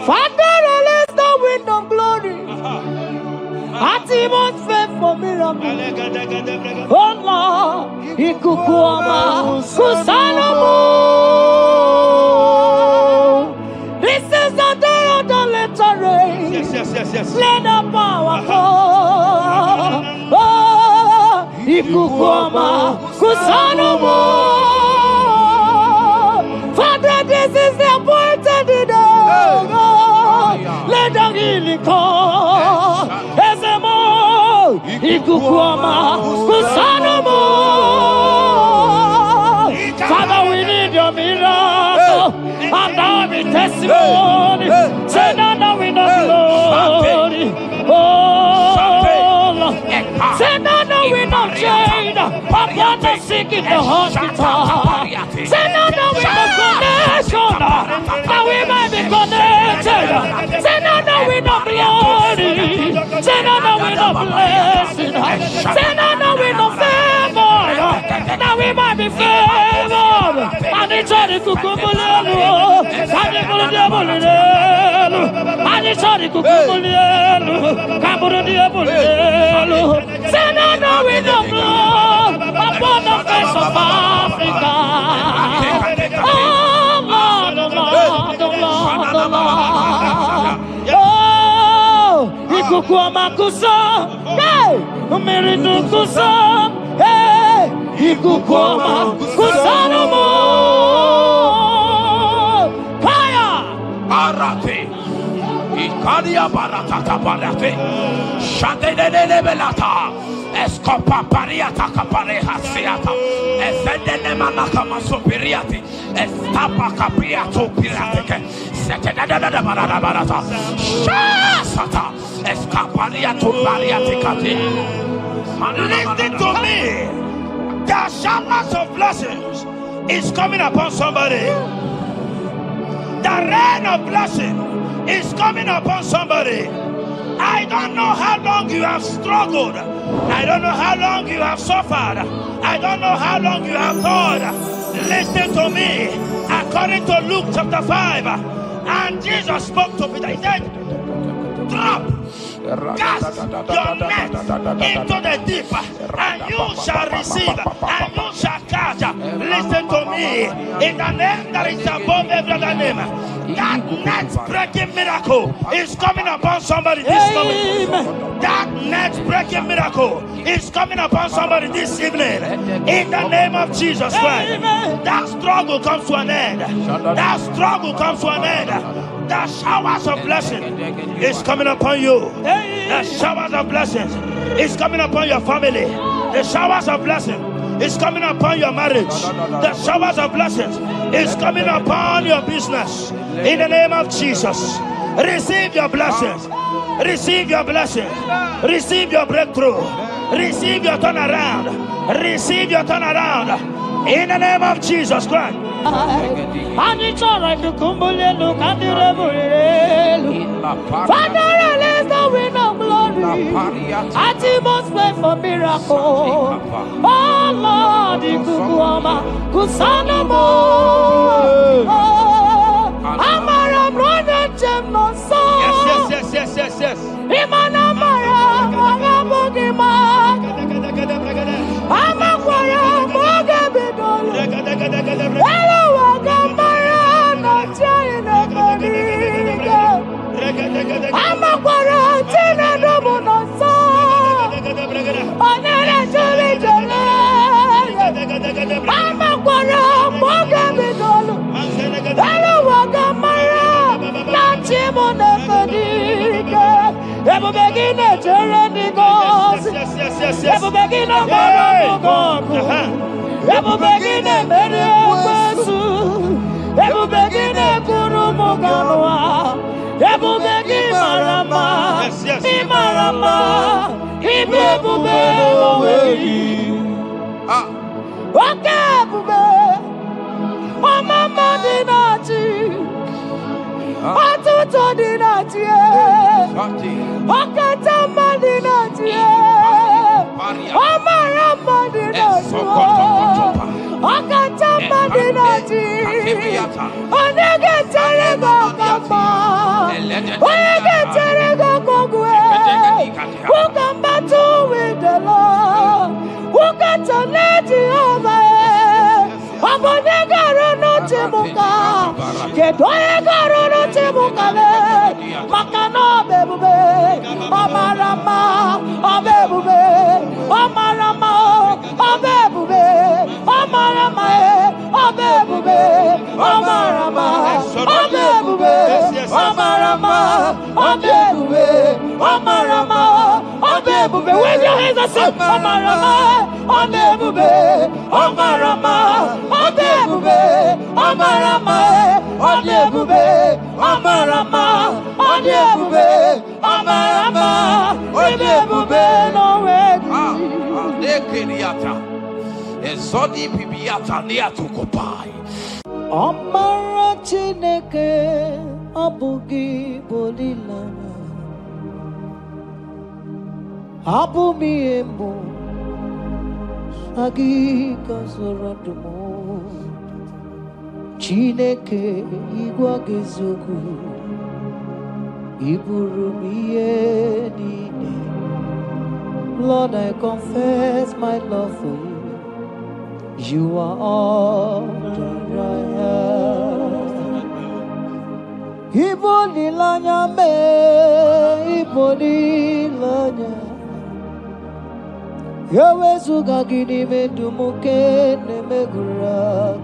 Father, release the wind of glory. Atmosphere for miracle. Oh Lord, ikukuama kusanomo. This is the day of the letter rain. Yes. Let the power come. Oh, ikukuama kusanomo. Father, this is the appointed day. Let the healing come. Ezemo, ikukuama kusanomo. Father, we need your miracle. And now we testimony. Say now we know glory. Oh, Lord. Say now we know chain. Upon the sick in the hospital. Say now we know connection. Now we might be connected. Say now we know glory. Say now we know blessing. Say now we know favor. Now we might be favored. And it's all the kukumulelu. And it's all the diabolelu. And it's all the kukumulelu. Kaburu diabolelu. Say now we know blood upon the face of Africa. Oh Lord, oh Lord, oh Lord, oh Lord. Oh, ikukuama kusa, hey, umiridu kusa, hey, ikukuama kusa no more. Fire, Arate, Ikadia Baratata Barate, Shadene Belata. Escopa pariata capareja seata, Efendene manaka masopiriati, Estapa capriato pirate, Setadada barata, Shasata, Escapariato bariaticati. Listen to me. The showers of blessings is coming upon somebody. The rain of blessing is coming upon somebody. I don't know how long you have struggled. I don't know how long you have suffered. I don't know how long you have thought. Listen to me. According to Luke chapter 5, and Jesus spoke to Peter. He said, drop, cast your net into the deep, and you shall receive, and you shall catch. Listen to me. In the name that is above every other name, that net breaking miracle is coming upon somebody this moment. That net breaking miracle is coming upon somebody this evening. In the name of Jesus Christ. That struggle comes to an end. That struggle comes to an end. The showers of blessing is coming upon you. The showers of blessings is coming upon your family. The showers of blessing is coming upon your marriage. The showers of blessings is coming upon your business. In the name of Jesus, receive your blessings. Receive your blessings. Receive your breakthrough. Receive your turnaround. Receive your turnaround. In the name of Jesus Christ. And it's all right to kumbulelu kandirelu. Father, release the wind of glory. Atmosphere for miracle. Oh Lord, ikukuama kusanamo. Amara brother Jem no so. Yes. Imana mara magabogima. Amakwara mogabidolo. Hello, wagamara no chayina bodiga. Amakwara tina domo no so. Onere jole jole. Amakwara mogabidolo. Hello, wagamara no chimona bodiga. Ebu begine jere goes. Ebu begine mara gogo. Ebu begine mere kwesu. Ebu begine kuru muganwa. Ebu begine marama. Imarama. Ibebu beweyi. Oke ebube. Omama dinati. Atuto dinati. Okatama dinati. Omarama dinati. Okatama dinati. Onege tele bakama. Who can battle with the Lord? Who can challenge Jehovah? Abonegaro Timuka, Kedoegaro Timukale, Makano Bebube, Amarama, Abebube, Amarama, Abebube, Amarama, Abebube, Amarama, Abebube, Amarama, Abebube, Amarama, Abebube. Wave your hands and say, Amarama, Abebube, Amarama, Abebube, Amarama, Abebube, Amarama, Abebube, Amarama, Abebube, no way. Nekiriata. Ezodi bibiata niatukopai. Amara Chineke abugi bolilana abumi embo agi kasorodumo Chineke igwa gezoku iburumiye nine. Lord, I confess my love for you. You are all that I have. Iboli lanya me, iboli lanya. Yawe suga gini me dumuke ne megura.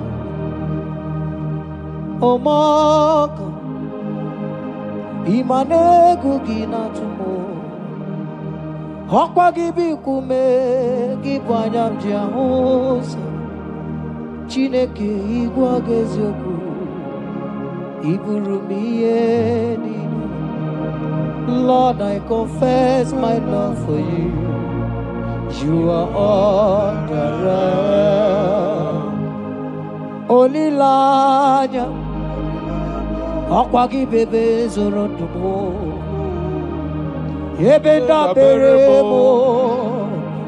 Omaka, imane kugina tumo. Hokwa gibi kume, gibanyam jiahosa. Chineke igwa gezioku iburumiye nini. Lord, I confess my love for you. You are all that I am. Olilanya akwagi bebe zorondumo yebenda beremo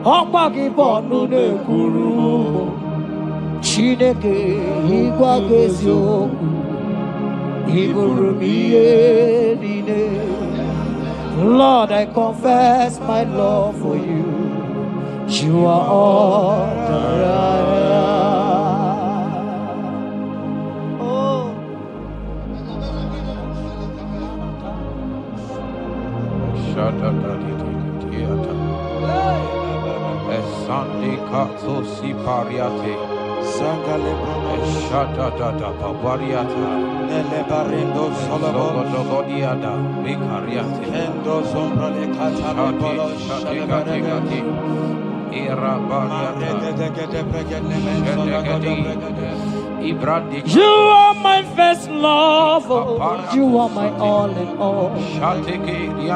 akwagi bonu nekuru. Chineke igwa gezioku iburumiye nine. Lord, I confess my love for you. You are all that I am. Oh. Esandi katso si pariate. Sangale Shada da Bavariata, Nele Barindo Solomon, Sogodiada, Vicariati, Endo Sombra le Catapolo, Shati, Era You are my first love, you are my all in all.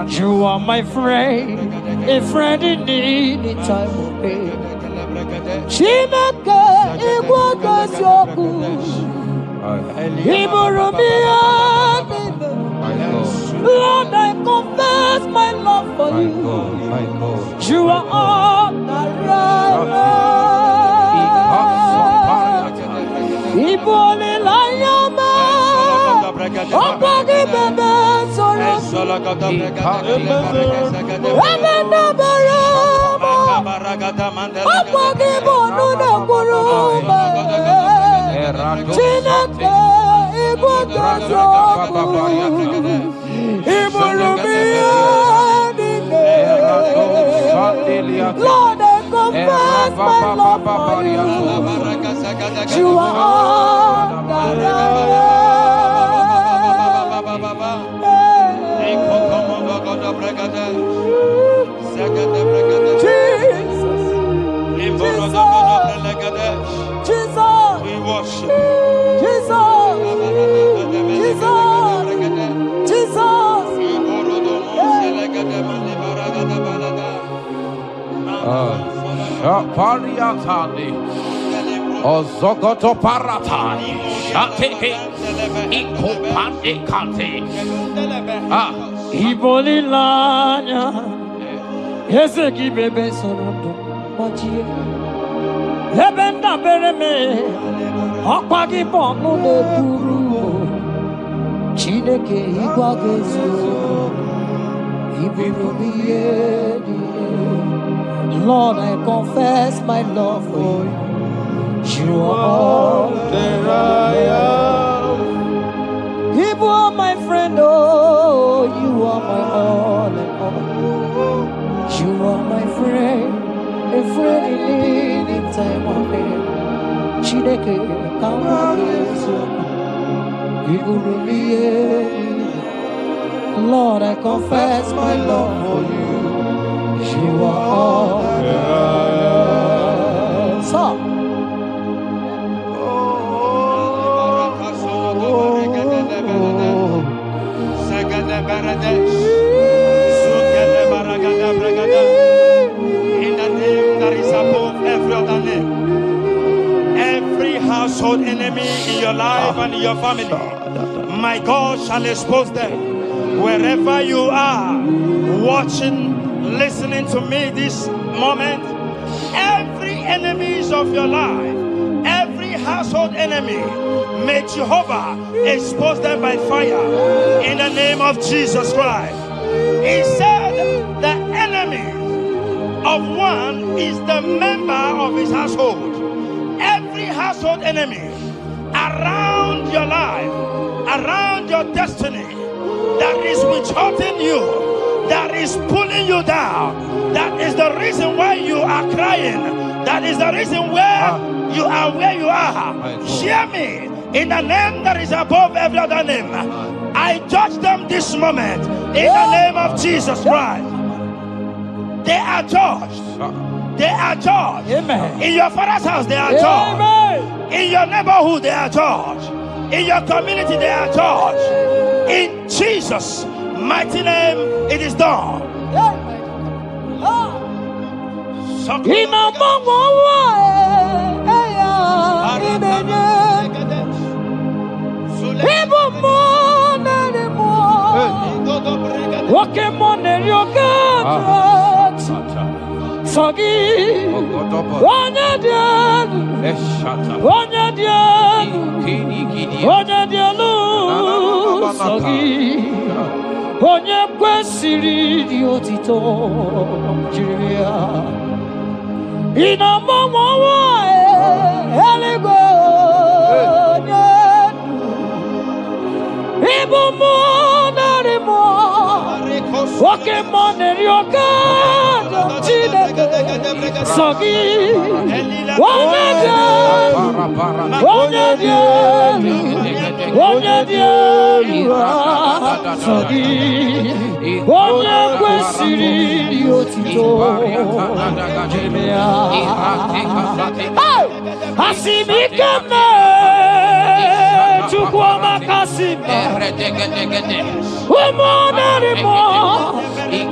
You are my friend, a friend in need in time of pain. Chineke igwa gezioku iburumiye nine. Lord, I confess my love for you. You are all that I am. Iboli layama okwagi bebe soro ebena berema okwagi bonu nekuruma. Chineke igwa gezioku iburumiye nine. Lord, I confess my love for you. You are all that I am. Jesus, we worship Jesus, Pariatani, Ozogoto Paratai, Shateke, Ikopande Kate. Iboli lanya, Yeseki bebe sorondo, Maji, Lebenda bereme, Akwagi bonu ne kuru. Chineke igwagezo ibirobiyedi. Lord, I confess my love for you. You are all that I am. You are my friend, oh, you are my all and all. You are my friend, a friend in need in time of need. Chineke igwagezo. Lord, I confess my love for you. You are all that I am. So, in the name that is above every other name, every household enemy in your life and in your family, my God shall expose them. Wherever you are, watching, listening to me this moment, every enemies of your life, every household enemy, may Jehovah expose them by fire in the name of Jesus Christ. He said the enemy of one is the member of his household. Every household enemy around your life, around your destiny, that is withholding you, that is pulling you down, that is the reason why you are crying, that is the reason where you are where you are. Hear me, in the name that is above every other name, I judge them this moment in the name of Jesus Christ. They are judged. They are judged. Amen. In your father's house, they are judged. Amen. In your neighborhood, they are judged. In your community, they are judged. In Jesus' mighty name, it is done. Onye kwesịrị dị otito jiri ya ịnọmọmọwa eluigwe onye ịbụ mmụọ narị mmụọ nwoke mmụọ na-eri oke Chineke sọ gị onye dị elu onye dị elu onye dị elu sọ gị onye kwesịrị dị otito jiri ya asị m ike mee Chukwu ọmaka sị ụmụ narị mmụọ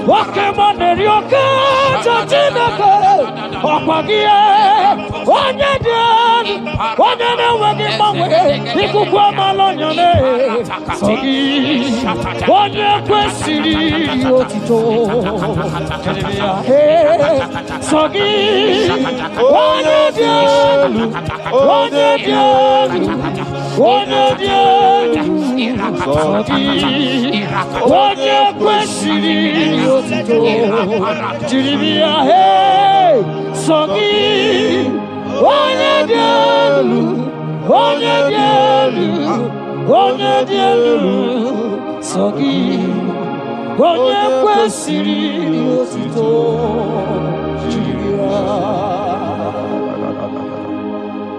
nwoke mmụọ na-eri oke Chineke ọkwa gị onye dị elu onye na-enweghị mgbanwe ikuku amala onyone sọ gị onye kwesịrị otito sọ gị onye dị elu onye dị elu onye dị elu sọ gị onye kwesịrị otito jiri ya sọ gị onye dị elu onye dị elu onye dị elu sọ gị onye kwesịrị otito jiri ya.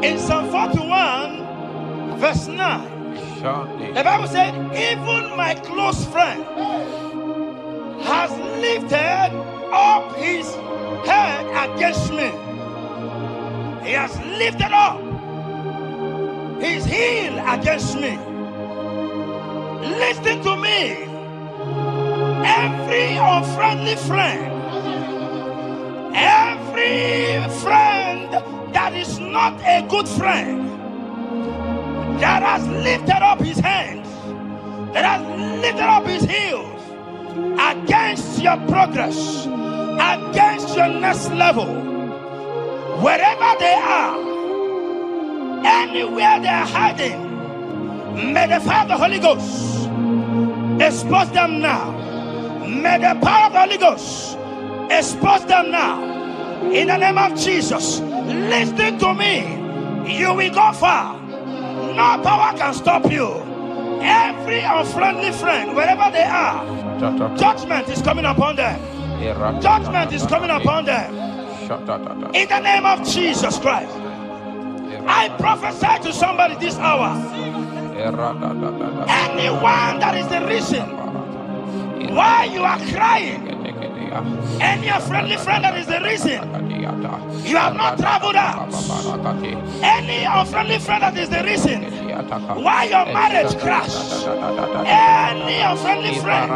In Psalm 41 verse 9, the Bible said, even my close friend has lifted up his head against me. He has lifted up his heel against me. Listen to me. Every unfriendly friend, every friend that is not a good friend, that has lifted up his hands, that has lifted up his heels against your progress, against your next level, wherever they are, anywhere they are hiding, may the fire of the Holy Ghost Expose them now. May the power of the Holy Ghost expose them now. In the name of Jesus. Listen to me. You will go far. No power can stop you. Every unfriendly friend, wherever they are, judgment is coming upon them. Judgment is coming upon them. In the name of Jesus Christ. I prophesy to somebody this hour. Anyone that is the reason why you are crying, any friendly friend that is the reason you have not traveled out, any unfriendly friend that is the reason why your marriage crashed, any unfriendly friend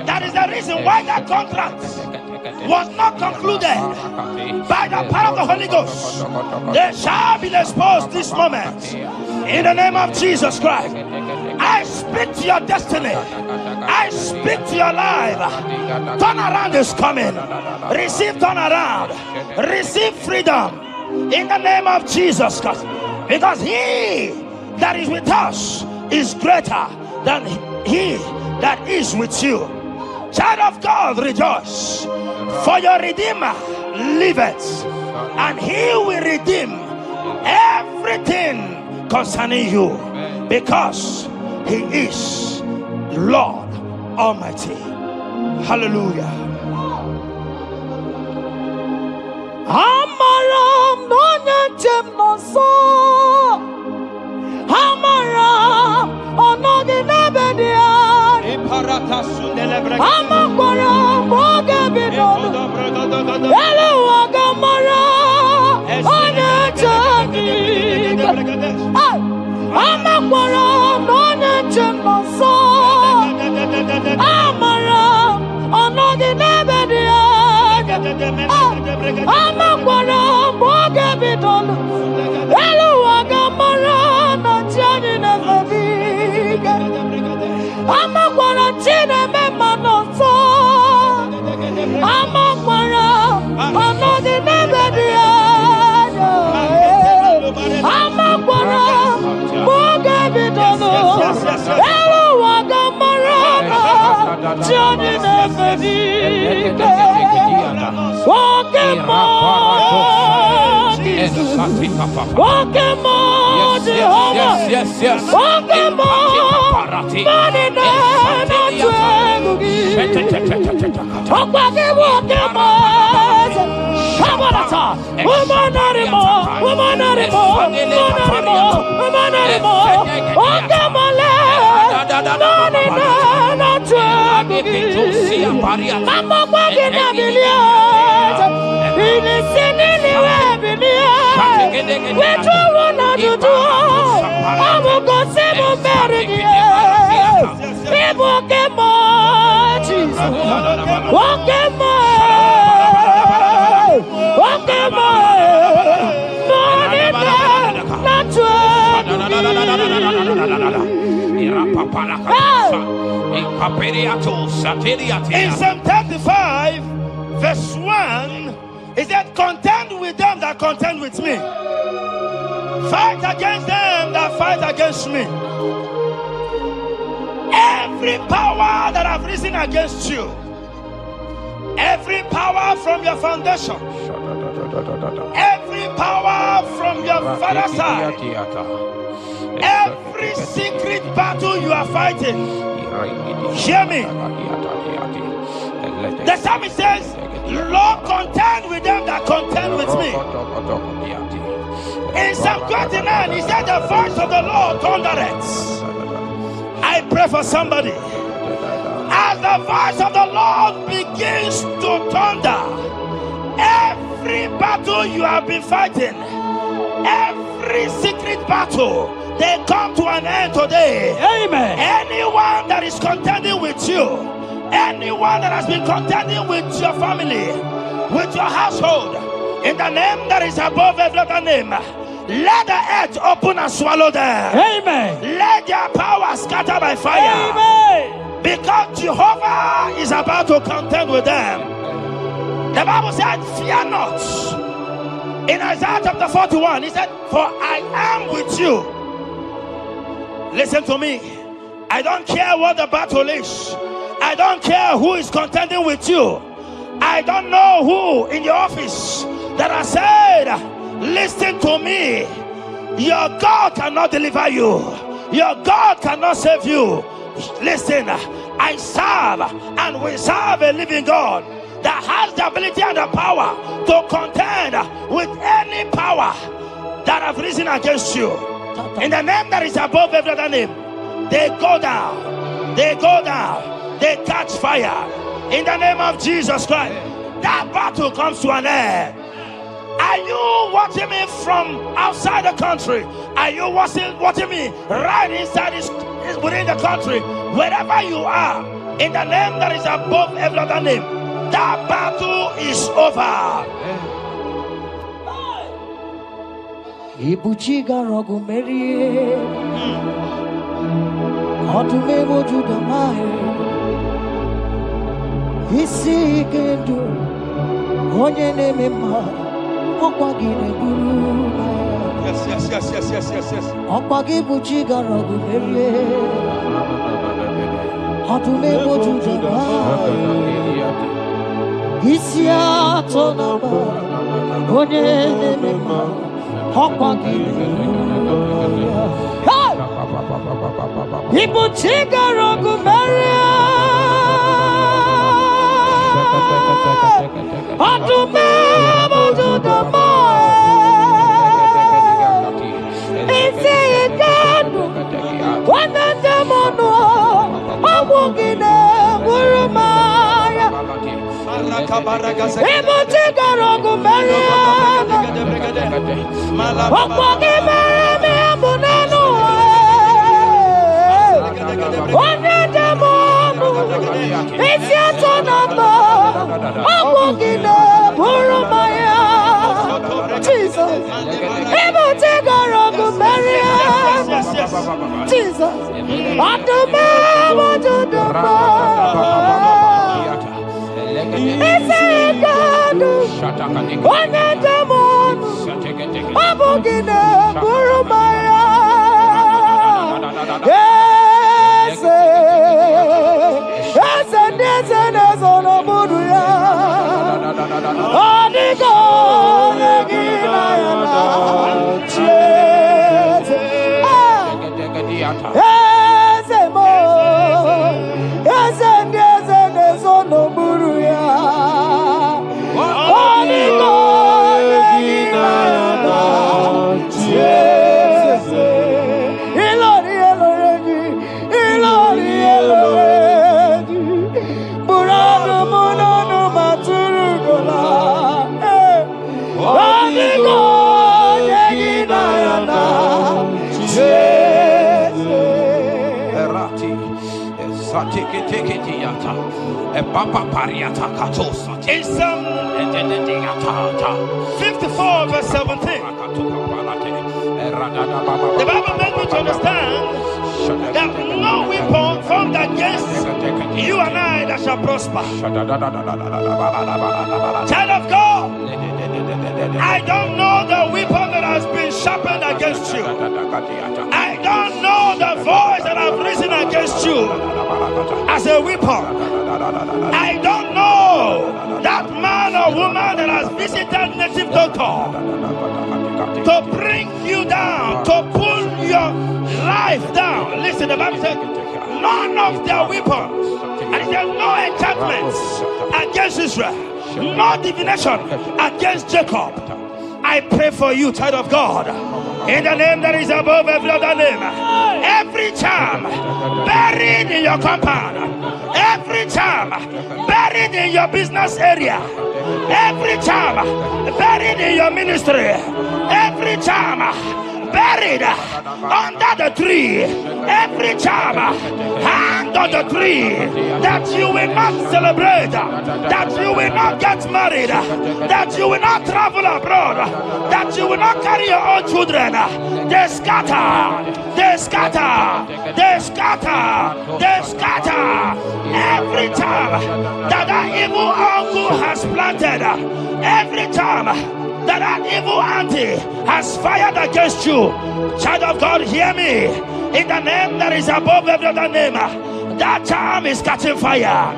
that is the reason why that contract was not concluded, by the power of the Holy Ghost, they shall be exposed this moment. In the name of Jesus Christ, I speak to your destiny. I speak to your life. Turnaround is coming. Receive turnaround. Receive freedom. In the name of Jesus Christ. Because he that is with us is greater than he that is with you. Child of God, rejoice. For your Redeemer liveth, and he will redeem everything concerning you, because he is Lord Almighty. Hallelujah. Amaram nonyenchem noso. Amaram onoginebedia. Amaram bogebido. Elu agamara onyenchem. Amaram nonyenchem noso. Amaram onoginebedia. Amaram bogebido. Elu agamara nanchani neveviga. Amakwara chine mema noso. Amakwara anodi nebedia. Amakwara boga bidono. Elu wagamara chine nebedia. Pokemon, yes. In Psalm 35, verse 1, it said, contend with them that contend with me. Fight against them that fight against me. Every power that have risen against you, every power from your foundation, every power from your father's side, every secret battle you are fighting, hear me. The psalmist says, Lord, contend with them that contend with me. In Psalm 29, he said, the voice of the Lord thundereth. I pray for somebody. As the voice of the Lord begins to thunder, every battle you have been fighting, every secret battle, they come to an end today. Amen. Anyone that is contending with you, anyone that has been contending with your family, with your household, in the name that is above every other name, let the earth open and swallow them. Amen. Let their power scatter by fire. Amen. Because Jehovah is about to contend with them. The Bible said, fear not. In Isaiah chapter 41, he said, for I am with you. Listen to me. I don't care what the battle is. I don't care who is contending with you. I don't know who in your office that has said, listen to me. Your God cannot deliver you. Your God cannot save you. Listen, I serve and we serve a living God that has the ability and the power to contend with any power that have risen against you. In the name that is above every other name, they go down. They go down. They catch fire. In the name of Jesus Christ, that battle comes to an end. Are you watching me from outside the country? Are you watching me right inside within the country? Wherever you are, in the name that is above every other name, that battle is over. Ibuchiga rogu merie, odume wojuda mai, isi kendu, onye neme ma, okwagine guru. Yes. Okwagi buchiga rogu merie, odume wojuda mai, isi atona ma, onye neme ma. People take a rock of Maria. To me, to the boy. It's a God. One of them on I'm walking there. People take a rock of Maria. In Psalm 54 verse 17, the Bible makes me to understand that no weapon formed against you and I that shall prosper. Child of God, I don't know the weapon that has been sharpened against you. I don't know the voice that has risen against you as a weapon. I don't know that man or woman that has visited native doctor to bring you down, to pull your life down. Listen, the Bible said, none of their weapons, and it said no enchantments against Israel, no divination against Jacob. I pray for you, child of God, in the name that is above every other name. Every charm buried in your compound, every charm buried in your business area, every charm buried in your ministry, every charm buried under the tree, every charm hang on the tree, that you will not celebrate, that you will not get married, that you will not travel abroad, that you will not carry your own children. They scatter, they scatter, they scatter, they scatter. Every time that evil uncle has planted, every time that evil auntie has fired against you, child of God, hear me. in the name that is above every other name. That charm is catching fire.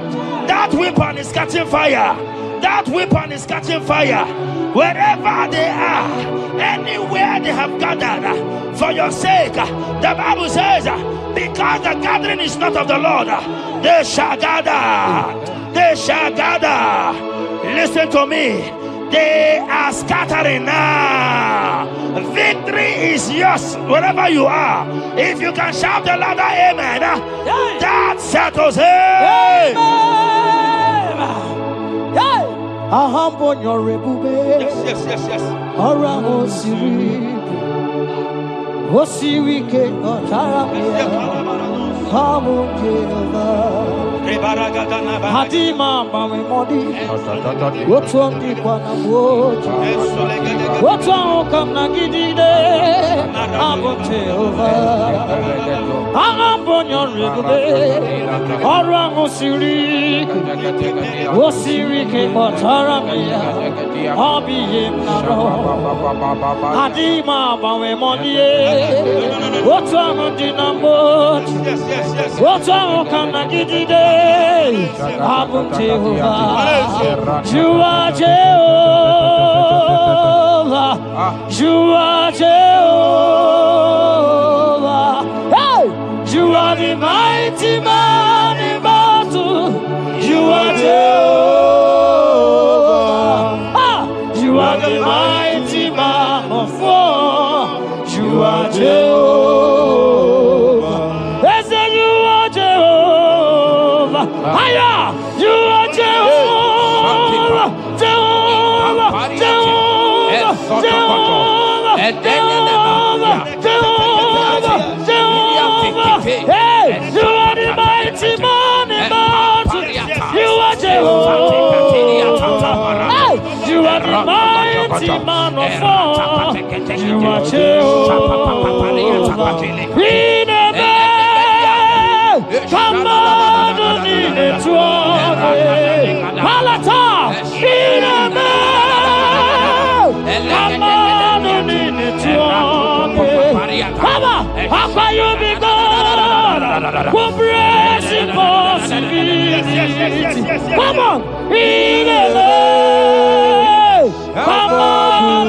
That weapon is catching fire. That weapon is catching fire. Wherever they are, anywhere they have gathered for your sake, the Bible says, because the gathering is not of the Lord, they shall gather. They shall gather. Listen to me. They are scattering now. Victory is yours wherever you are. If you can shout the louder amen, that settles it. Yes. Hadima mami modi, wotuangi kwa na moja, wotuangu na gidide, abote over, ahambonyo regube, orangu siri, wosiri ke motaramia, abiye naro, hadima mami modi, wotuangu na moja, wotuangu na gidide. Abum Jehovah, you are Jehovah, you are Jehovah. Hey, you are the mighty man in battle. You are Jehovah. You are the mighty man of war. You are Jehovah. Higher! You are Jehovah! Jehovah! Jehovah! Jehovah! Jehovah! Jehovah! Hey! You are the mighty man in battle! You are Jehovah! Hey! You are the mighty man of war! You are Jehovah! Come on! Palata, Papa, Papa, you be God. Who brings impossibility? Come on, come on,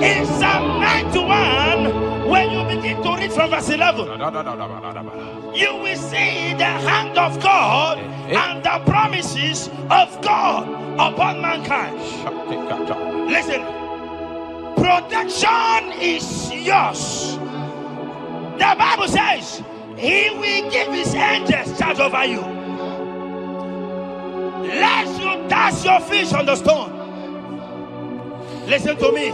in Psalm 91, when you begin to read from verse 11, you will see the hand of God and the promises of God upon mankind. Listen, protection is yours. The Bible says He will give His angels charge over you, lest you dash your fish on the stone. Listen to me.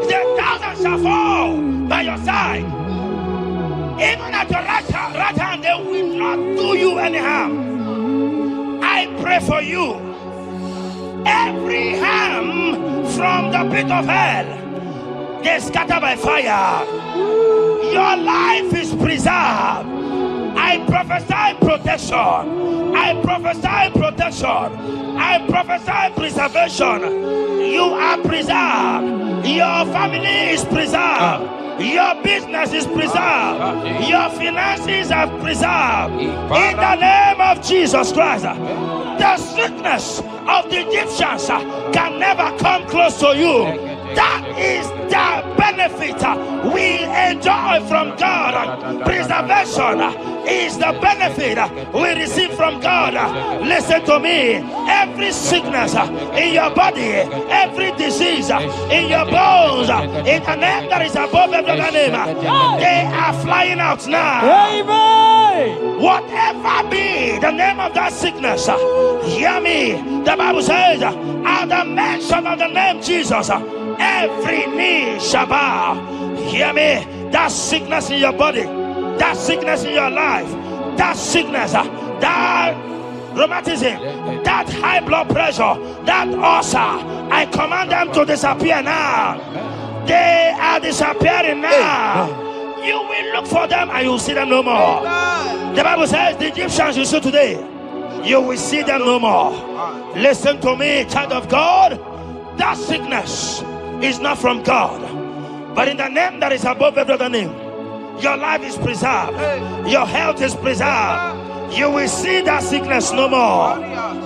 The thousand shall fall by your side, even at your right hand, they will not do you any harm. I pray for you. Every harm from the pit of hell, they scatter by fire. Your life is preserved. I prophesy protection. I prophesy protection. I prophesy preservation. You are preserved. Your family is preserved. Your business is preserved. Your finances are preserved. In the name of Jesus Christ. The sickness of the Egyptians can never come close to you. That is the benefit we enjoy from God. Preservation is the benefit we receive from God. Listen to me. Every sickness in your body, every disease in your bones, in the name that is above every other name, they are flying out now. Amen. Whatever be the name of that sickness, hear me. The Bible says, at the mention of the name Jesus, every knee shall bow. Hear me. That sickness in your body, that sickness in your life, that sickness, that rheumatism, that high blood pressure, that ulcer, I command them to disappear now. They are disappearing now. You will look for them and you will see them no more. The Bible says the Egyptians you see today, you will see them no more. Listen to me, child of God. That sickness is not from God, but in the name that is above every other name, your life is preserved, your health is preserved. You will see that sickness no more.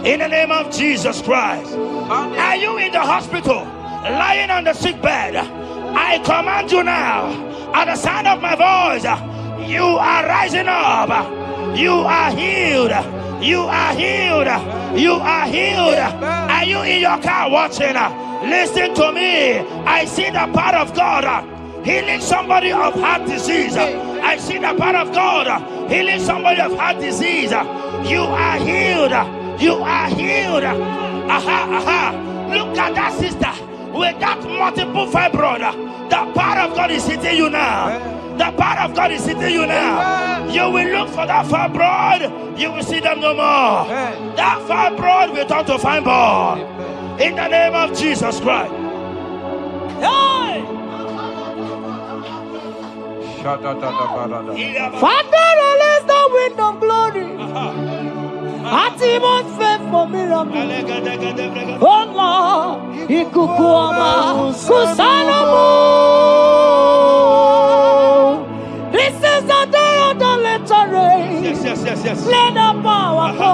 In the name of Jesus Christ. Are you in the hospital, lying on the sick bed? I command you now, at the sound of my voice, you are rising up. You are healed. You are healed. You are healed. Are you in your car watching? Listen to me. I see the power of God healing somebody of heart disease. I see the power of God healing somebody of heart disease. You are healed. You are healed. Look at that sister with that multiple fibroid. The power of God is hitting you now. The power of God is hitting you now. You will look for that fibroid. You will see them no more. That fibroid will turn to fibroid. In the name of Jesus Christ. Hey! Father, release the wind of glory. Atimost faith for miracle. Oh Lord, ikukuama kusanomo. This is the day of the letter rain. Yes. Let the power go.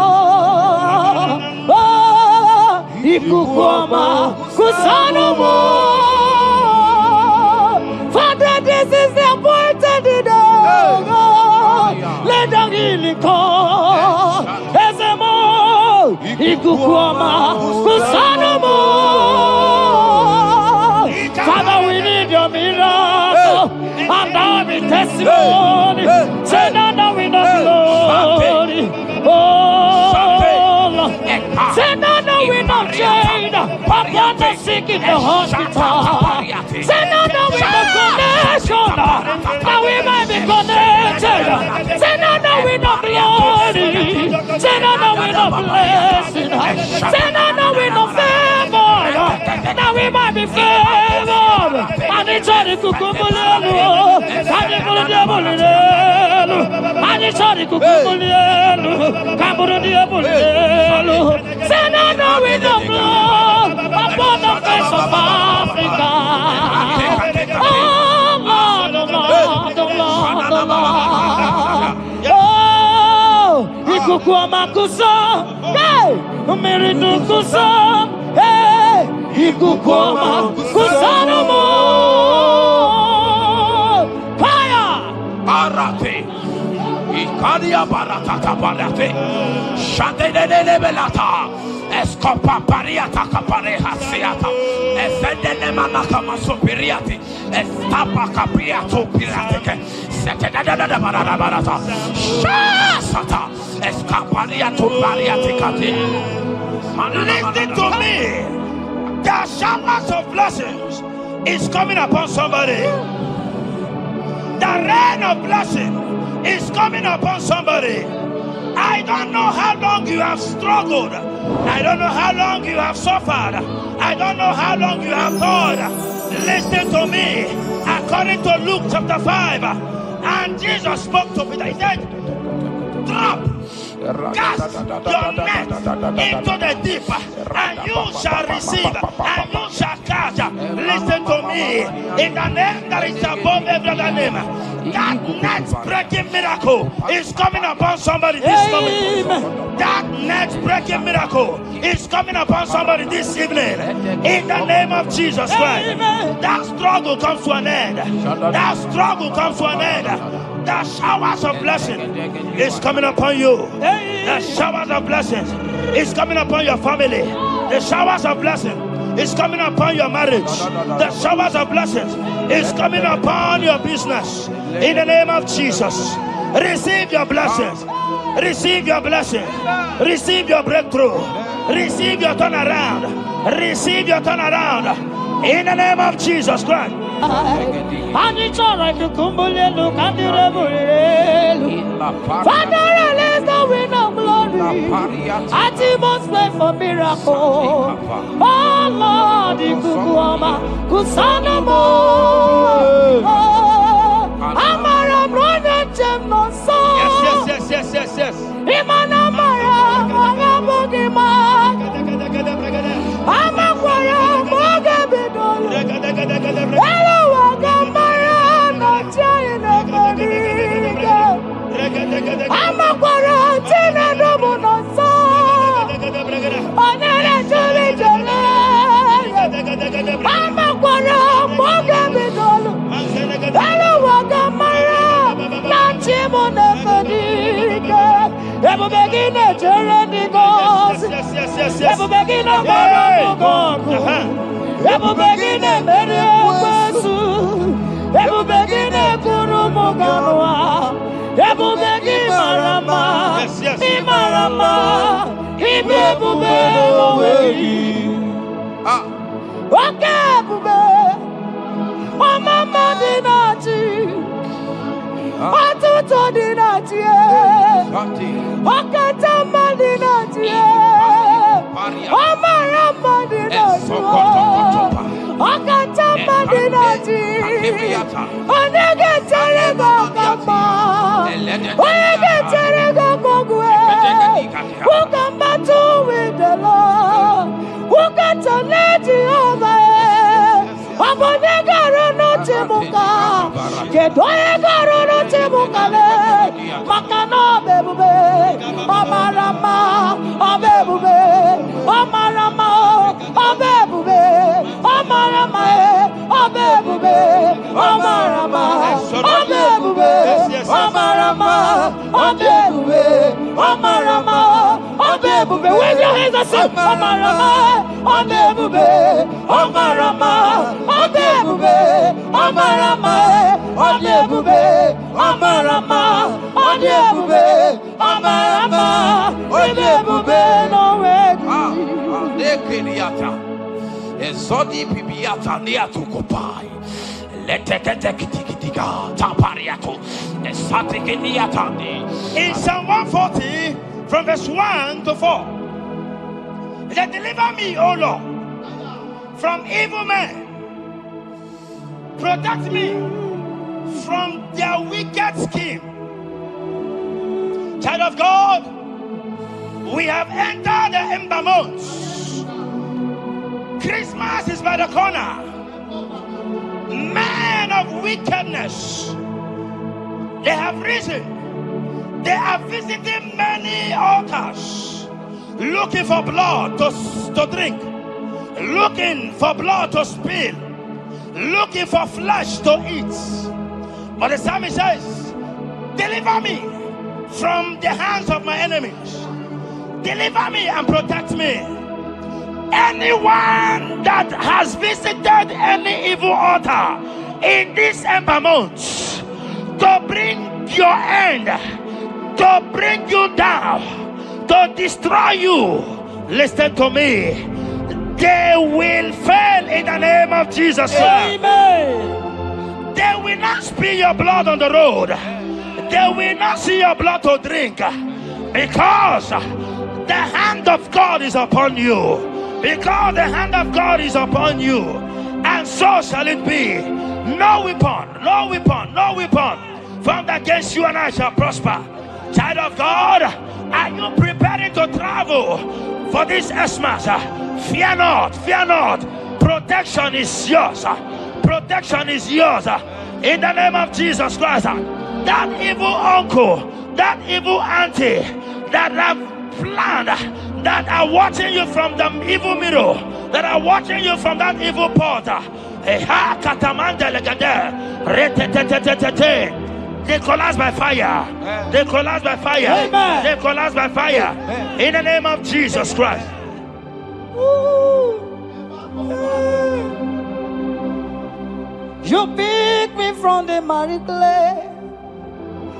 Oh, ikukuama kusanomo. Father, this is the appointed day. Let the healing come. Ezemo, ikukuama, kusanomo. Father, we need your miracle. And now we testimony. Say now we know glory. Oh, Lord. Say now we know change. Upon the sick in the hospital. Say now we know connection. Now we might be connected. Say now we know glory. Say now we know blessing. Say now we know favor. Now we might be favored. And it's all the kukumulelu. And it's all the diabolelu. And it's all the kukumulelu. Kaburu diabolelu. Say now we know glory upon the face of Africa. Oh Lord, oh Lord, oh Lord, oh Lord. Oh, ikukuama kuso, hey, umiridu kuso, hey, ikukuama kusanomo. Fire! Arate. Ikadia baratata barate. Shadene belata. Escopa pariata capareha seata. Efendene manaka masopiriati. Estapa capriato pirate. Setedada barata. Shasata. Escapariato bariati cati. Listen to me. The showers of blessings is coming upon somebody. The rain of blessing is coming upon somebody. I don't know how long you have struggled. I don't know how long you have suffered. I don't know how long you have thought. Listen to me. According to Luke chapter 5, and Jesus spoke to Peter. He said, drop, cast your net into the deep, and you shall receive, and you shall catch. Listen to me. In the name that is above every other name, that net breaking miracle is coming upon somebody this moment. That net breaking miracle is coming upon somebody this evening. In the name of Jesus Christ. That struggle comes to an end. That struggle comes to an end. The showers of blessing is coming upon you. The showers of blessings is coming upon your family. The showers of blessing is coming upon your marriage. The showers of blessings is coming upon your business. In the name of Jesus, receive your blessings. Receive your blessings. Receive your breakthrough. Receive your turnaround. Receive your turnaround. In the name of Jesus Christ. Ani chora kukumbulelu kandirebulelu. Father, release the wind of glory. Atimos pray for miracle. Oh Lord, ikukuoma kusanamo. Amara brother jem no so. Yes. Imana mara magabugima. Amakwara mogabidolo. Hello wagamara no chayina bodiga. Amakwara tina domo no so. Onere jole jole. Amakwara mogabidolo. Hello wagamara no chimona bodiga. Ebu begine jereni gozi. Ebu begine gozi. Ebu begine mere kwesu. Ebu begine kurumu ganwa. Ebu begine marama. Imarama. Ibebu beweyi. Oke bube. Omama dinati. Atuto dinati. Okatama dinati. Omarama dinati. Okatama dinati. Onege terego kama. Onege terego kogwe. Who can battle with the Lord? Who can challenge Jehovah? Abonega rono temuka. Kedoega rono temuka le. Makano bebube. Omarama. Obebube. Omarama. Obebube. Omarama. Obebube. Omarama. Obebube. Omarama. Obebube. Omarama. Obebube. Wave your hands and say Omarama. Obebube. Omarama. Obebube. Omarama. Obebube. Omarama. Obebube. Omarama. Obebube. No way. Ezodi pibiata niatu kopai. Leteketekitikitika tapariato. Esatikiniatandi. In Psalm 140, from verse 1 to 4, it said, deliver me, O Lord, from evil men. Protect me from their wicked scheme. Child of God, we have entered the ember months. Christmas is by the corner. Men of wickedness, they have risen. They are visiting many altars, looking for blood to drink, looking for blood to spill, looking for flesh to eat. But the psalmist says, deliver me from the hands of my enemies. Deliver me and protect me. Anyone that has visited any evil altar in this ember month to bring your end, to bring you down, to destroy you, listen to me, they will fail in the name of Jesus. Amen. They will not spill your blood on the road. They will not see your blood to drink, because the hand of God is upon you. Because the hand of God is upon you, and so shall it be. No weapon formed against you and I shall prosper. Child of God, are you preparing to travel for this Christmas? Fear not. Protection is yours. Protection is yours. In the name of Jesus Christ. That evil uncle, that evil auntie that have planned, that are watching you from the evil mirror, that are watching you from that evil portal, they collapse by fire. They collapse by fire. Amen. They collapse by fire. In the name of Jesus Christ. You pick me from the miry clay,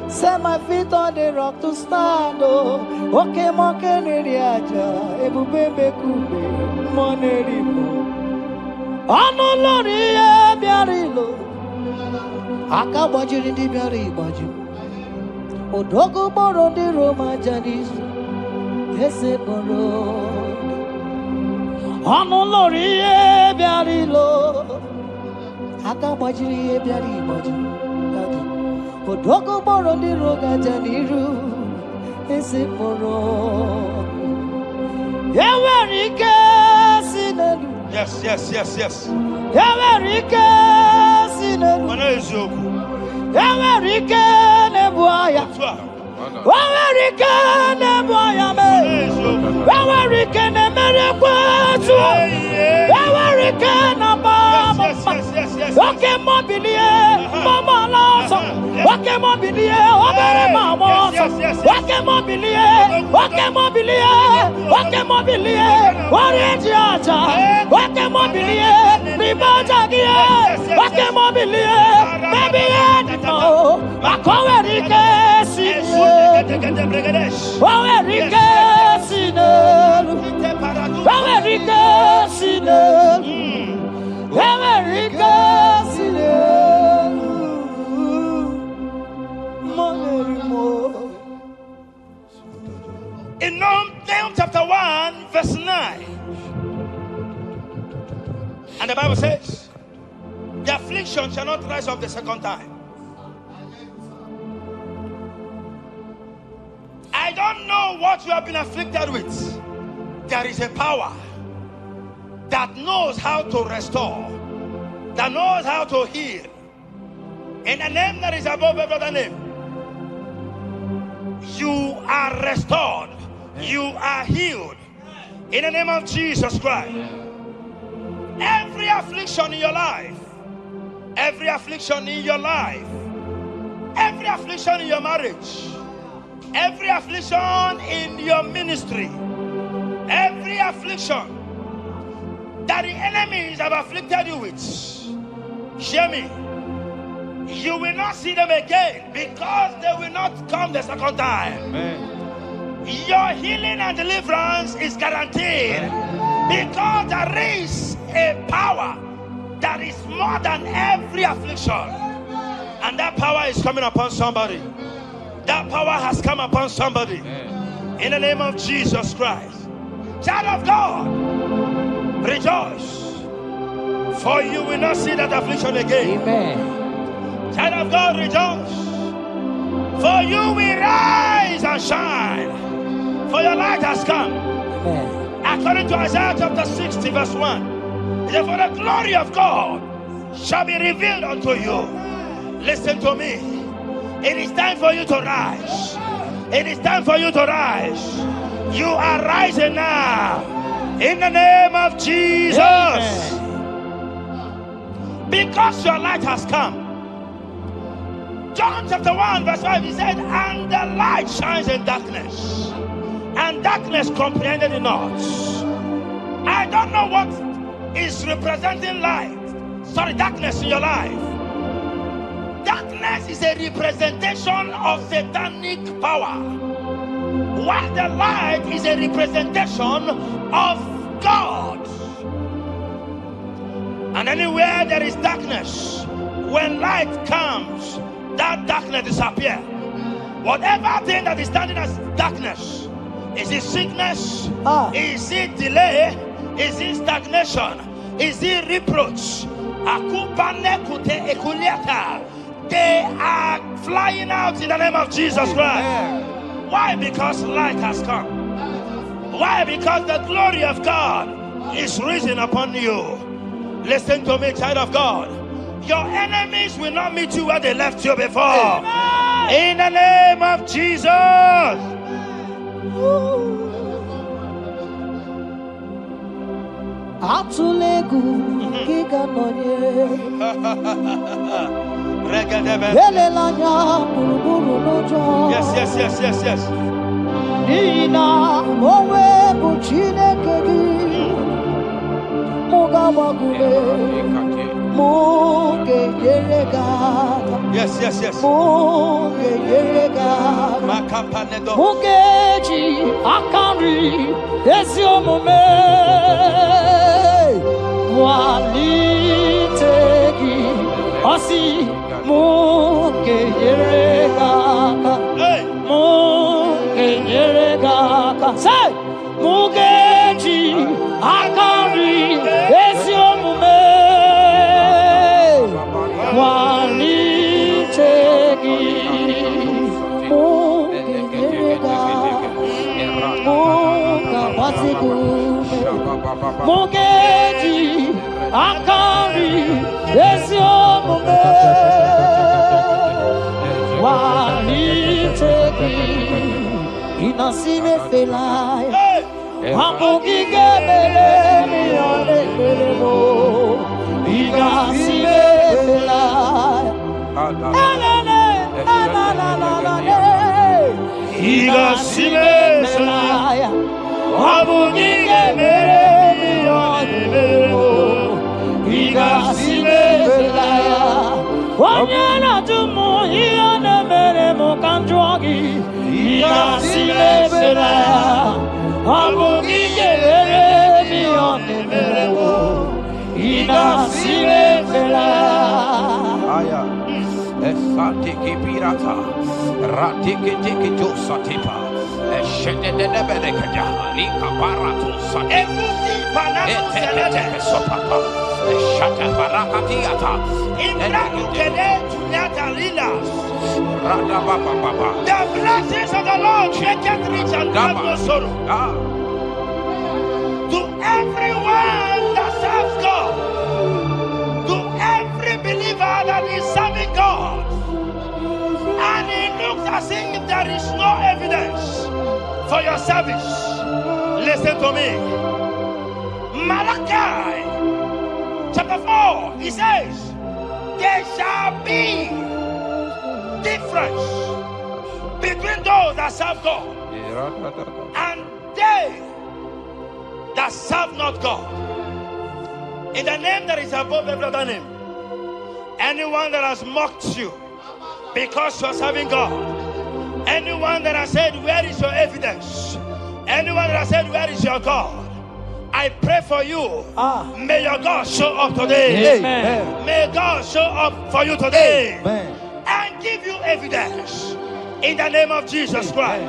set my feet on the rock to stand. Okay, monkey neriaja, ebube kube, monerimo. Ano lori biarilo. Aka gbajiri ndị bịara ịgbaji. Odogo boro ndị Roma janis. Ese boro. Ọnụ lori ihe biarilo. Aka gbajiri ihe bịara ịgbaji. Odogo boro ndị Roma janiru. Ese boro. Ewerike sinelu. Yes, yes, yes, yes. Ewerike sinelu. Mana ezoku. Ewerike nebuaya. Ewerike nebuaya me. Ewerike nemerekwetu. Ewerike nabama. Oke mobilie mama laso. Oke mobilie obere mama. Oke mobilie. Oke mobilie. Oke mobilie. Orange aja. Oke mobilie. Ribajagie. Oke mobilie. Baby edimo. Akowerike sine. Owerike sine. Owerike sine. Owerike sine. In Nahum chapter 1, verse 9. And the Bible says, the affliction shall not rise up the second time. I don't know what you have been afflicted with. There is a power that knows how to restore, that knows how to heal. In a name that is above every other name, you are restored. You are healed. In the name of Jesus Christ. Every affliction in your life, every affliction in your life, every affliction in your marriage, every affliction in your ministry, every affliction that the enemies have afflicted you with, hear me, you will not see them again because they will not come the second time. Amen. Your healing and deliverance is guaranteed because there is a power that is more than every affliction, and that power is coming upon somebody. That power has come upon somebody. In the name of Jesus Christ. Child of God, rejoice, for you will not see that affliction again. Amen. Child of God, rejoice, for you will rise and shine, for your light has come. Amen. According to Isaiah chapter 60 verse 1, it says, for the glory of God shall be revealed unto you. Listen to me. It is time for you to rise. It is time for you to rise. You are rising now. In the name of Jesus. Amen. Because your light has come. John chapter 1 verse 5, he said, and the light shines in darkness, and darkness comprehended it not. I don't know what is representing light. Sorry, darkness in your life. Darkness is a representation of satanic power, while the light is a representation of God. And anywhere there is darkness, when light comes, that darkness disappears. Whatever thing that is standing as darkness, is it sickness? Is it delay? Is it stagnation? Is it reproach? They are flying out in the name of Jesus Christ. Why? Because light has come. Why? Because the glory of God is risen upon you. Listen to me, child of God. Your enemies will not meet you where they left you before. Amen. In the name of Jesus. Atulegu giga nonye. Yes. Nina mowe buchine kegi. Moga wagule. Moge yerega. Yes. Moge yerega. Mogeji akari esiomume. Walitegi. Inasi Mugeyeregaka Mugeyeregaka Say Mugeji Akari Esiomume Wali Tegi Mugeji Akari Esiomume Wali Tegi Inasime Felaya Hamugige Belemi Alebelemo Inasime Felaya Inasime Felaya Hamugige Belemi Alebelemo Inasime Felaya Wanyana Tumo Iane Meremo Kanjwagi Inasime Felaya Hamugige Belemi Alebelemo Inasime Felaya Esatiki pirata, ratiki tiki jo satipa, eshedede berekada, lika barato satipa, eteke sopapa, eshata barakatiata, Ibrahim kede tunyata lilas. rada baba baba. The blessings of the Lord make it rich and add no sorrow. To everyone that serves God, to every believer that is serving God, and it looks as if there is no evidence for your service. Listen to me. Malachi chapter 4, he says, there shall be difference between those that serve God and they that serve not God. In the name that is above every other name, anyone that has mocked you because you are serving God, anyone that has said, where is your evidence? Anyone that has said, where is your God? I pray for you. May your God show up today. Amen. May God show up for you today. Amen. And give you evidence in the name of Jesus Christ.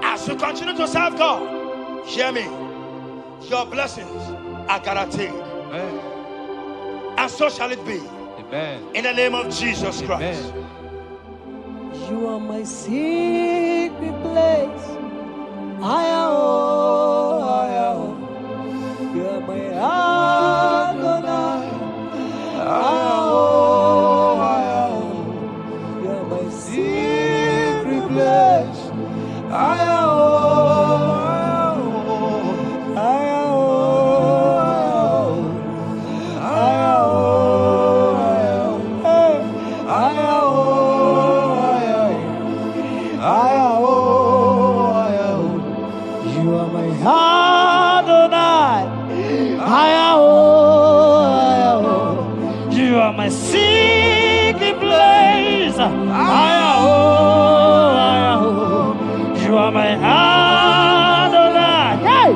As you continue to serve God, hear me, your blessings are guaranteed. Amen. And so shall it be. Amen. In the name of Jesus Christ. Amen. You are my secret place. You are my Adonai. You are my secret place. You are my Adonai. You are my secret place. You are my Adonai. Hey!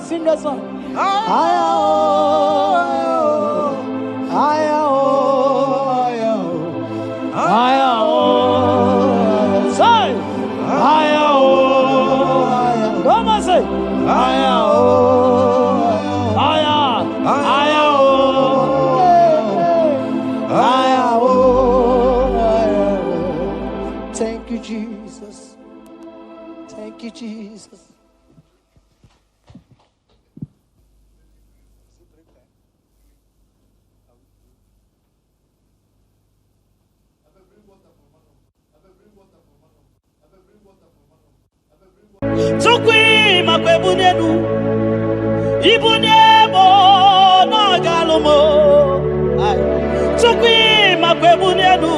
Sing that song. Thank you, Jesus. Thank you, Jesus. Tukwi makwebunenu Ibunemo no galumo Tukwi makwebunenu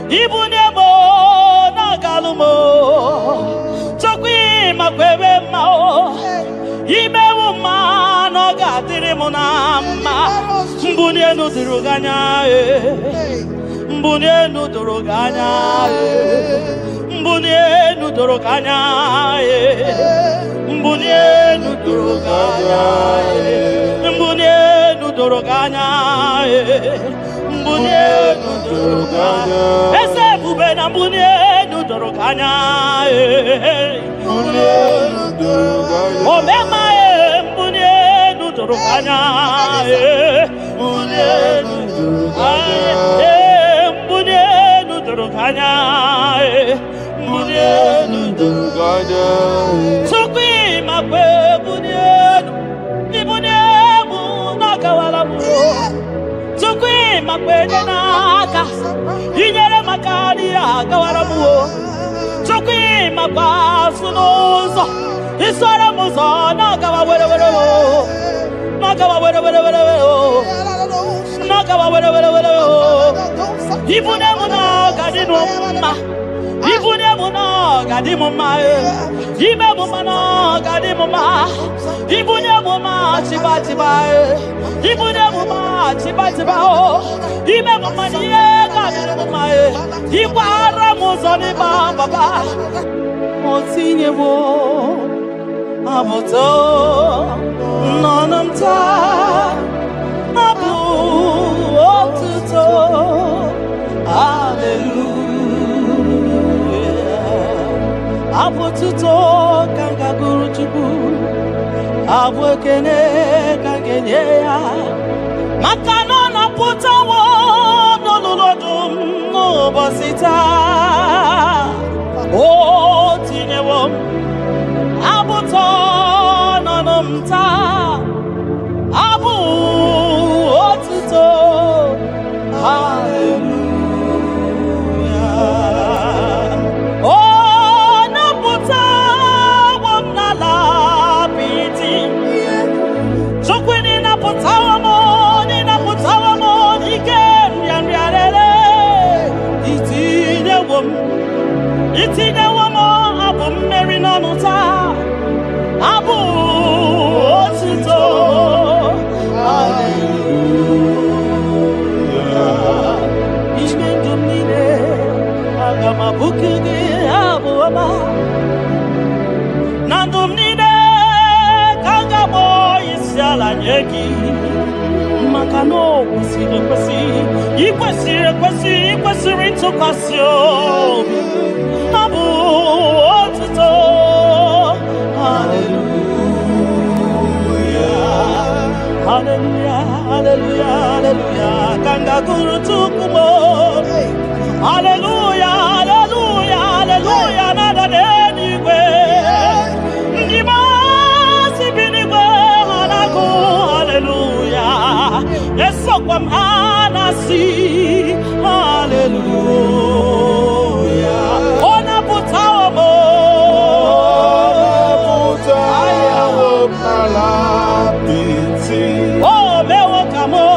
Ibunemo no galumo Tukwi makwebemao Imewu ma no gadirimu na mma Mbunenu duruganya Mbunenu duruganya Mbunenu doroganya, mbunenu doroganya, mbunenu doroganya, mbunenu doroganya. Ese bubena mbunenu doroganya, mbunenu doroganya. Omema mbunenu doroganya, mbunenu doroganya, mbunenu doroganya. Tukwi makwebunenu Ibunemu nakawalamu Tukwi makwenyenaka Inyere makani akawalamu Tukwi makwasunuzo Isora muzo nakawa were Nakawa were Ibunemu nakadinuma Ibunemu no gadimuma Ibunemu no gadimuma Ibunemu ma chiba Ibunemu ma chiba Ibunemu ma niye gadimuma Ikwara muzoni baba Motinyewo Amoto Nonamta Abu Otuto Hallelujah Apotuto kanga guru chuku Abwekene kangenye ya Makano na putawo Nolulodum no bosita O tinewom Abuto nonomta Abu otuto Hallelujah Itina wamo abu meri nanuta Abu otito Hallelujah Ishmendumine Agama bukugi abu ama Nandumnine Kangabo isyala nyeki Makano Ikwesiri ntukwasyo Abu otito Hallelujah Kanga guru tukumo Hallelujah Nada nenigwe Ndimasi binigwe hanaku Hallelujah Yeso kwa mhanasi Hallelujah Ona putawa mo Oh mewo kamo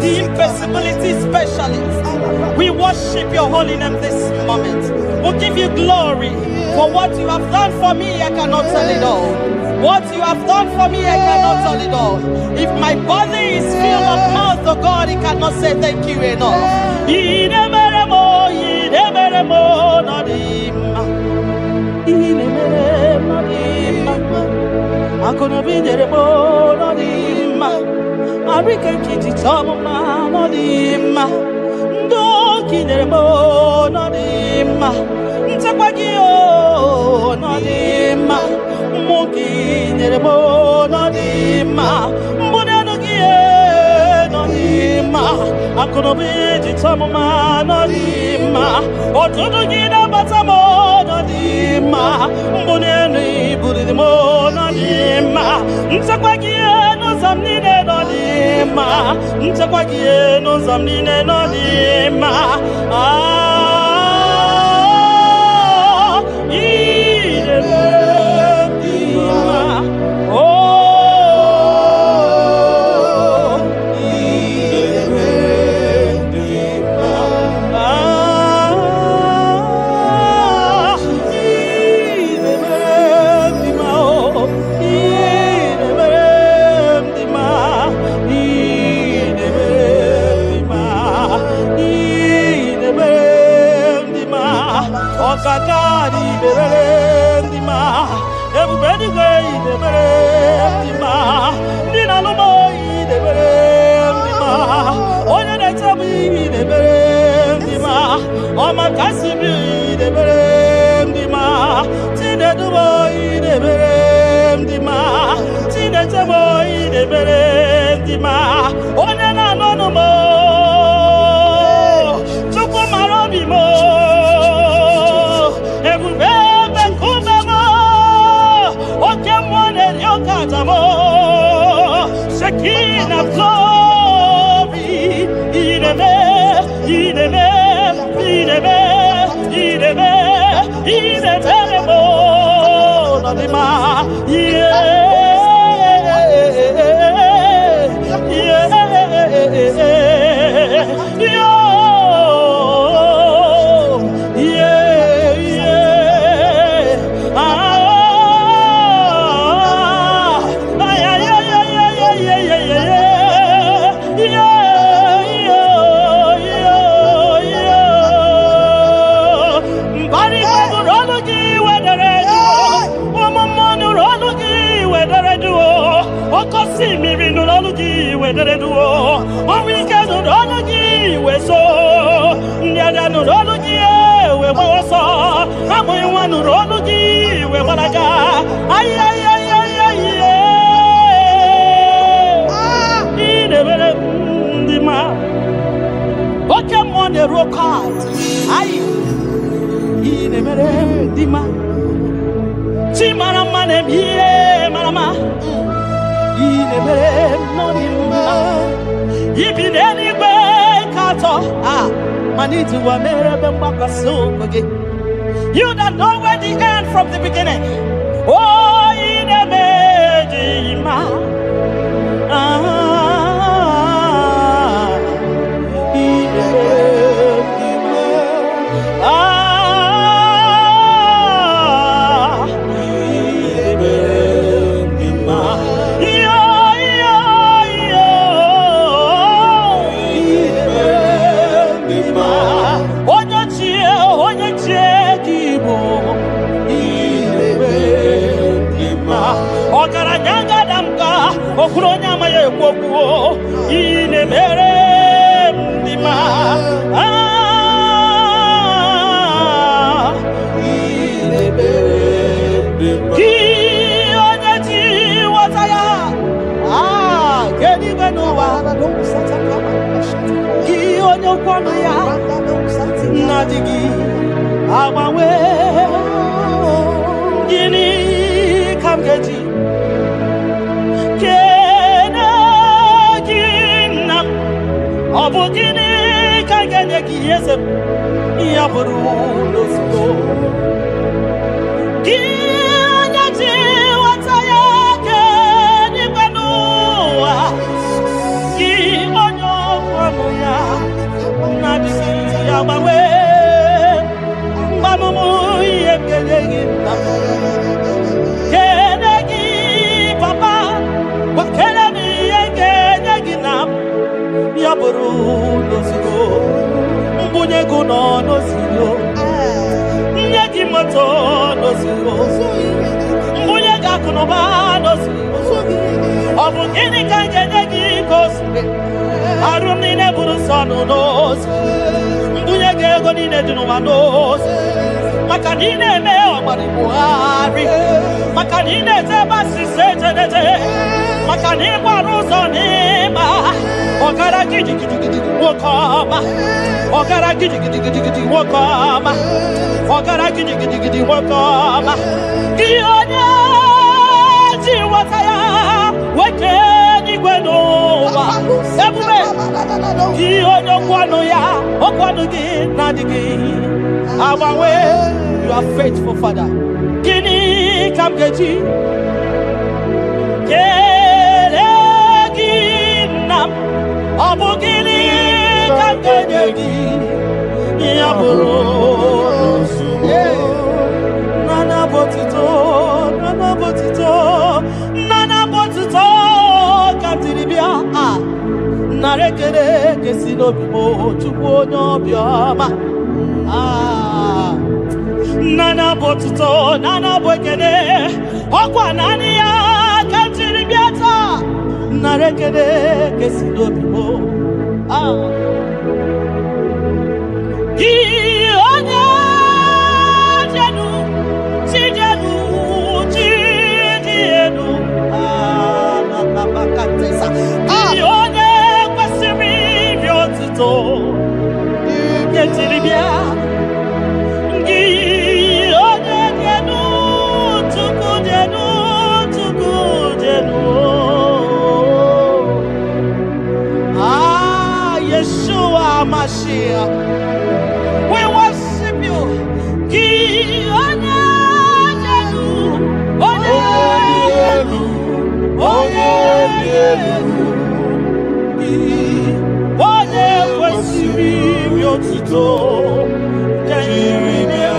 The impossibility specialist. We worship your holy name this moment. We'll give you glory for what you have done for me. I cannot tell it all. What you have done for me, I cannot tell it all. If my body is filled of mouth to God, he cannot say thank you enough. I couldn't be there more than him. I reckon it's some of my him. Don't there more than him. Tapagio, not him. Monkey there more than him. Monanogia, not him. I couldn't be some of my him. Or to get up at some more than him. Monani, put it more than him. Tapagio, no some needed on him. Tapagio, no some needed on him. Everybody go the berendima, Nina no boy the berendima, Oya the tabi the berendima, Oma Kasibi the berendima, Tina the boy the berendima, Tina the boy the berendima, Oya no more, Chupo Marobi mo. Shekin of glory, Ideme, You don't know where the end from the beginning. Oh, onye amaghị ekwu okwu ihe na-emere ndị ma ihe na-emere gị onye ji ghọta ya kedu n'ụwa gị onye okwu ọnụ ya na-adịghị agbanwe gịnị ka m ga-eji kene gị nna m ọ bụ gịnị ka m ga-enye gị eze m ya bụrụ n'ozugbo gị onye ji ghọta ya kedu n'ụwa gị onye okwu ọnụ ya na-adịghị agbanwe mgbanụmụ ihe m ga-enye gị nna m kene gị papa kene m ihe ga-enye gị na m ya bụrụ n'ozugbo mbunye gị nọ n'ozugbo nye gị moto n'ozugbo mbunye gị akụnụba n'ozugbo ọ bụ gịnị ka m ga-enye gị ka o siri arụ m niile bụrụ sọ nụ n'ozi mbunye gị ego niile dị n'ụwa n'ozi maka na ị na-eme ọgbara Buhari maka na ị na-ete ebe asịsị ejedede maka na ịgbara ụzọ n'ịgba ọgara gidigidigidi nwoke ọma ọgara gidigidigidi nwoke ọma ọgara gidigidigidi nwoke ọma gị onye ji ghọta ya nwoke n'igwe n'ụwa ebube gị onye okwu ọnụ ya okwu ọnụ gị na-adịghị agbanwe. You are faithful, Father. Gịnị ka m ga-eji kele gị nna m ọ bụ gịnị ka m ga-enye gị ya bụrụ nana botito ka m tiri bịa nara ekele ga-esi n'obi m Chukwu onye obiọma nana botito nana bụ ekele ọkwa naanị ya ka m tiri bịa taa nara ekele ga-esi n'obi m gị onye jenu chi dị elu gị onye kwesịrị iri otuto ka m tiri bịa gị onye jenu Chukwu jenu Yeshua Mashiach, we worship you. Gị onye elu, onye elu, onye elu, onye kwesịrị iri otuto ka iri bịa.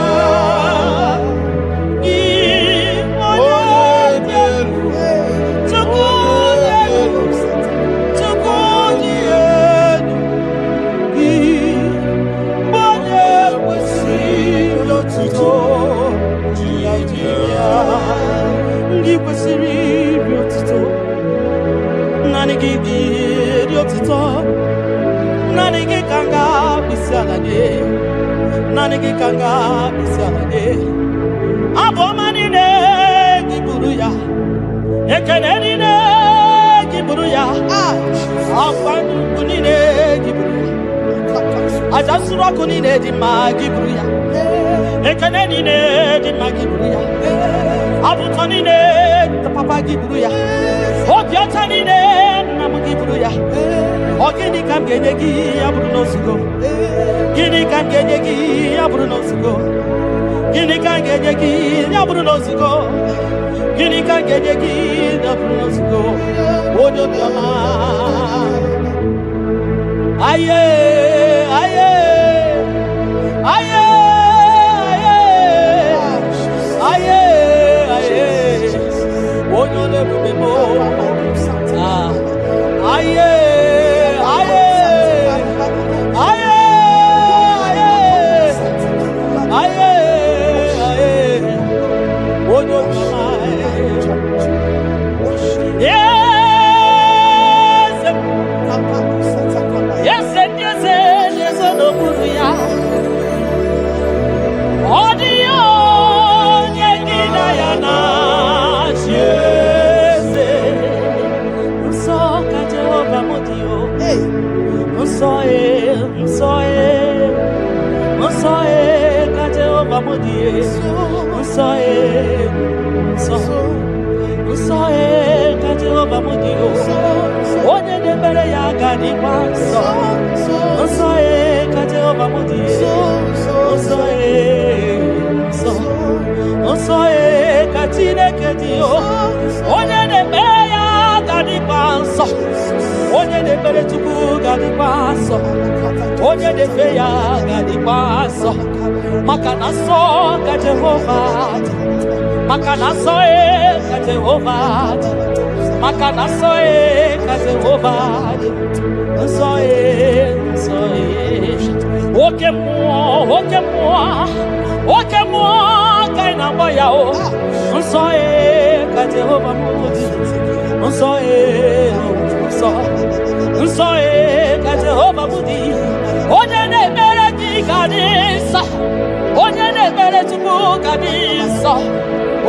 Gị onye elu, Chukwu elu, Chukwu elu. Gị kwesịrị iri otuto naanị gị iri otuto naanị gị ka m ga-akpịsị ala gị naanị gị ka m ga-akpịsị ala gị abụ ọma niile gị buru ya ekele niile gị buru ya akwa nnukwu niile gị buru ya aja nsuru ọkụ niile dị mma gị buru ya ekele niile dị mma gị buru ya abụtọ niile papa gị buru ya obi ọcha niile nna m gị buru ya ọ gịnị ka m ga-enye gị ya bụrụ n'ozugbo gịnị ka m ga-enye gị ya bụrụ n'ozugbo gịnị ka m ga-enye gị ya bụrụ n'ozugbo gịnị ka m ga-enye gị ya bụrụ n'ozugbo onye obiọma aye aye aye aye aye onye ole ebube m aye aye aye aye aye onye obiọma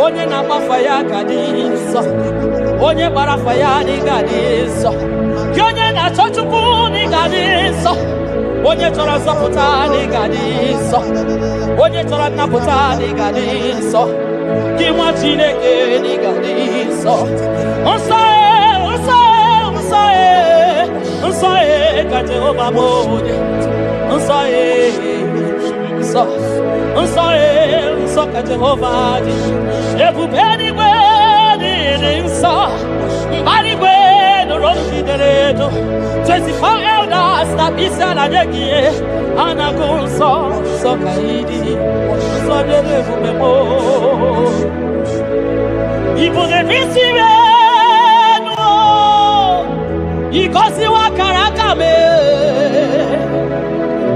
Onye na-agbafa ya ka dị nsọ, onye gbara afa ya ga dị nsọ, gị onye na-achọ Chukwu ga dị nsọ, onye chọrọ nzọpụta ga dị nsọ, onye chọrọ nnapụta ga dị nsọ, gị nwa Chineke ga dị nsọ. Nsọ nsọ nsọ nsọ ka Jehova bụ onye nsọ nsọ nsọ nsọ ka Jehova dị. Ebube eluigwe dị nsọ, mbara igwe nụrụ olu jidere edo. 24 elders na isi ala nye gị ha na-agụ nsọ nsọ ka ị dị. Nsọ dịrị ebube m, Ibu na-ebisi enu, ịgọziwa akara aka m,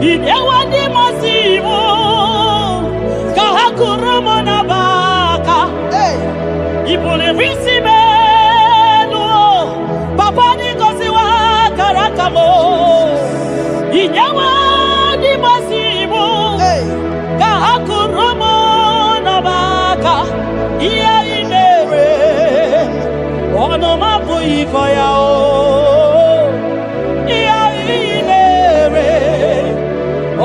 ị na-ewe ndị mọzi iwu ka ha kụrụ m n'abaka. Ibu na-ebisi enu, papa ndị gọziwa akara aka m, ị na-ewe ndị mọzi iwu ka ha kụrụ m n'abaka. Ihe ị mere ọnụ m abụghị ịkọ ya, ihe ị mere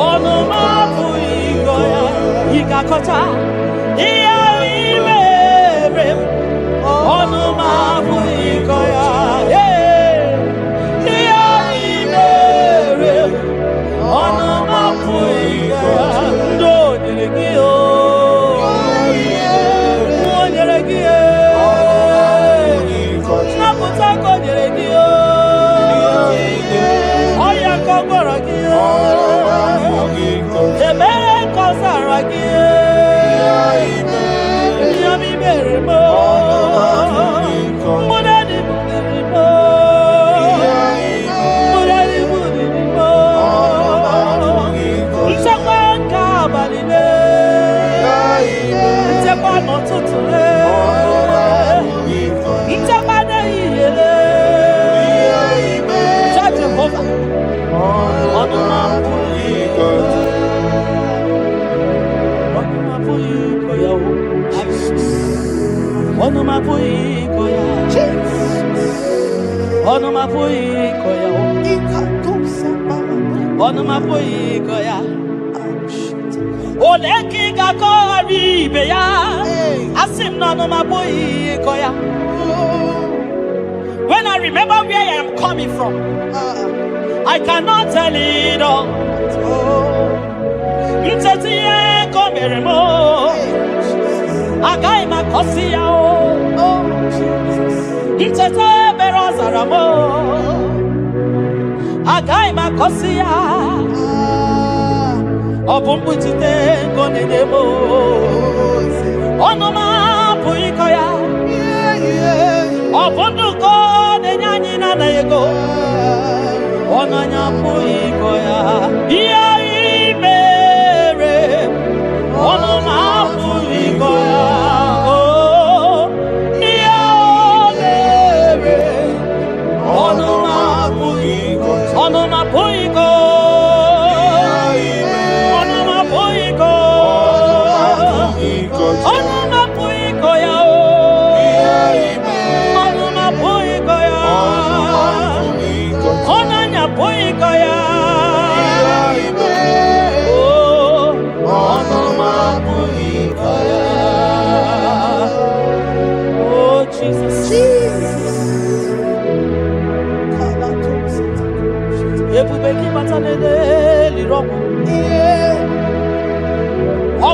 ọnụ m abụghị ịkọ ya. Ị ga-akọcha ihe ị mere ọnụ m abụghị ịkọ ya. Ihe ị mere ọnụ m abụghị ịkọ ya. Ndị o nyere gị When I remember where I am coming from, I cannot tell it all.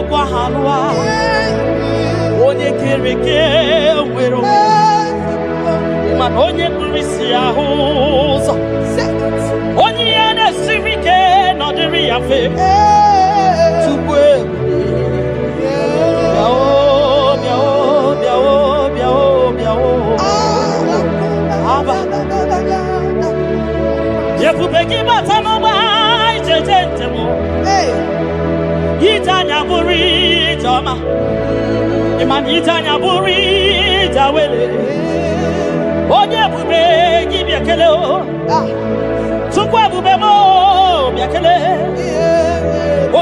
ọgwa hanụa onye kere eke nwere mana onye kpụrụ isi ahụ ụzọ onye ihe na-esiri ike nọdịrị ya mfe tupu ebube gị bata n'ọgba ijeje njem ije anya bụrụ ije ọma ịmana ije anya bụrụ ije awele onye ebube gị bịa kele tupu ebube m bịa kele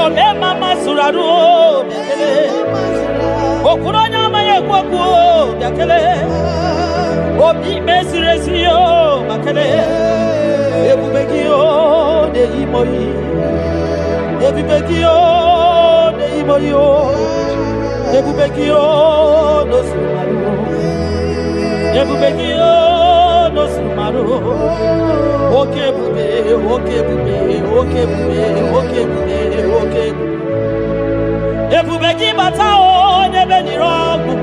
ome mama zụrụ arụ bịa kele okwuru onye amaghị ekwu okwu bịa kele obi ikpe ziri ezi ma kele ebube gị na-eyi moyi ebube gị na-eyi moyi ebube gị n'ozuru marụ ebube gị n'ozuru marụ oke ebube oke ebube oke ebube oke ebube oke ebube gị bata n'ebe nyere ọgwụ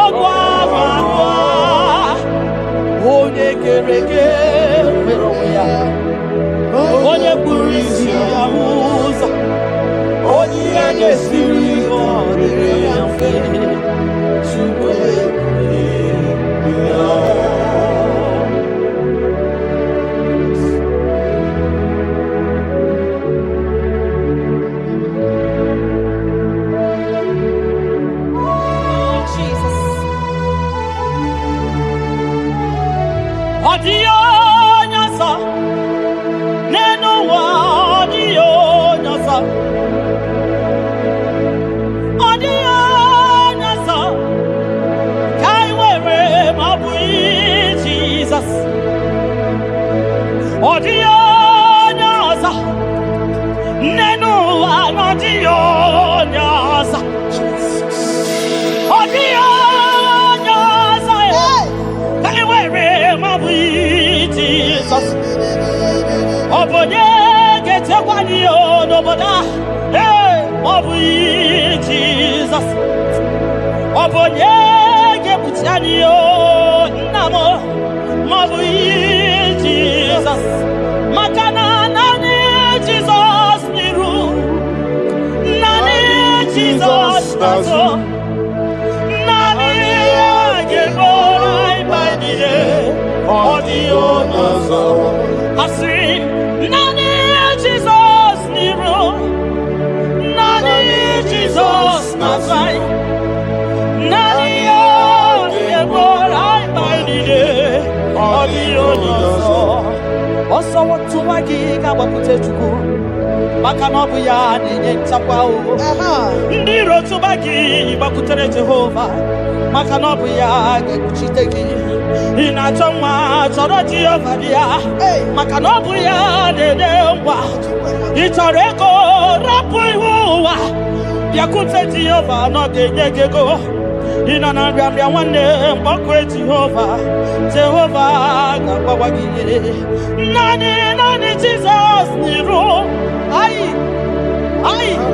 ọgwụ ahụ anụ onye kere eke nwere onwe ya onye kpụrụ isi ya ụzọ onye ihe na-esiri ọ dịrị ya mfe tupu Obonye getekwani n'obodo ọ bụ Jesus obonye gebuti anyị nna m ọ bụ Jesus maka na naanị Jesus n'iru naanị Jesus n'azụ naanị ya ga-eboro anyị mgbe niile ọ dịghị onye ọzọ asị naanị Jesus n'iru naanị Jesus n'azụ anyị naanị ya ga-eboro anyị mgbe niile ọ dịghị onye ọzọ ọsọ tụwa gị ga-agbapụta Chukwu maka na ọ bụ ya na-enye nchekwa ndị iro tụba gị gbakwutere Jehova maka na ọ bụ ya ga-ekpuchite gị ị na-achọ nwa chọrọ Jehova bịa maka na ọ bụ ya na-enye ngwa ị chọrọ ego rapụ ihu ụwa bịakwute Jehova na ọ ga-enye gị ego ị nọ na nrịanrịa nwanne mkpọkụ Jehova ga-agbawa gị naanị Jizọs n'iru anyị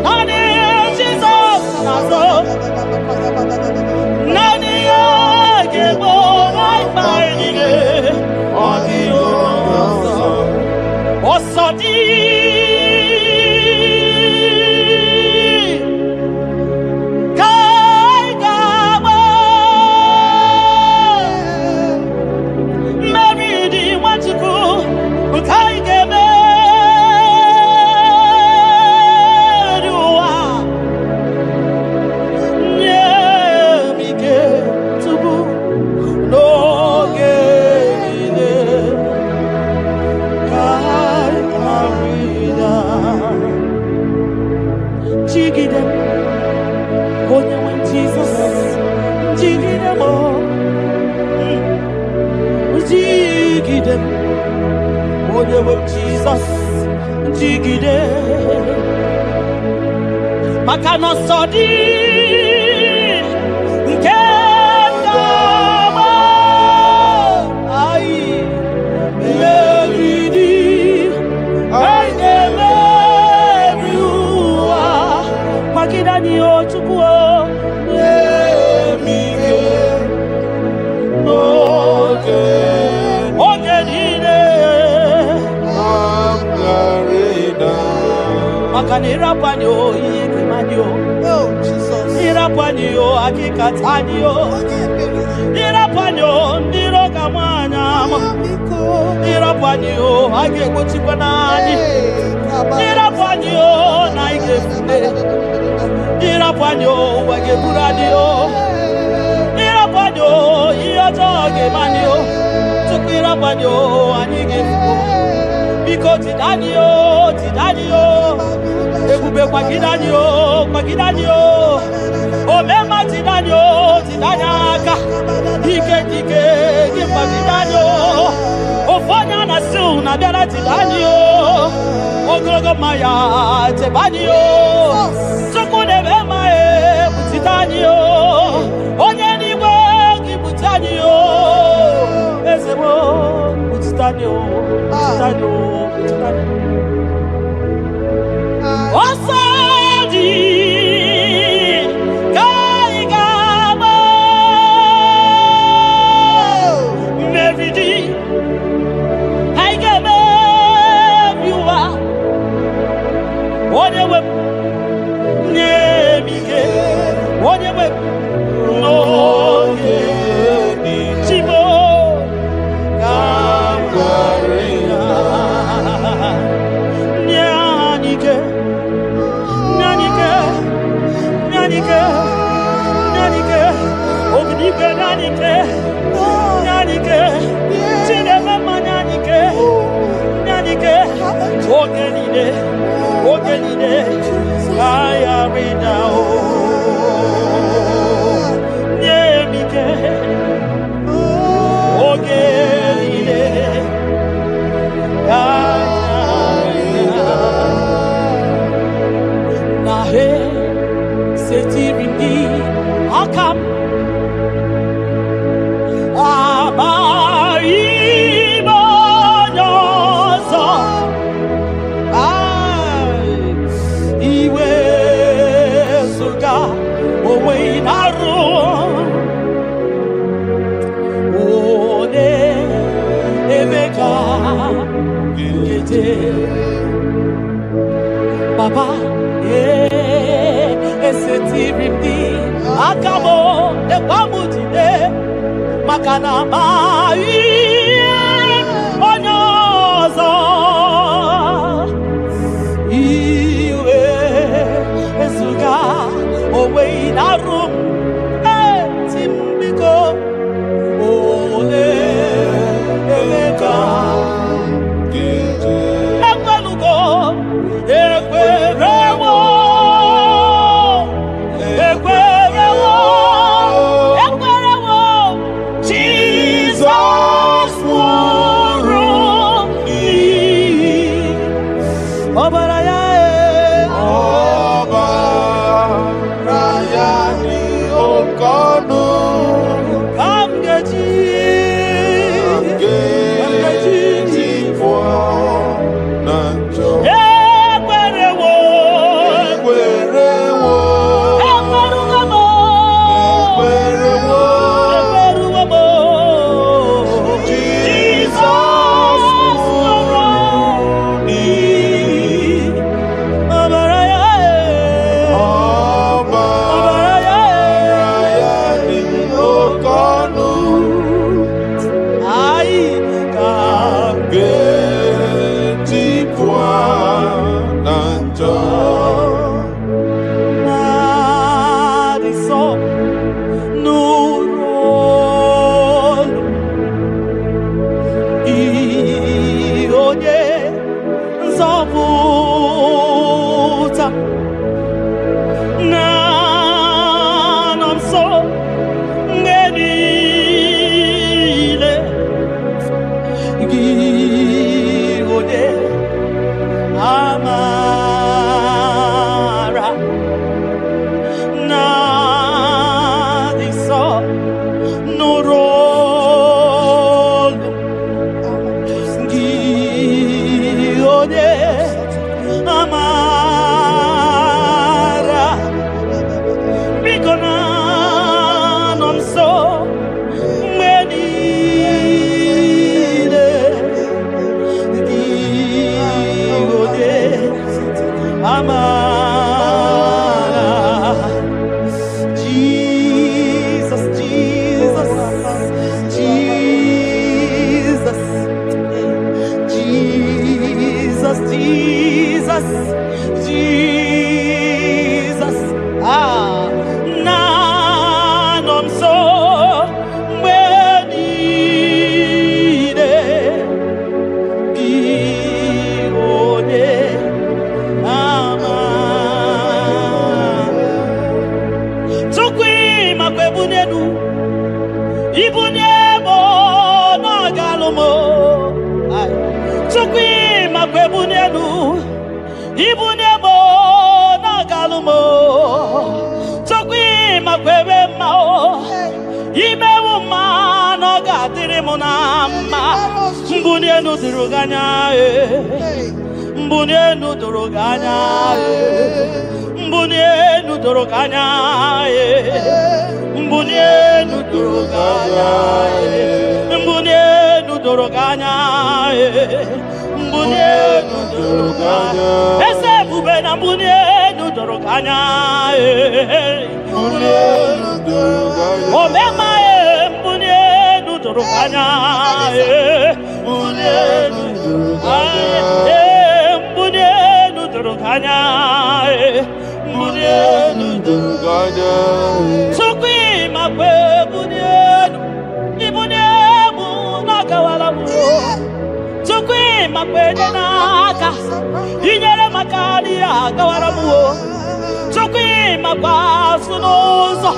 naanị Jizọs n'azụ naanị ya ga-egbo mkpa anyị niile ọ dịghị onye ọzọ ọsọ dị Jesus jigide maka na ọsọ dị nke ndama anyị meriri anyị na-emeri ụwa Makanirapanyo, Yekimanyo. Oh, Jesus. Irapanyo, Akikatanyo. Irapanyo, Nirokamanyam. Irapanyo, Akekuchipanani. Irapanyo, Naikefune. Irapanyo, Wakepuradio. Irapanyo, Iotogemanyo. Tukirapanyo, Anigefu. Biko Tidanio, Tidanio. Ebube Kwagidanio, Kwagidanio. Omema Tidanio, Tidanyaka. Ike, Kimba Tidanio. Ofonya na su na bela Tidanio. Oglogo Maya, Tebanio. Sukune Bema Tidanio. Onyeniwe Kibutanio. Ezebo, Tidanio, Tidanio, Tidanio. Osadi Kaigama Mevidi Haigame Viwa Onewe Nemige Onewe Noye Chibo Kamgarina Nyanike Nanike, Ognike, Nanike, Cinema Nanike, Ogenide, I am now. Nemike, Ogenide, Nahe. Setirindi akam Abaibonozo Iwe suga Owe inaru One emeka Gete Baba Esetirindi akamo ekwamutide makana mai onyozo iwe esuga owe inarum timbiko ole emeka ekwelugo ekwerewo Jesus kwebe mao imewu ma no gadiri munama mbuni enu duruganya mbuni enu duruganya mbuni enu duruganya mbuni enu duruganya mbuni enu duruganya mbuni enu duruganya ese bube na mbuni enu duruganya mbuni enu duruganya omema mbuni enu duruganya mbuni enu duruganya mbuni enu duruganya mbuni enu duruganya sokwi makwe mbuni enu ibuni emu nakawala mu sokwi makwe naka inyere makani akawala mu sokwi makwa sunozo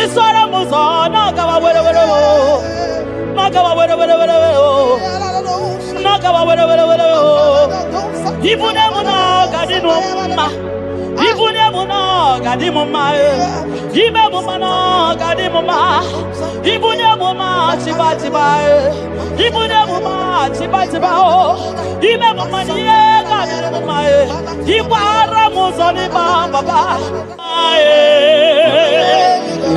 isora muzo nakawa were were nakawa were were were nakawa were were were ibune muna gadinu ma ibune muna gadimu ma ibe muna gadimu ma ibune muna chiba chiba ibune muna chiba chiba ibe muna ye gadimu ma ibara muzo ni baba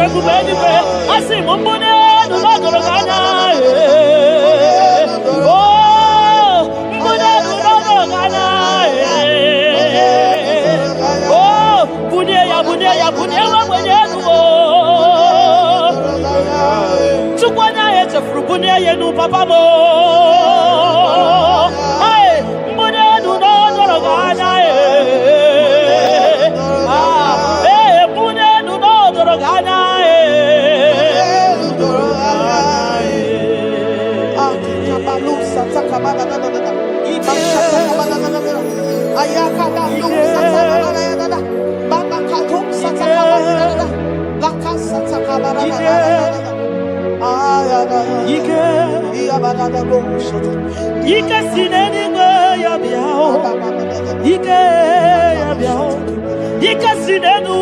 Ekubeni pe asi mumbune no doroganya oh mbune no doroganya oh bunye ya wa bunye no tukwanya ye chefuru bunye ye no papa mo ai mbune no doroganya Ike sineni ya biao Ike ya biao Ike sinenu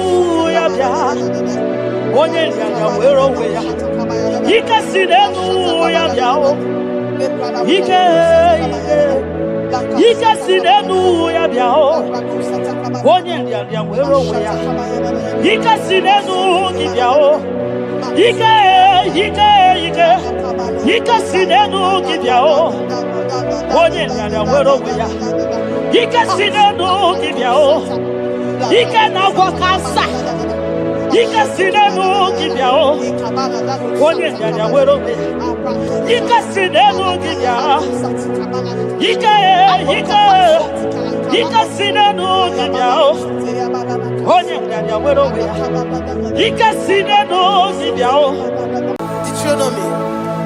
ya biao Onye nyanya wero weya Ike sinenu ya biao Ike sinenu ya biao Onye nyanya wero weya Ike sinenu ki biao Ike sinenu ki biao Onye nyanya wero weya Ike sinenu ki biao Ike na wakasa Ike sinenu ki biao Onye nyanya wero weya Ike sinenu ki biao Ike sinenu ki biao Onye nyanya wero weya Ike sinenu ki biao Deuteronomy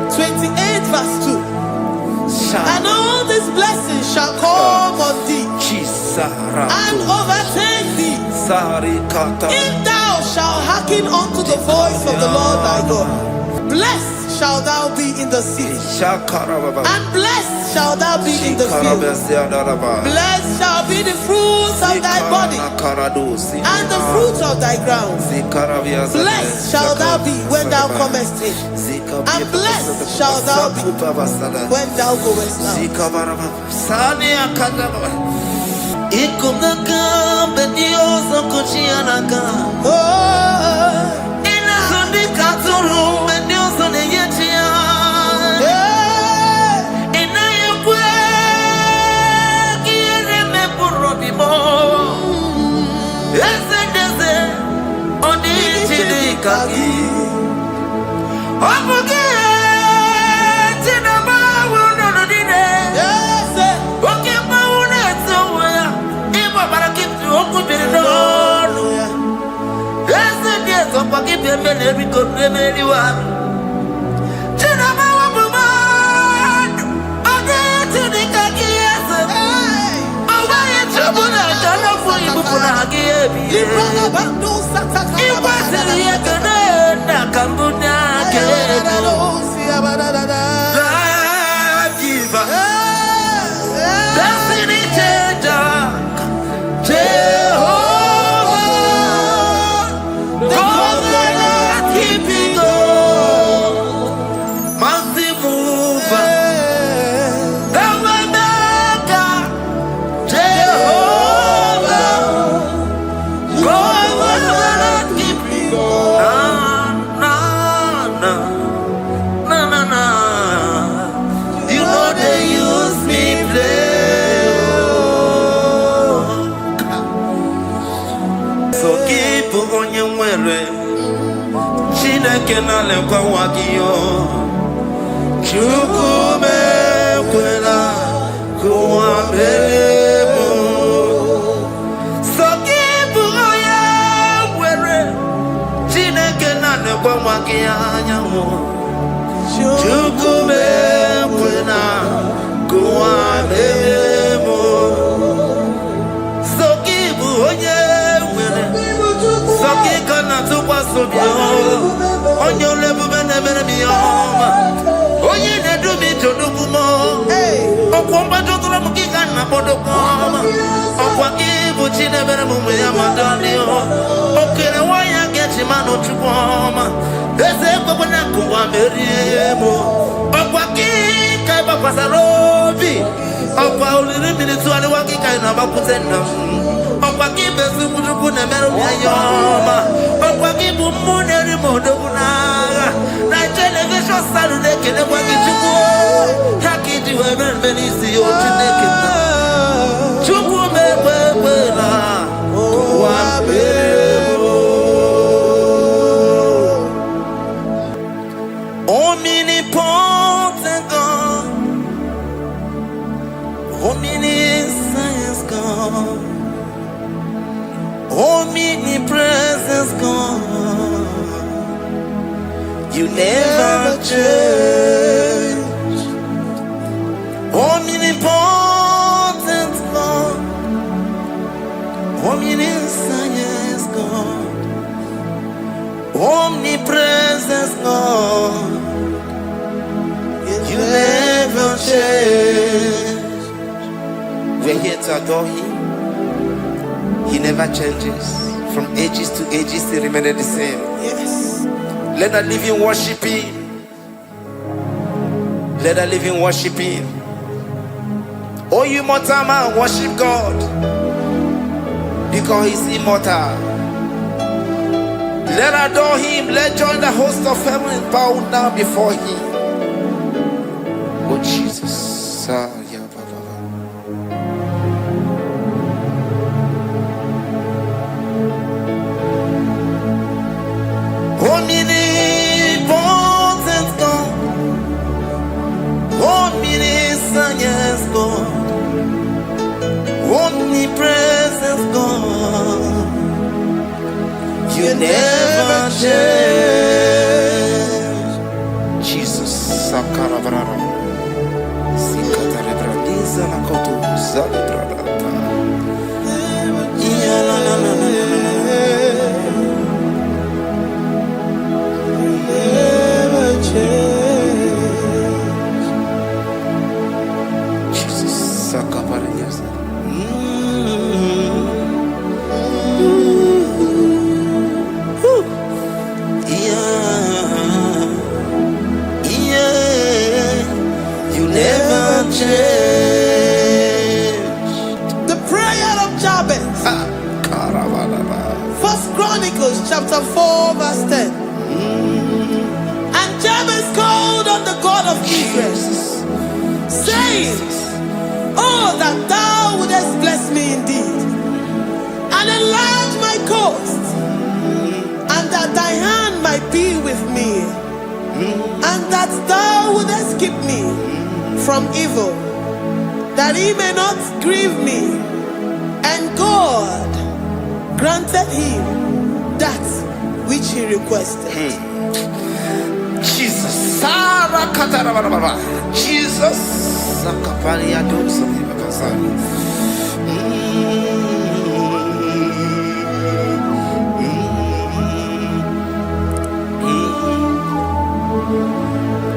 28 verse 2. And all these blessings shall come on thee and overtake thee if thou shalt hearken unto the voice of the Lord thy God. Blessed shalt thou be in the city, and blessed shalt thou be in the field. Blessed shall be the fruits of thy body, and the fruit of thy ground. Blessed shalt thou be when thou comest in, and blessed shalt thou be when thou goest out. Jehovah, Chineke na lekwa wagio Chukume kwela kuwa meremo Sokibu oya were Chineke na lekwa wagia nyawo Chukume kwela kuwa meremo Sokibu oya were Sokika na tukwa sobia Onyo lebu bene bene miyoma Onye ne du mi jodukumo Okwomba jokula mukika na bodokoma Okwa kibu chine bene mume ya madani Okere waya gechi mano chukoma Eze kwa wana kuwa meriemo Okwa kika iba kwa sarobi Okwa uliri milituali wakika inaba kutenda Okwa kibe sukujuku ne meru ya yoma Okwa kibu mune rimodo kunaga Na television salude kene kwa kichuku Haki jiwe menisi yo chineke na Chuku mekwela Kwa bebo Omnipotent God Omniscience God Omnipresence God You never change Omnipotent God Omniscience God Omnipresence God You never change We're here to adore Him. He never changes. From ages to ages, He remains the same. Yes. Let the living worship Him. Let the living worship Him. Oh, you mortal man, worship God. Because He's immortal. Let adore Him. Let join the host of heaven and bow down before Him. Oh, Jesus. Omnipotent God, omniscience God, omnipresence God, You never change. Jesus, Sakarabrara, Sikatarebradiza la Kotu, Zalibrada, Chapter 4 verse 10. And Jabez called on the God of Israel, saying, Oh, that thou wouldest bless me indeed, and enlarge my coast, and that thy hand might be with me, and that thou wouldest keep me from evil, that he may not grieve me. And God granted him that which he requested. Jesus, Sarah Katarababa, Jesus, Sakaparia Dosa,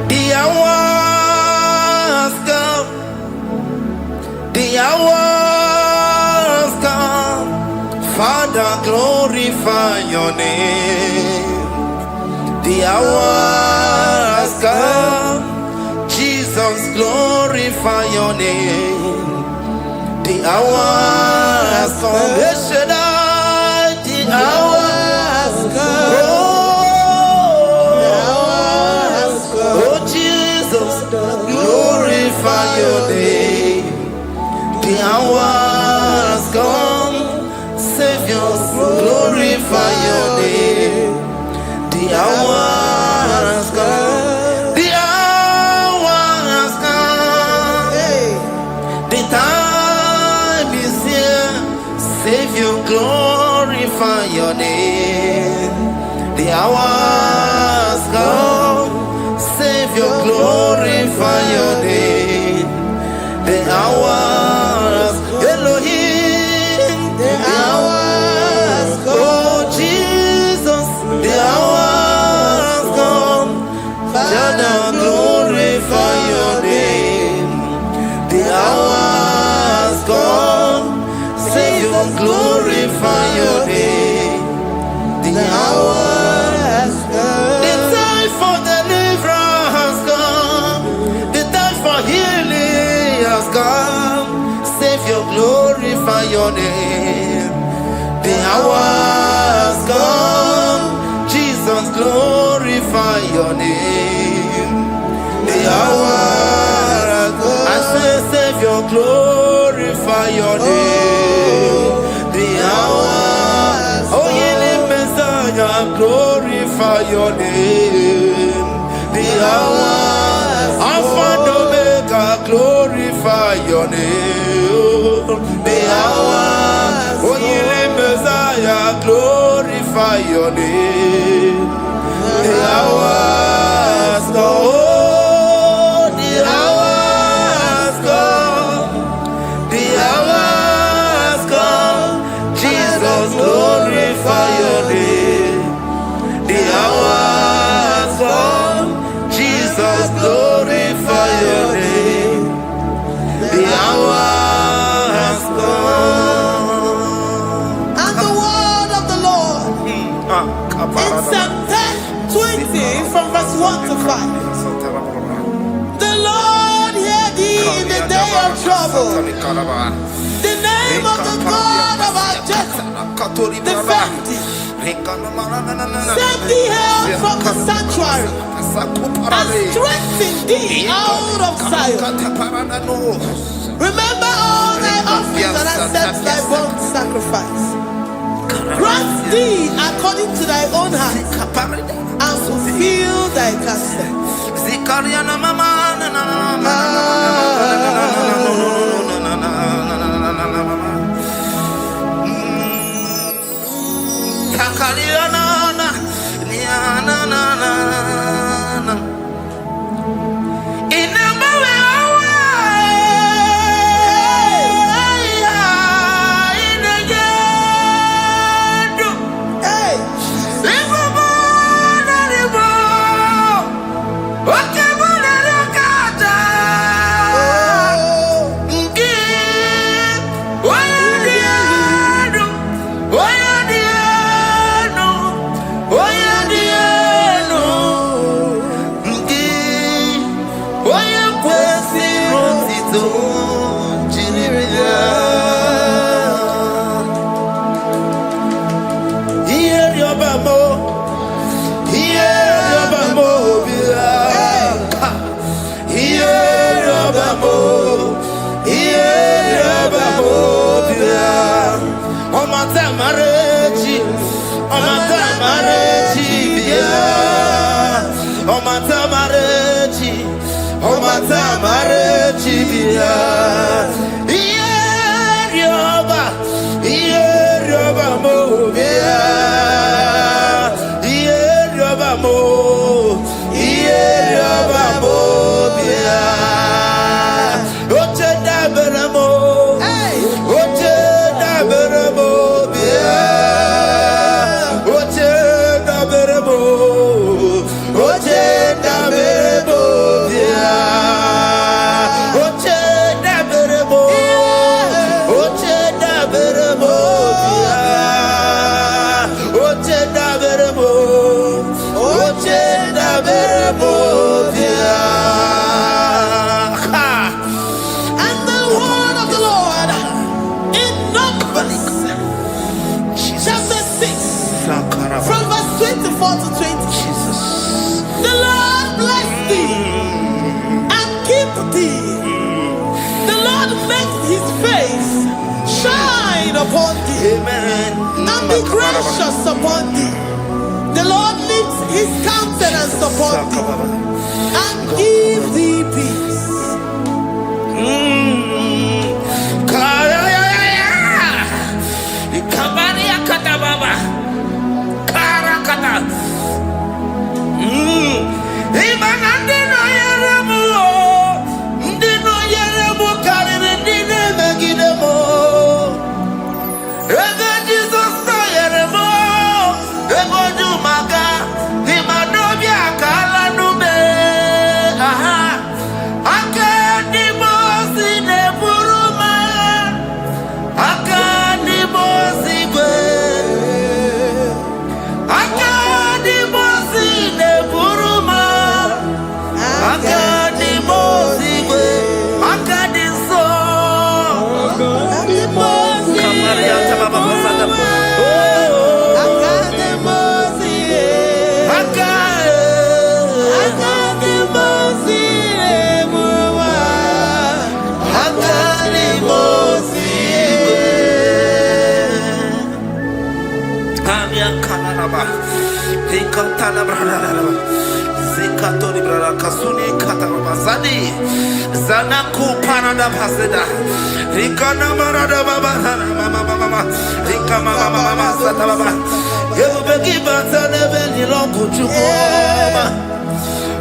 the hours come, the hours come. Father, glorify your name. The hour has come. Jesus, glorify your name. The hour has come. The hour has come. The hour has come. Oh, Jesus, glorify your name. The hour has come. Savior, glorify your name. The hour Savior, glorify your name. The hours come. Savior, glorify your name. The hours, Elohim, the hours come. Oh Jesus, the hours come. Father, glorify your name. The hours come. Savior, glorify your name. The hours come. The time for deliverance has come. The time for healing has come. Savior, glorify your name. The hours come. Jesus, glorify your name. The hours come. I say, Savior, glorify your name. The hours, oh, healing Messiah, glorify your name. The hours, Alpha and Omega, glorify your name. The hours, oh, healing Messiah, glorify your name. The hours, oh, the hours come. The hours come. Jesus, glorify your name. The hours come. Jesus, glorify your name. The hours come. And the word of the Lord in Psalm 10:20 from verse 1 to 5. The Lord hear thee in the day of trouble. The name of the God of our Jacob defend thee. Send thee help from the sanctuary and strengthen thee out of Zion. Remember all thy offerings and accept thy burnt sacrifice. Grant thee according to thy own heart and fulfill thy custom. Upon thee, amen, and be gracious upon thee. The Lord lifts his countenance upon thee and give thee peace. Rikantana brada. Zikatori brada kasuni katabazadi. Zanaku parada paseda. Rikana marada baba mama. Rikama mama satababa. You begi batane beni longu chukoma.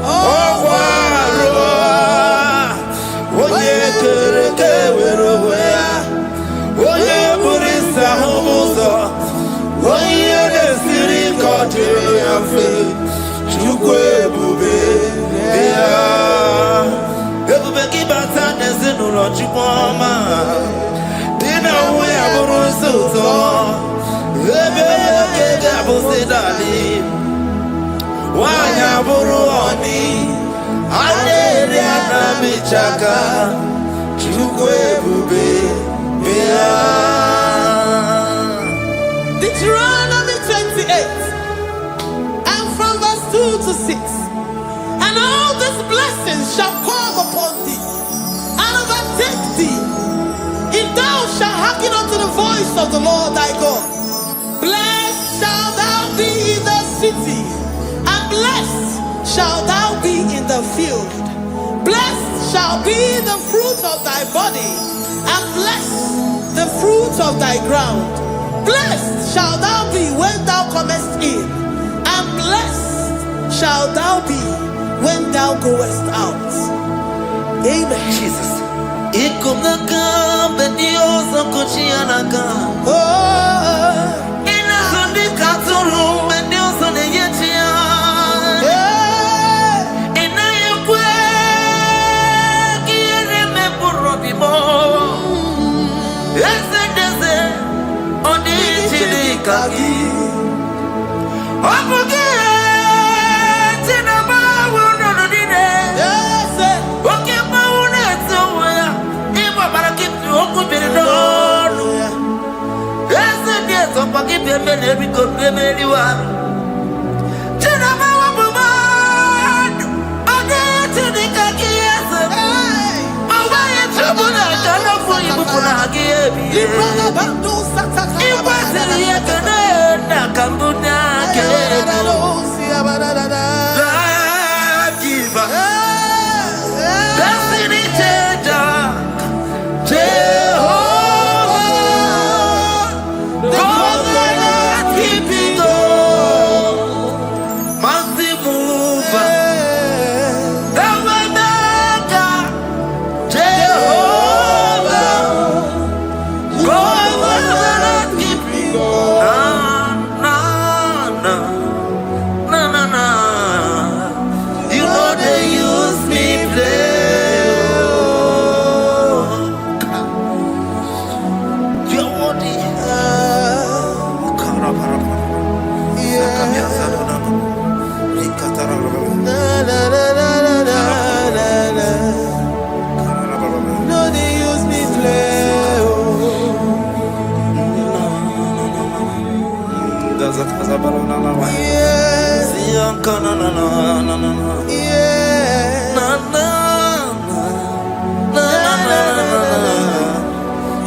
Oh oye kereke weroya. Oye burisa humuzo. Oye desiri kote yafe. Chukwe bube ya. You begi batane zinulo chukoma. Dina uwe aburusuzo. Ebeke busidali wanya buruoni adere anamichaka chukwe bube bia. Deuteronomy 28 and from verse 2 to 6. And all these blessings shall come upon thee and overtake thee if thou shalt hearken unto the voice of the Lord thy God. Blessed shall thou be in the city, and blessed shall thou be in the field. Blessed shall be the fruit of thy body, and blessed the fruit of thy ground. Blessed shall thou be when thou comest in, and blessed shall thou be when thou goest out. Amen. Jesus.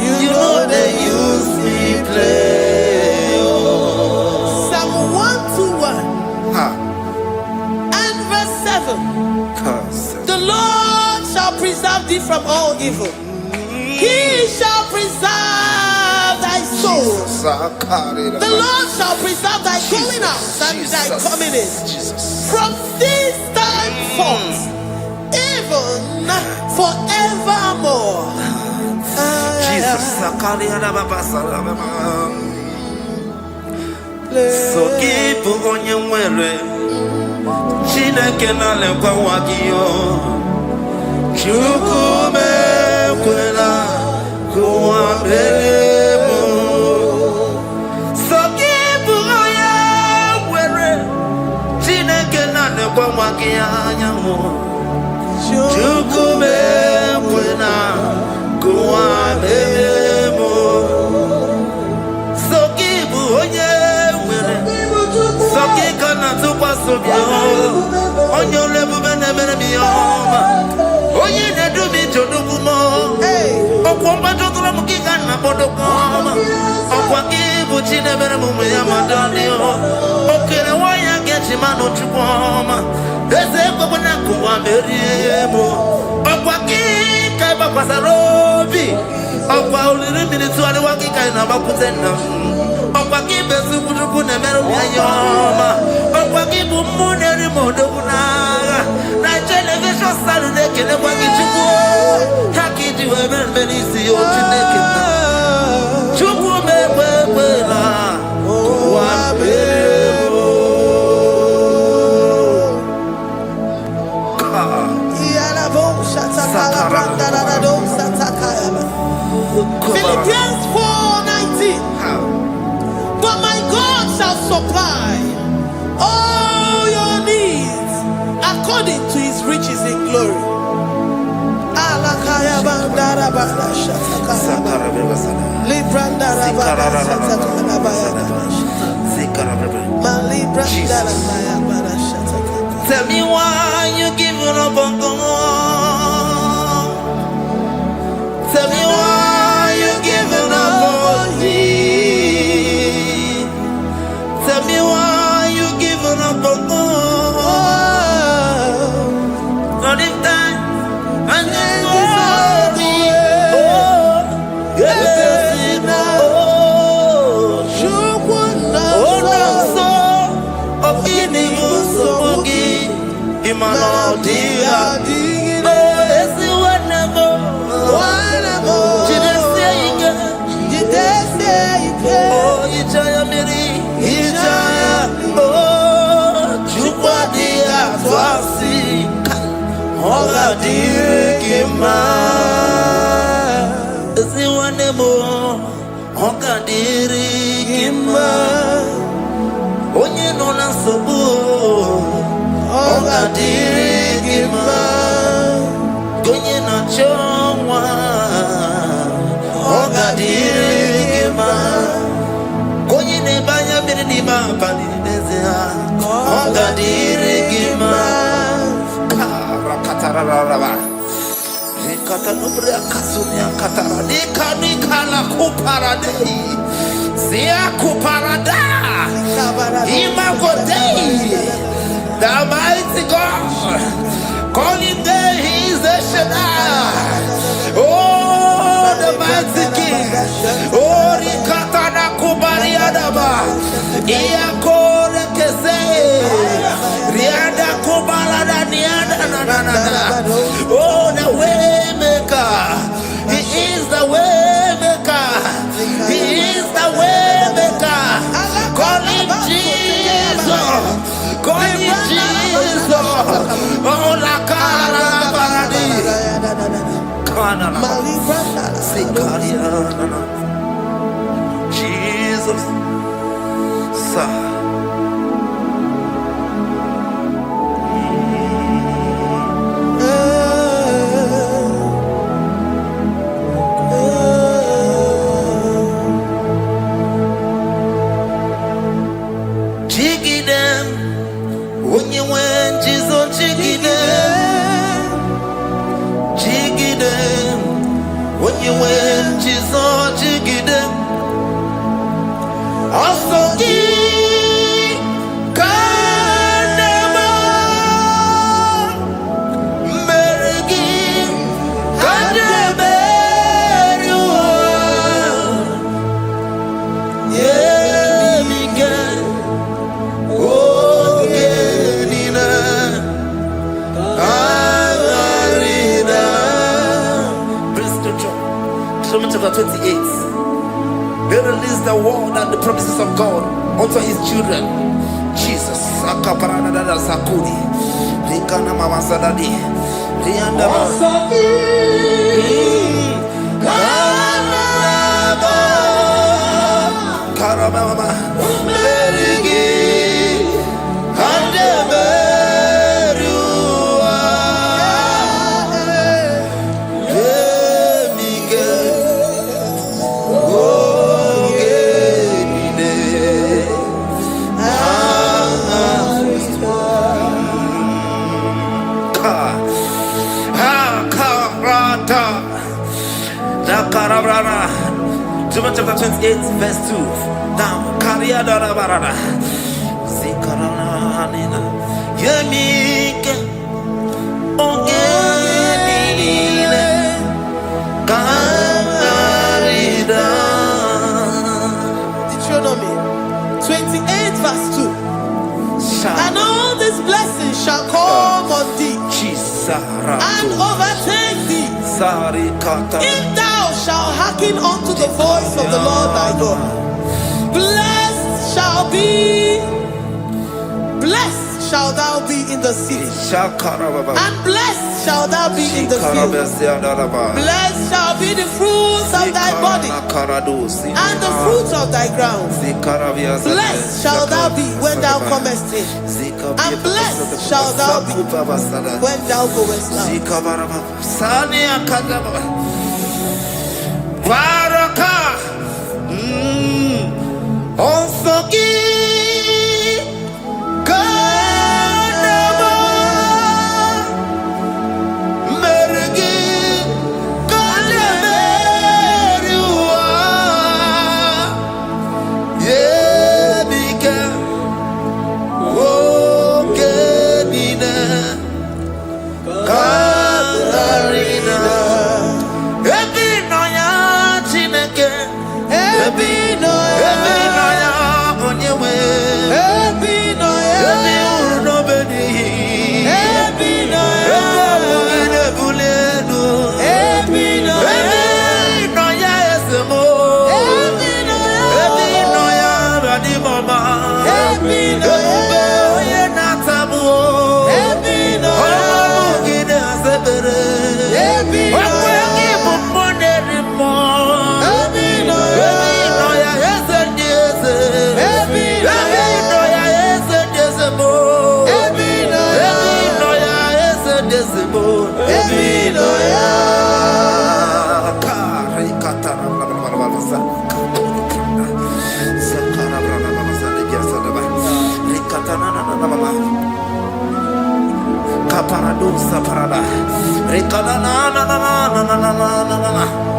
You know they use me play. Psalm 121 and verse 7. The Lord shall preserve thee from all evil. He shall preserve thy soul. The Lord shall preserve thy going out and thy coming in from this time forth, even forevermore. Jesus. So keep on your way. Chineke na lekwa wakio. Chukume kwela kuambelemo. So keep on your way. Chineke na lekwa wakianyamo. Chukume kwela kuambelemo. So keep on your way. So keep on tukwa sobio. Onyo lebu bene bene miyoma. Oye ne du mi jodugu mo. Okwamba jodula mukika na bodokoma. Okwa kibu chine bene mume ya madani o. Okere waya ke chupoma. Eze kwa kuwa meriemo. Okwaki kai bapasarobi. Okwa uliri minitu ali waki kai na bakutena. Okwaki besu kujuku ne meru yayoma. Okwaki bumune rimodo kunaga. Na television salu nekele waki chupu. Haki diwe menisi yotineke. Chupu mebebela. Philippians 4:19. But my God shall supply all your needs according to his riches in glory. Tell me why you giving up on God. Tell me why you giving up on me. Tell me why you giving up on God. Not in time and then sorry. Oh, yeah. Onye no na sobu ogadirigima gonye na chonwa ogadirigima gonye ne banya biri ni ba bani nezia ogadirigima karakatara kata nubre akasunya katara ni kala kuparade sia kuparada imagodei the mighty God calling there he is the Shaddai. Oh the mighty King. Oh rikatana kubariadaba iya kore kese riada kubalada niada na. Oh the way maker, he is the way maker, he is the way maker. Call him Jesus, call him Jesus. Oh la cara baradi kana sikaria Jesus sa. Chapter 28. They release the word and the promises of God unto his children. Jesus. Sakuri. Rikana mama sadadi. Rianda Karama. John chapter 28 verse 2. Now, Karia Dara Barada. Zikarana Hanina. Yemike Ongenile Karida. Deuteronomy 28 verse 2. And all these blessings shall come on thee and overtake thee if thou shalt hearken unto the voice of the Lord thy God. Blessed shall thou be in the city, and blessed shall thou be in the field. Blessed shall be the fruits of thy body, and the fruits of thy ground. Blessed shall thou be when thou comest in, and blessed shall thou be when thou goest out.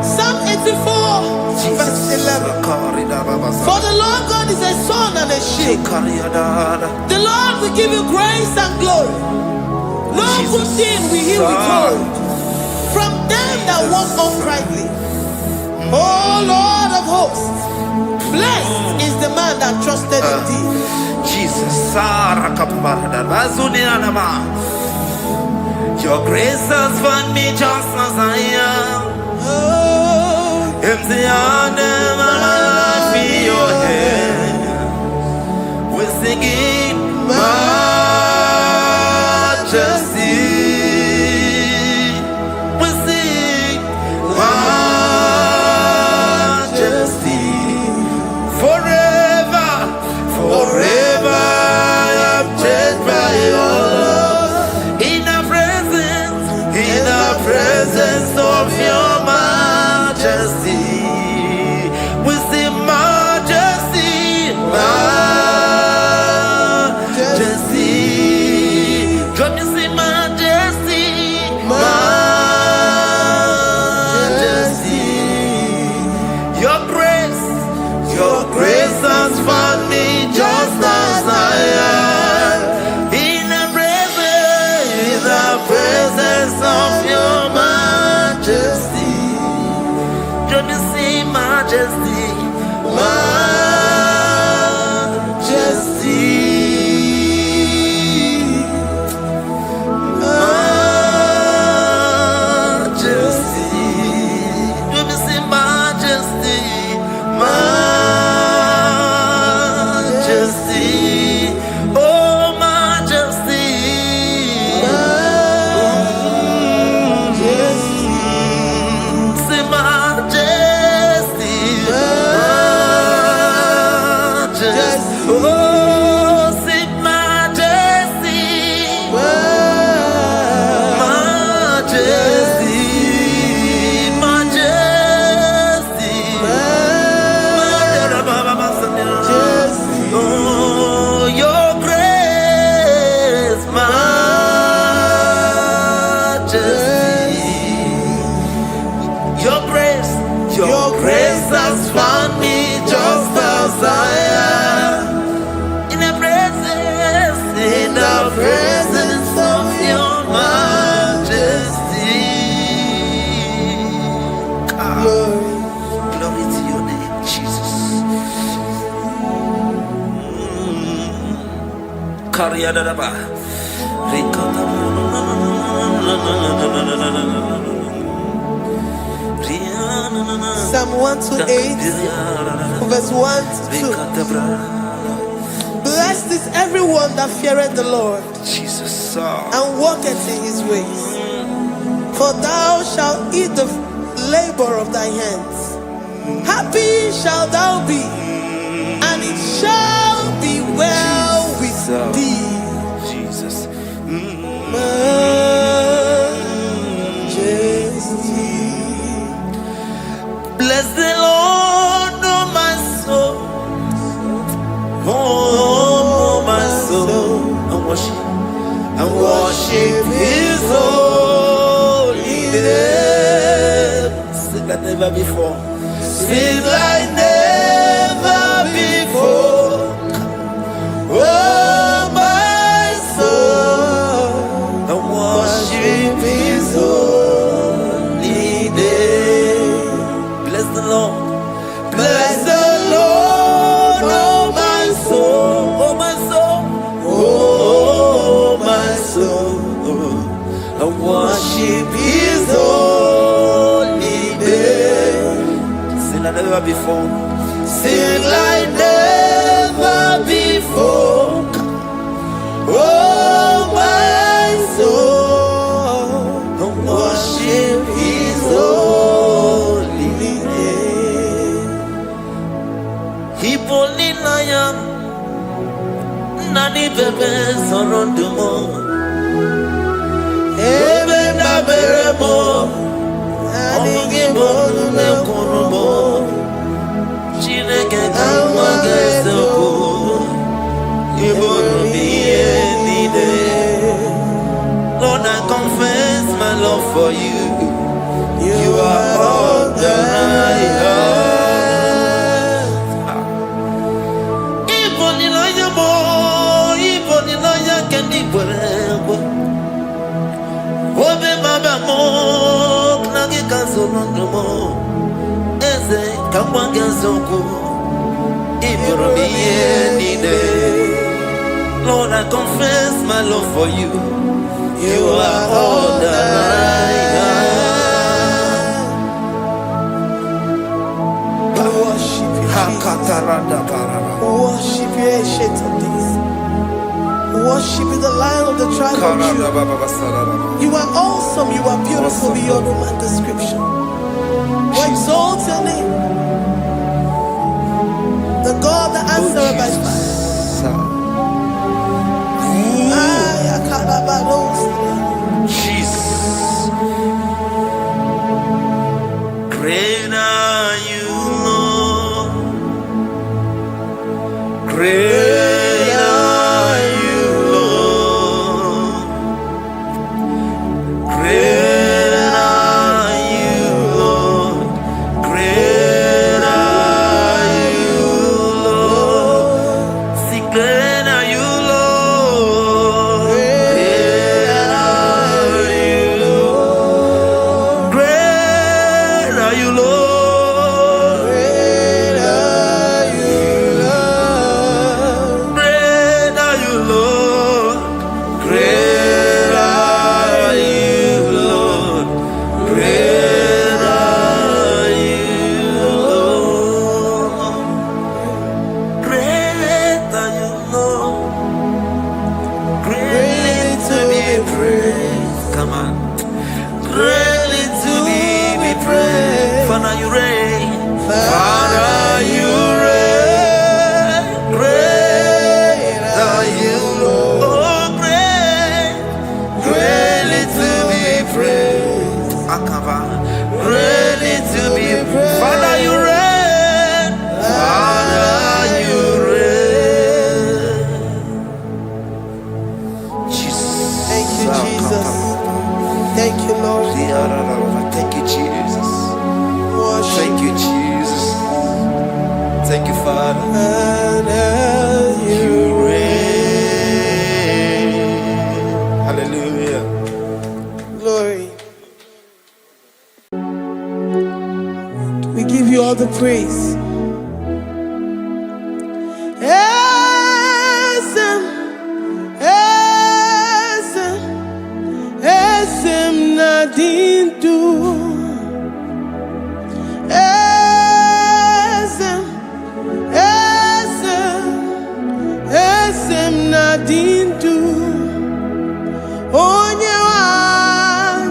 Psalm 84 verse 11. For the Lord God is a sun and a shield. The Lord will give you grace and glory. No good thing will he withhold from them that walk uprightly. O Lord of hosts, blessed is the man that trusted in thee. Jesus, your grace has found me just as I am. Empty handed, I feel your hand. We're singing majesty. We sing majesty. Forever, forever I'm changed by your love. In the presence of your majesty, we see majesty, majesty. Come you see majesty, majesty. Your grace has found me just as I am. In the presence of your majesty, can you see majesty, majesty, majesty, can you see majesty, majesty, oh majesty. Your grace has found me just as I am. In the presence, in the presence of your majesty. Glory. Glory to your name, Jesus. Psalm 128, verse 1 to 2. Blessed is everyone that feareth the Lord, Jesus, and walketh in his ways. For thou shalt eat the labor of thy hands. Happy shalt thou be, and it shall be well with thee. Jesus. Majesty. Bless the Lord, oh my soul. Oh, my soul. And worship his holy name. Sing like never before. Sing like never before. Oh, my soul. And worship his holy name. Bless the Lord. Bless the Lord, oh my soul, oh my soul, oh my soul, and worship his holy name. Sing like never before. Sing like never before. Oh my soul, and worship his holy name. Hipolinayam Nani bebe sorondumo Ebe na beremo Omugi bonu ne konumo Chineke kama gesoko Ibonu biye nide. Lord, I confess my love for you. You are all that I have. Lord, I confess my love for you. You are all that I have. I worship you, Jesus. Worship you, ancient of days. Worship you, the Lion of the tribe of Judah. You are awesome. You are beautiful beyond human description. We exalt your name, the God that answered by fire. Jesus, great are you, Lord. Great are you, Lord. Great are you, Lord. Great are you, Lord. Sing, great are you, Lord. Great are you, Lord. Great are you, Lord. Great are you, Lord. We give you all the praise. Esem nadindu. Esem nadindu. Onye wan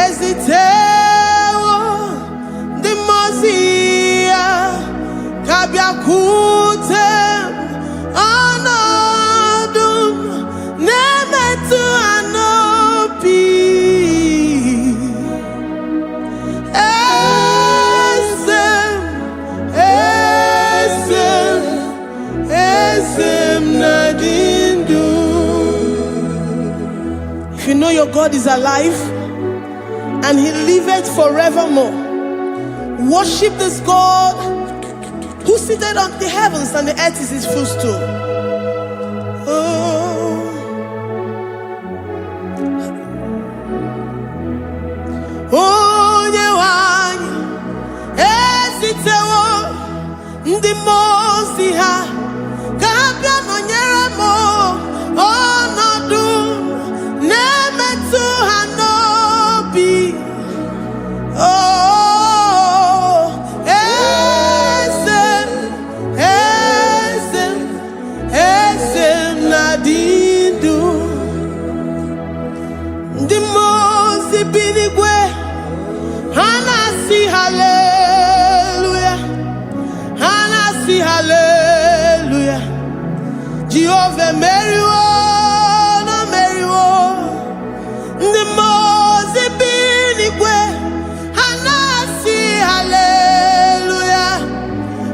ezitewo di mozia kabia kutem anadum nemetu anopi. Esem nadindu. If you know your God is alive and he liveth forevermore, worship this God who seated on the heavens and the earth is his footstool. Onye wanyi ezitewo ndị mmụọ ozi ha ka ha bịa nọnyere m ọnọdụ na-emetụ ha n'obi. Esem nadindu. Ndị mmụọ ozi bi n'igwe ha na-asị haleluya, ha na-asị haleluya. Jehovah meriwo na meriwo. Ndị mmụọ ozi bi n'igwe ha na-asị haleluya,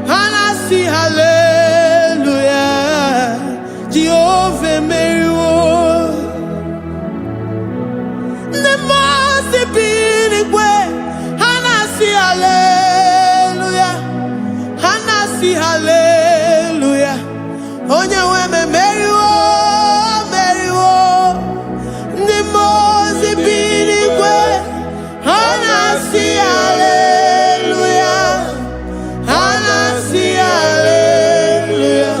ha na-asị haleluya. Jehovah meriwo. Ndị mmụọ ozi bi n'igwe ha na-asị haleluya, ha na-asị haleluya. Onye nwe m meriwo, meriwo. Ndị mmụọ ozi bi n'igwe ha na-asị haleluya, ha na-asị haleluya.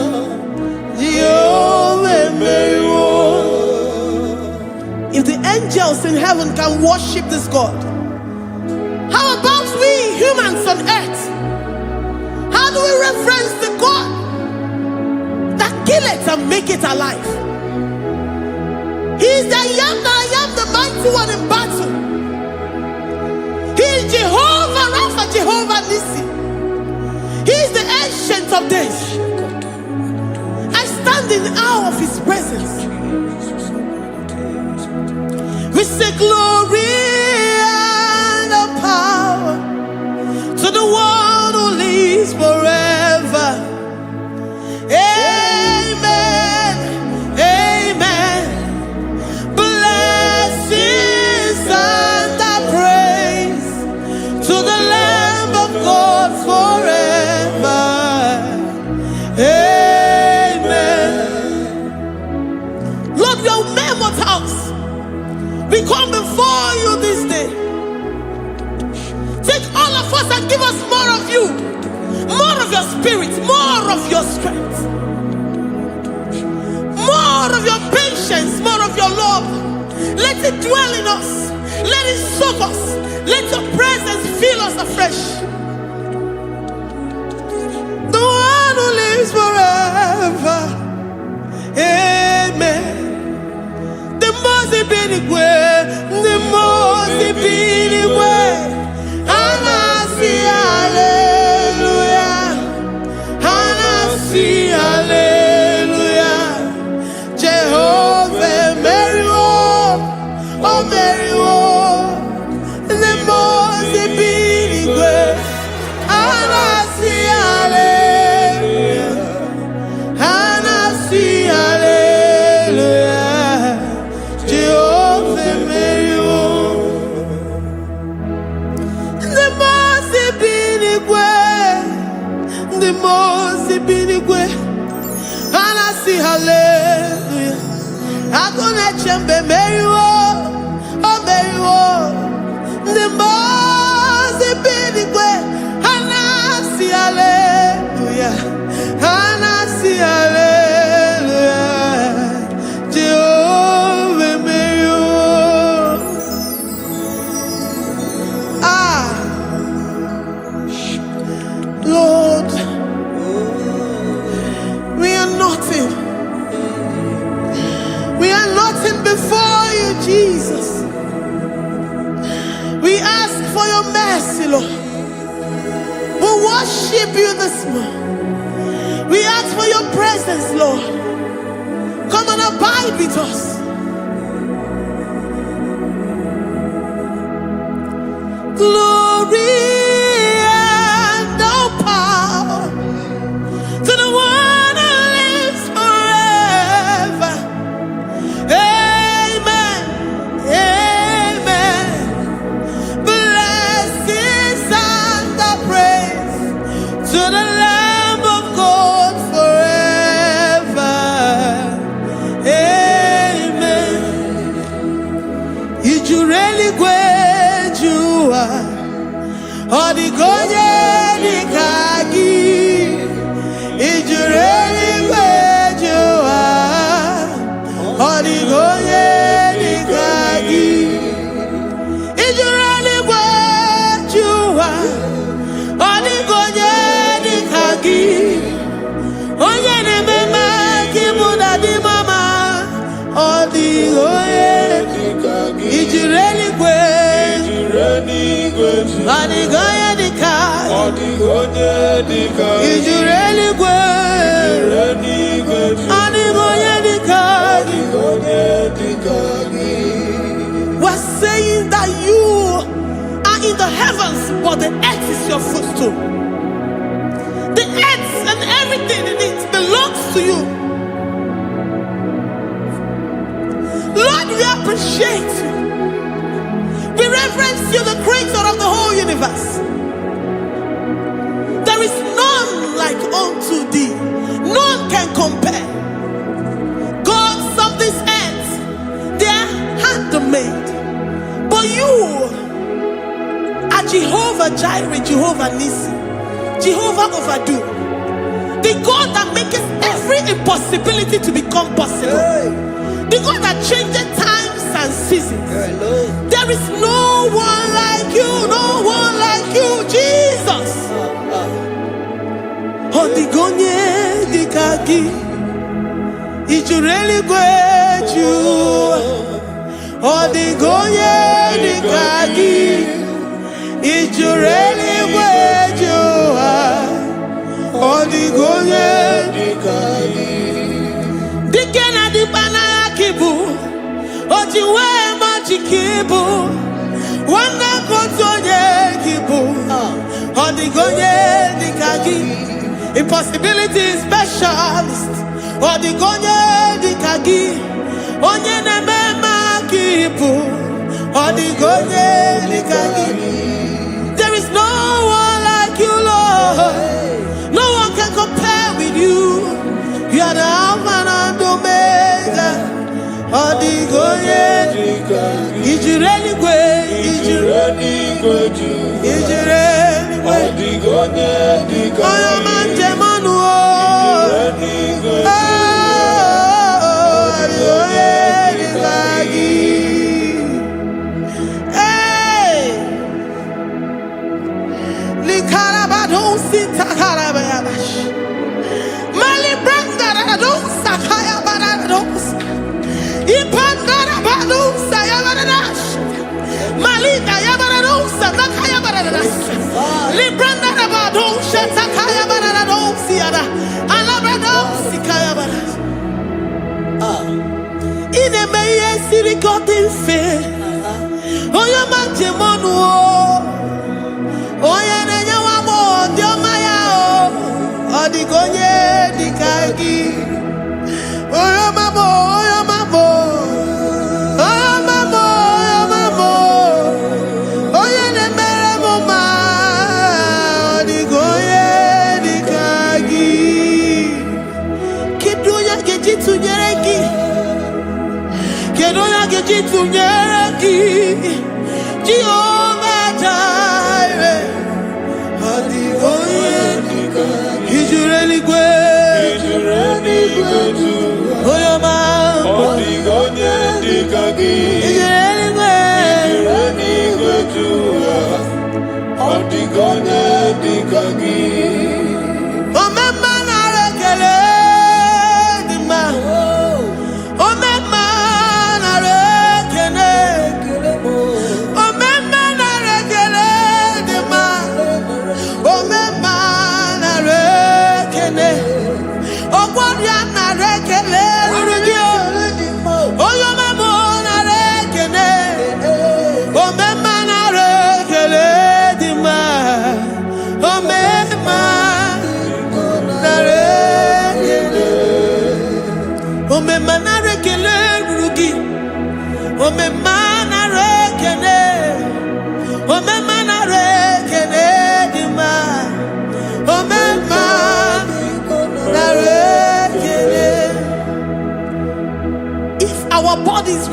Jehovah meriwo. If the angels in heaven can worship this God, how about we humans on earth? How do we reference the God that kill it and make it alive? He is the I am, the mighty one in battle. He is Jehovah Rapha, Jehovah Nissi. He is the ancient of days. I stand in awe of his presence. We say glory and power to the one who lives forever. Amen, amen. Blessings and praise to the Lamb of God forever. Amen. Lord, we are mammoth house. We come before you this day. Take all of us and give us more of you, more of your spirit, more of your strength, more of your patience, more of your love. Let it dwell in us. Let it soak us. Let your presence fill us afresh. The one who lives forever. Amen. The most benigwe, the most benigwe. Anasi hallelujah, Anasi hallelujah. Jehovah meriwo, oh meriwo. The most benigwe. Anasi hallelujah, Anasi hallelujah. Jehovah meriwo. The most binigwe, Anasi hallelujah. Agone chembe meriwo, oh meriwo. The most binigwe, worship you this morning. We ask for your presence, Lord. Come and abide with us. Glory and all power to the one who lives forever. Amen. Amen. Blessings and the praise to the Lamb of God forever. Amen. You really great you are. Odigonye nikagi. You really great you are. Odigonye nikagi. You really great you are. Odigonye nikagi. Onye nemema kimuda di mama. Odigonye nikagi. You really great. Odigonye nikagi. Odigonye nikagi. You really great. Odigonye nikagi. We're saying that you are in the heavens, but the earth is your footstool. The earth and everything in it belongs to you. Lord, we appreciate you. We reverence you, the creator of the whole universe. There is none like unto thee. None can compare. Gods of this earth, they are handmade. But you are Jehovah Jireh, Jehovah Nissi, Jehovah Overdo, the God that makes every impossibility to become possible. The God that changes times and seasons. There is no one like you, no one like you, Jesus. Odigonye dikagi. You really great you. Odigonye dikagi. You really great you. Odigonye dikagi. Dikena dipana kibu. Ojiwe machikibu. Wana kotonye kibu. Odigonye dikagi. Impossibility specialist. Odigonye dikagi. Onye nemema kibu. Odigonye dikagi. There is no one like you, Lord. No one can compare with you. You are the Alpha and Omega. Odigonye dikagi. Is you really great? Is you really great? Is you really great? Odigonye dikagi. I am a Jemanu. Hey, Likarabado Sita Karabayabash. Mali Branda don't Sakaya Barados. Ipandara Badu Sayabarash. Malika Yabarados, Sakaya Baradas. Libranda Badu Shatakaya Barados, Siada. Alabrados, Sikaya Baradas. In a maye city got in fair. Oh, your mantimonu. Oh, ya wamo, dear Maya. Odigonye dikagi. Oh, your mamo, oh, your mamo. Oh, your mamo, oh, your mamo. Oh, ya nemere mama. Odigonye dikagi. Kidunya kejitu nyereki. Kedoya kejitu nyereki. Jehovah Jireh. Odigonye dikagi. Is you really great? Is you really great? Oh, your man. Odigonye dikagi. Is you really great? Is you really great? Odigonye dikagi. Oh, mama na rekele di ma. Oh, mama na rekele. Oh, mama na rekele di ma. Oh, mama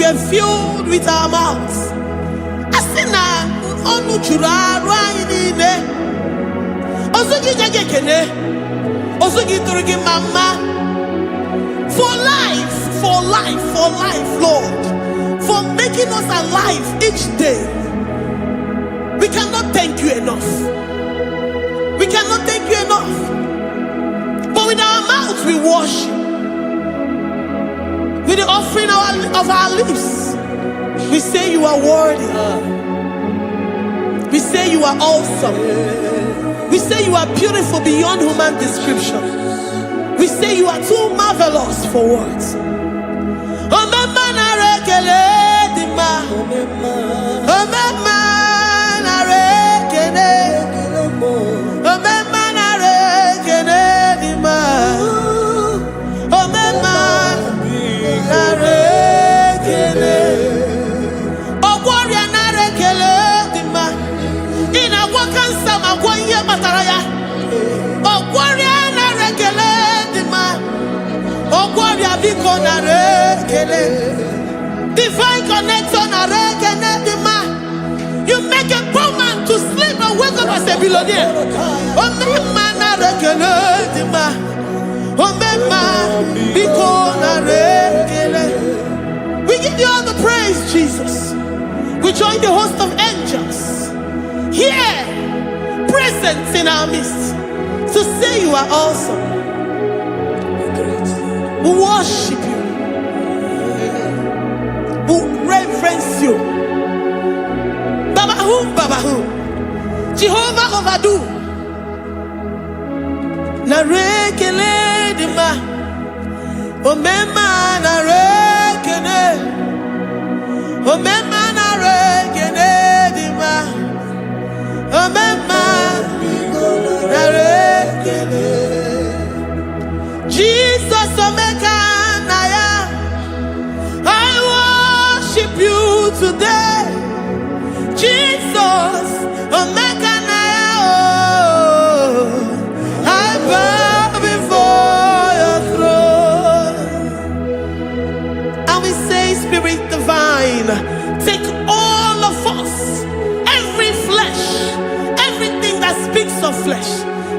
get filled with our mouths. Asina onu chura rainine. Osugi jagekene. Osugi turugi mama. For life, Lord. For making us alive each day. We cannot thank you enough. We cannot thank you enough. But with our mouths we worship. With the offering of our lips, we say you are worthy. We say you are awesome. We say you are beautiful beyond human description. We say you are too marvelous for words. Divine connection. You make a poor man to sleep and wake up as a billionaire. We give you all the praise, Jesus. We join the host of angels here, present in our midst, to say you are awesome. We worship you. We reverence you. Babahu, Jehovah overdo. Na rekele dima, omema na rekene, omema na rekene dima, omema na rekene. Jesus omeka naya, I worship you today. Jesus, omeka naya, I bow before your throne. And we say, Spirit divine, take all of us, every flesh, everything that speaks of flesh.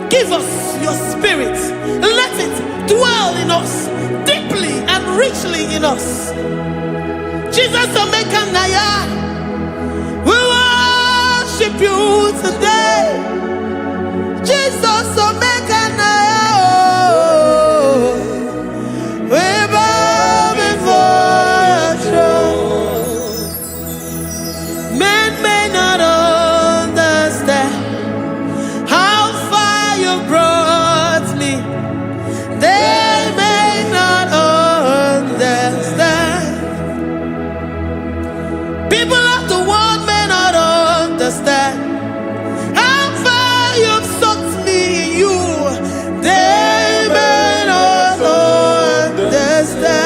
Give us your spirit. Let it dwell in us, deeply and richly in us. Jesus, omeka naya, we worship you today. Jesus, omeka naya, we bow before your throne. Men may not understand how far you brought me. They may not understand. People of the world may not understand how far you've sucked me in you. They may not understand.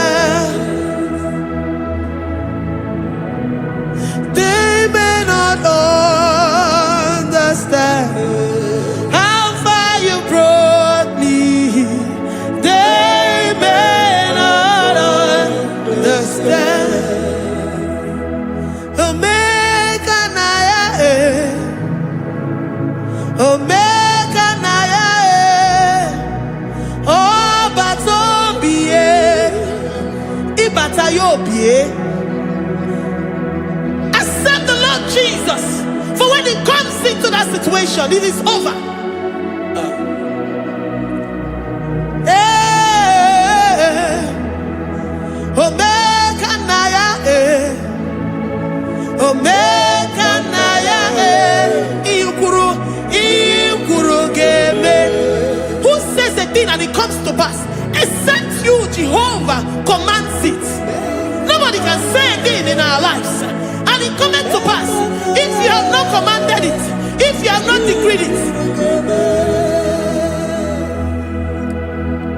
They may not understand how far you brought me. They may not understand. Omeka naya, oh batobie, ibatayobie. Accept the Lord Jesus, for when He comes into that situation, it is over. Omeka naya, omeka naya, who says a thing and it comes to pass? Except you, Jehovah, commands it. Nobody can say a thing in our lives and it comes to pass if you have not commanded it, if you have not decreed it.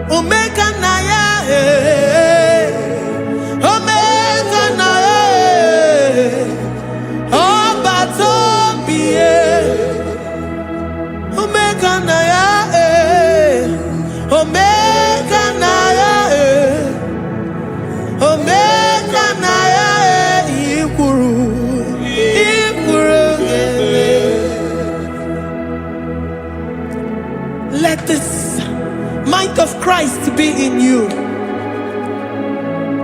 Omeka naya, omeka naya, oh batobie. Omeka naya, omeka naya, omeka naya. Let this mind of Christ be in you.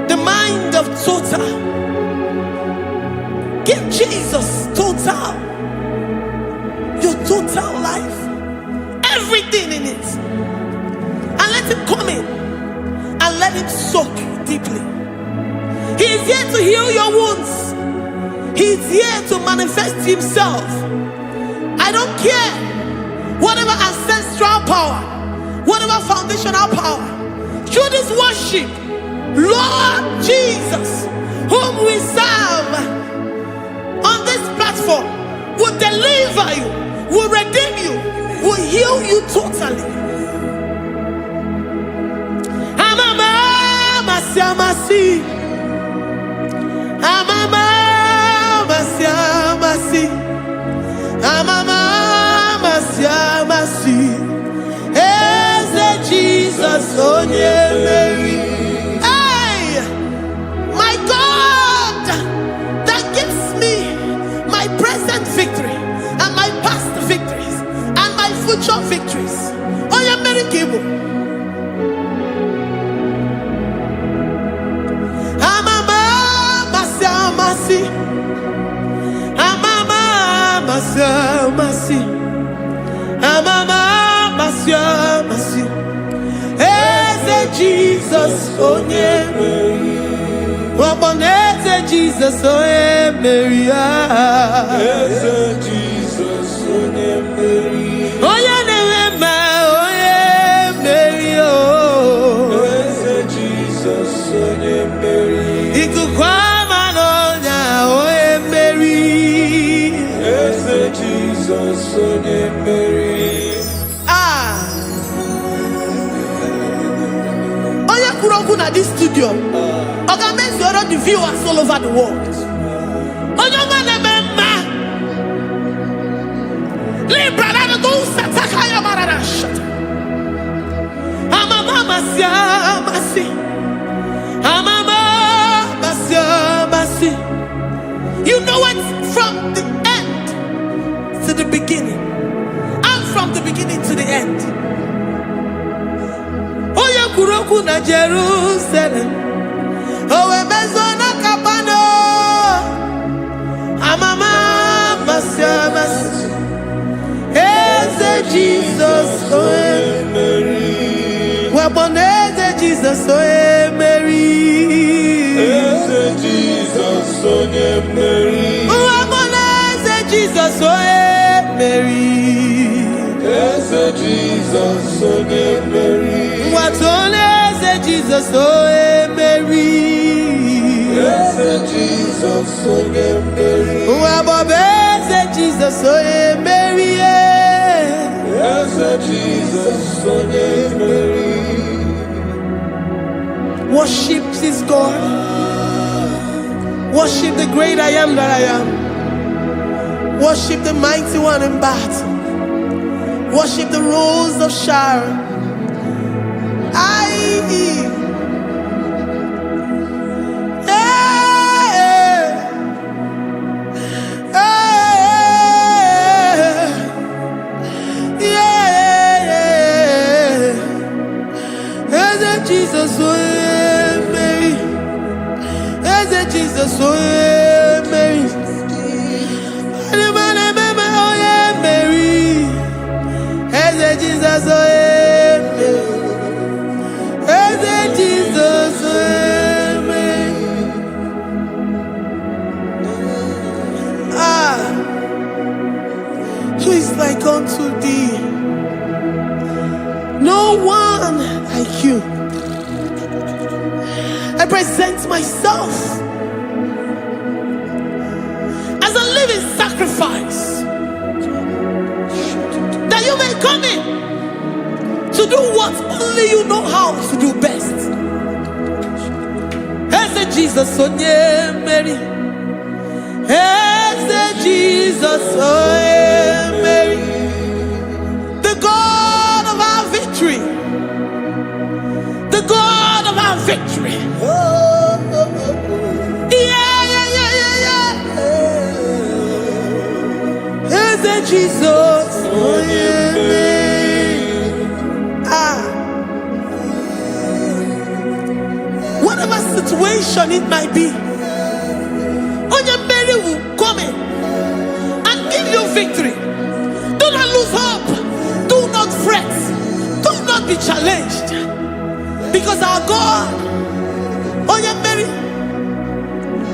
The mind of total. Give Jesus total. Your total life. Everything in it. And let him come in. And let him soak deeply. He is here to heal your wounds. He is here to manifest himself. I don't care. Whatever ancestral power, whatever foundational power, through this worship, Lord Jesus, whom we serve on this platform, will deliver you, will redeem you, will heal you totally. Amasi, Amama, Masi, Amama, Masi, Eze Jesus, Onye Mary. Hey, my God, that gives me my present victory and my past victories and my future victories. Onye Mary Igbo. Masi, Eze Jesus, Onye Mary. Eze Jesus, Onye Mary. Eze Jesus, Onye Mary. Onye Neme, Onye Mary. Eze Jesus, Onye Mary. Ikukwama n'onya, Onye Mary. Eze Jesus, Onye Mary. At this studio, organize the viewers all over the world. You know it from the end to the beginning, and from the beginning to the end. Kuroku na Jerusalem, owe mezona kapano, amama masiamas, Eze Jesus, Owe Mary, waboneze Jesus, Owe Mary, Eze Jesus, Owe Mary, waboneze Jesus, Owe Mary, Eze Jesus, Owe Mary. Watoleze Jesus, Owe Mary. Eze Jesus, Owe Mary. Wabobeze Jesus, Owe Mary. Eze Jesus, Owe Mary. Worship this God. Worship the great I am that I am. Worship the mighty one in battle. Worship the rose of Sharon. Jesus, Owe Mary. Eze Jesus, Owe Mary. Owe Mary. Eze Jesus, Owe Mary. Eze Jesus, Owe Mary. Who is like unto thee? No one like you. I present myself as a living sacrifice, that you may come in to do what only you know how to do best. Eze Jesus, Onye Mary. Eze Jesus, Onye Mary. The God of our victory. The God of our victory. Jesus, Onye Mary. situation it might be, Onyemere will come in and give you victory. Do not lose hope. Do not fret. Do not be challenged. Because our God, Onyemere,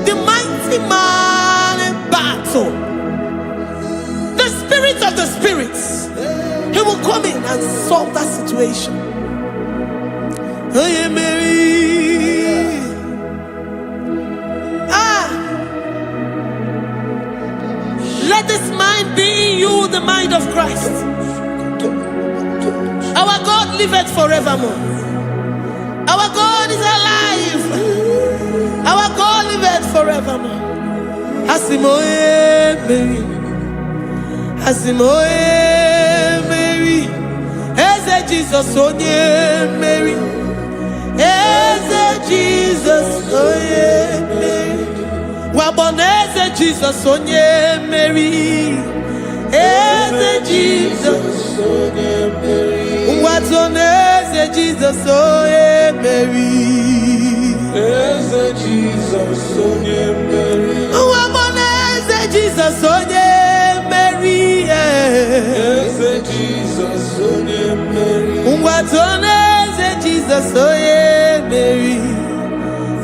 the mighty man in battle, the spirit of the spirits, he will come in and solve that situation. Let this mind be in you, the mind of Christ. Our God liveth forevermore. Our God is alive. Our God liveth forevermore. Asimoye Mary, Asimoye Mary, Eze Jesus onye Mary, Eze Jesus onye Mary, Waboneze Jesus onye Mary, Eze Jesus onye Mary, Watoneze Jesus onye Mary, Eze Jesus onye Mary, Waboneze Jesus onye Mary, Eze Jesus onye Mary, Watoneze Jesus onye Mary,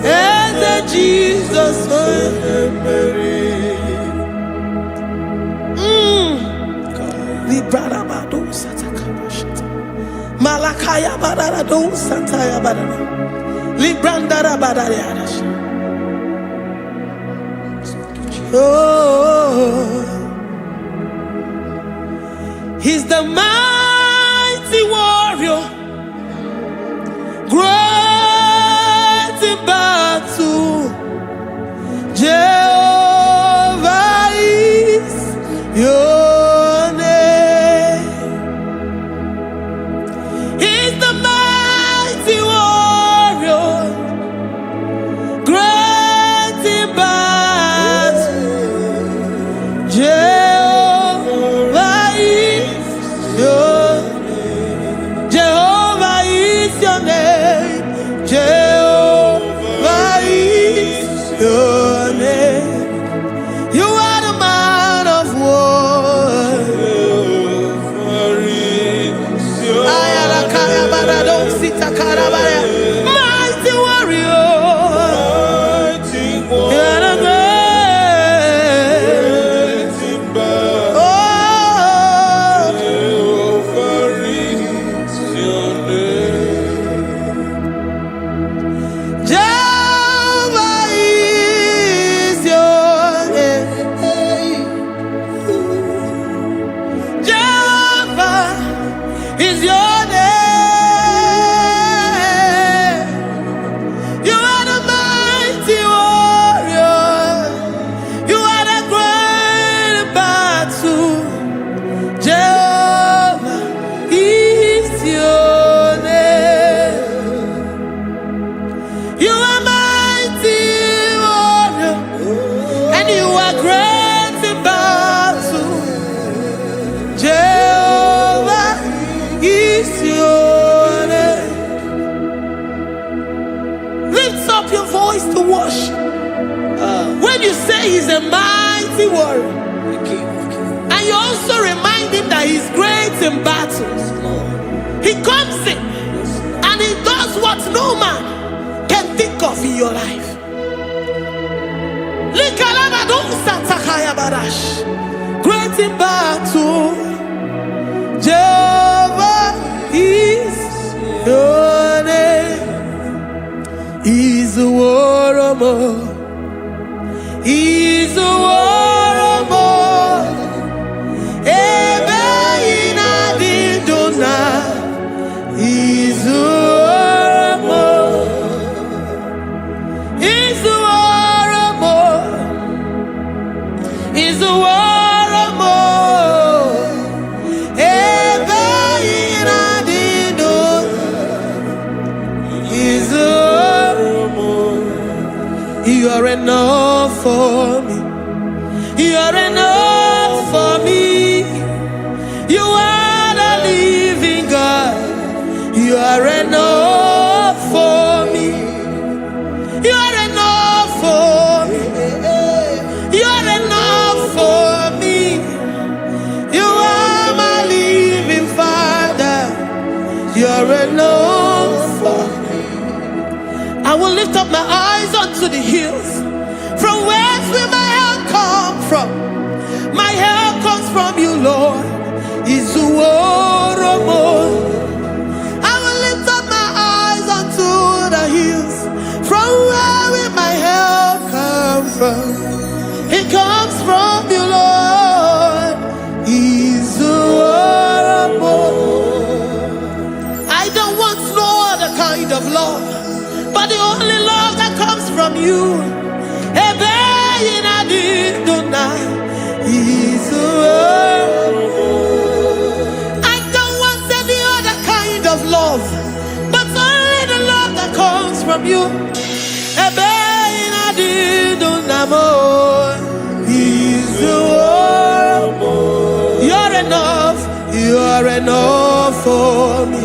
Eze Jesus onye Mary. Librarabado satakabashita. Malakaya bararado sataya barara. Librandara barariadash. Oh, he's the mighty warrior, great in battle. Jehovah is your name. He's the mighty warrior, great in battle. Jehovah is your name. Jehovah is your name. Jehovah is your name. You are the man of war. Ayarakaya barado sitakarabaya. Mighty warrior. You are the great. Oh, Jehovah is your name. Jehovah is your name. Jehovah is your name. You are the mighty warrior. You are the great battle. Jehovah is your name. You are mighty warrior, and you are great in battle. Jehovah is your name. Lift up your voice to worship. When you say he's a mighty warrior, and you also remind him that he's great in battles, he comes in and he does what no man can think of in your life. Great in battle, Jehovah is your name. He's a warrior. He's a warrior. Ebe inadidona. He's a warrior. He's a warrior. He's a warrior. Ebe inadidona. He's a warrior. You are enough for me. You are enough for me. You are the living God. You are enough for me. You are lift up my eyes unto the hills. From whence will my help come from? My help comes from you, Lord. Is the word of God. I will lift up my eyes unto the hills. From where will my help come from? It comes from you, Lord. Is the word of God. I don't want no other kind of love, but the only love that comes from you. Is the word. I don't want any other kind of love, but only the love that comes from you. Is the word. You're enough. You're enough for me.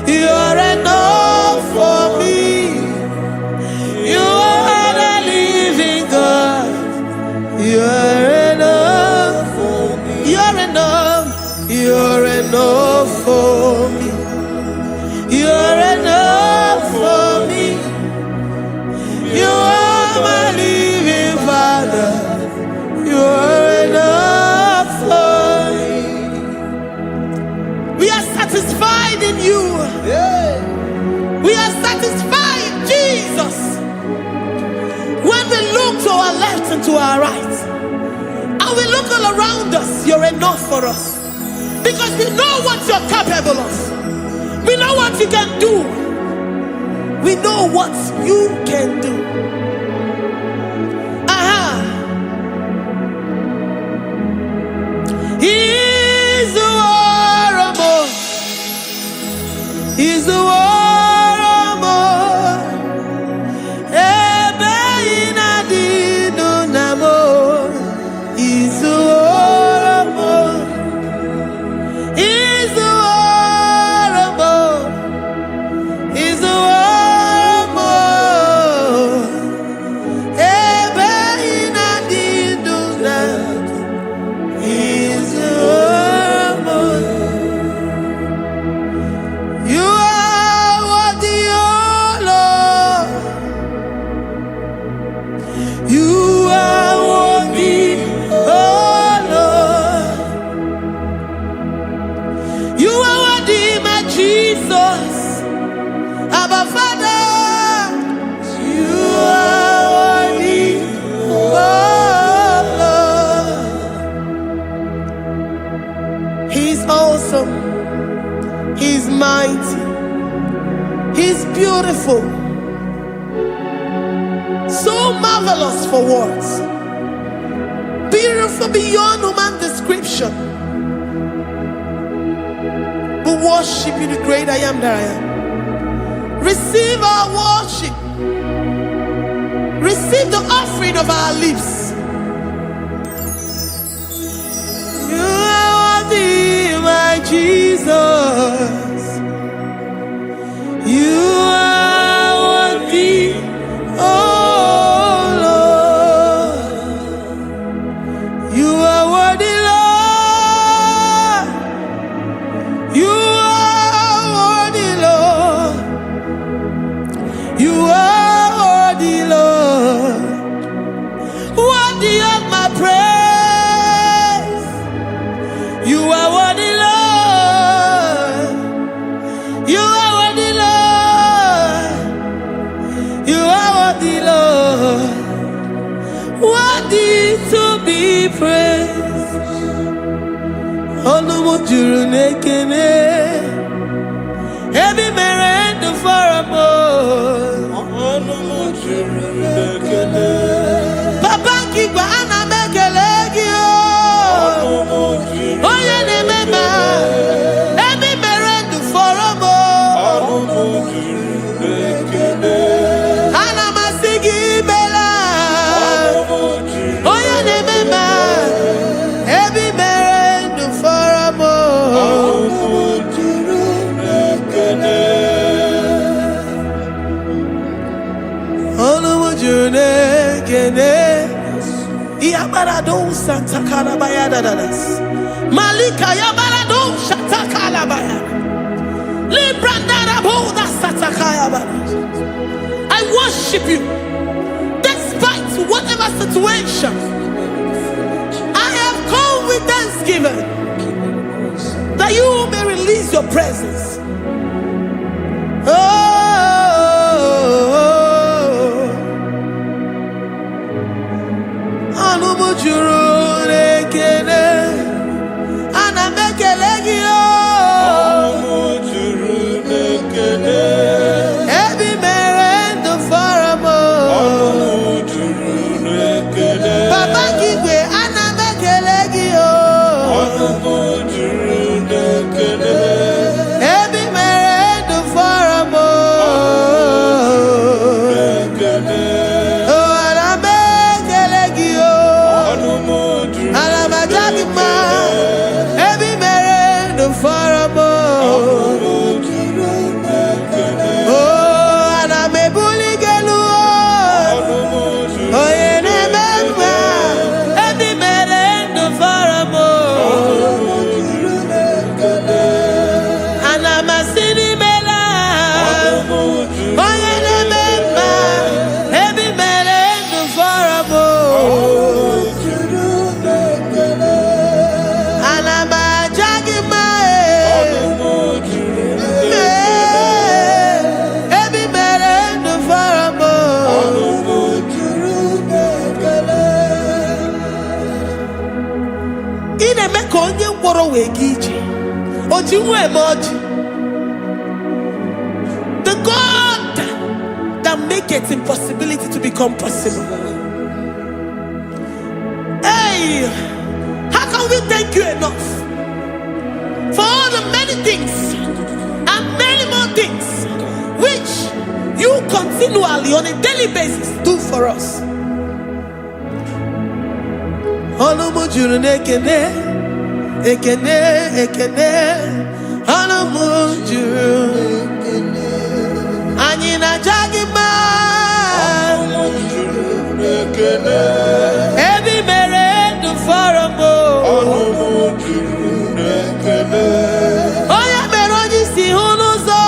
You're enough for me. You are the living God. You're enough for me. You're enough. You're enough for me. You're enough for me. You are my living Father. You're enough for me. We are satisfied in you. We are satisfied in Jesus. When we look to our left and to our right, and we look all around us, you're enough for us. Because we know what you're capable of. We know what you can do. We know what you can do. He's the war of more. He's the war. He's mighty. He's beautiful. So marvelous for words. Beautiful beyond human description. We worship you, the great I am that I am. Receive our worship. Receive the offering of our lips. You are worthy, my Jesus. You are worthy, oh Lord. You are worthy, Lord. You are worthy, Lord. You are worthy, Lord. Worthy of my praise. You are worthy, Lord. You are worthy, Lord. You are worthy, Lord. Worthy to be praised. Onumujuru nekene. Every merend for a more. Onumujuru nekene. Papa kigba ana mekelegi o. Onumujuru. Oye ne mema. Every merend for a more. Onumujuru nekene. Ana masigi bela. Onumujuru. Oye ne mema. Every merend for a more. Onumujuru nekene. Onumujuru nekene. Iabarado Santa Calabaya dadas. Malika Yabarado Shata Calabaya. Librandara Boda Satakaya. I worship you. Despite whatever situation, I have come with thanksgiving that you may release your presence. The God that maketh impossibility to become possible. Hey, how can we thank you enough for all the many things and many more things which you continually on a daily basis do for us? Ekene, ekene, anamujuru. Anyina jagima, ebi mere du faramo. Oya meroji si hunuzo.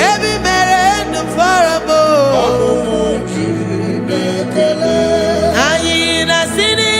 Ebi mere du faramo. Anyina sini.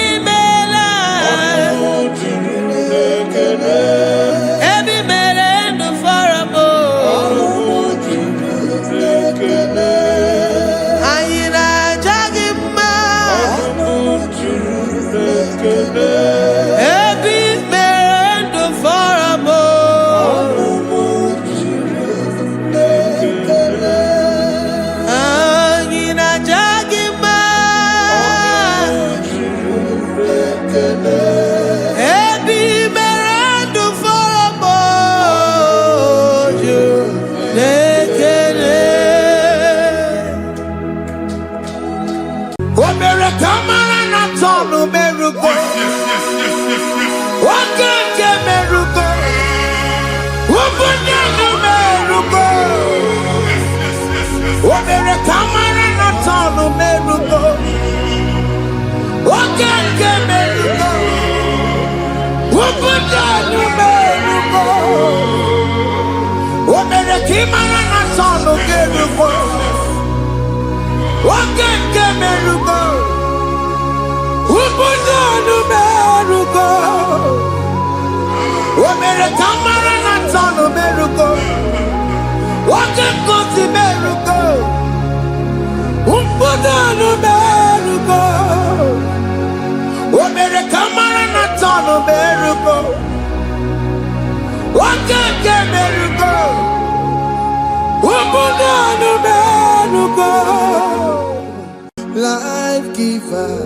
Life giver,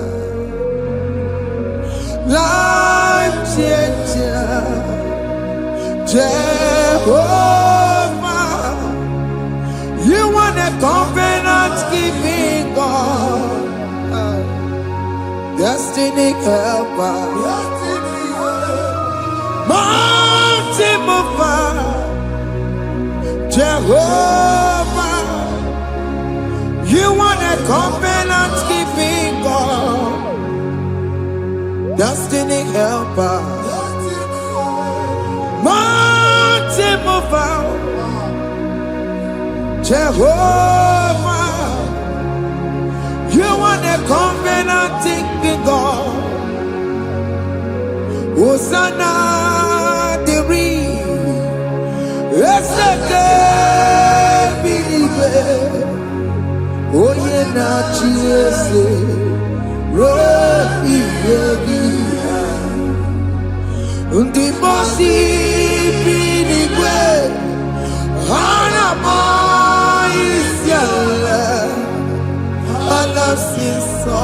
life changer, Jehovah, you want a covenant keeping God, destiny helper, mountain mover, Jehovah, you want a covenant keeping God, destiny helper, mountain mover, Jehovah, you are the covenant-keeping God. Hosanna, the reed, oh, yeah, not Jesus. Undi bosi binigwe hana maisiala alasiso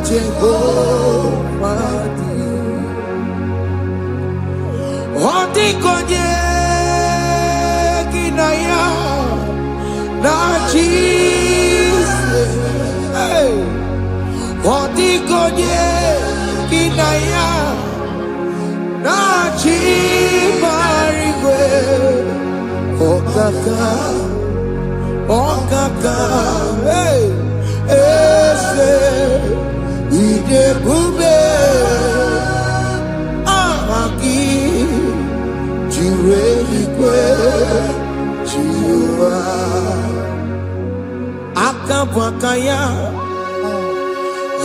Jehovah di Oti konye kinaya na Jesus. Oti konye kinaya na chibarigwe okaka ese ide bube amaki jiwelikwe jiwa akabwakaya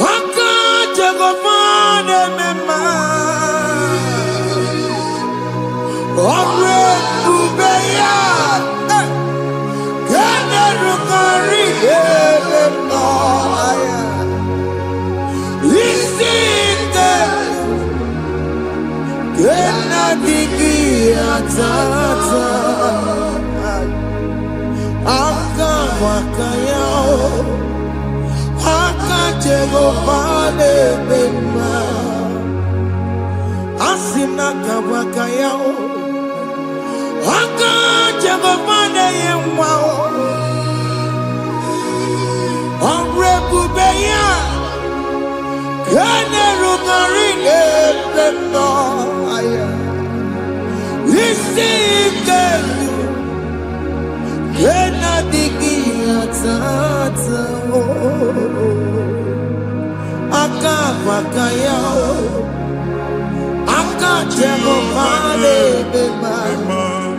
wakajegomane mema Omre Ubeya Ganerukari Elenoya Isite Genadiki Atata Aka Wakayao Aka Jegovane Bema Asinaka Wakayao Aka Jehovah Yemwao Omre Bubeya Kane Rugarine Peno Aya Isike Kena Digi Atata Aka Wakayao Aka Jehovah Yemwao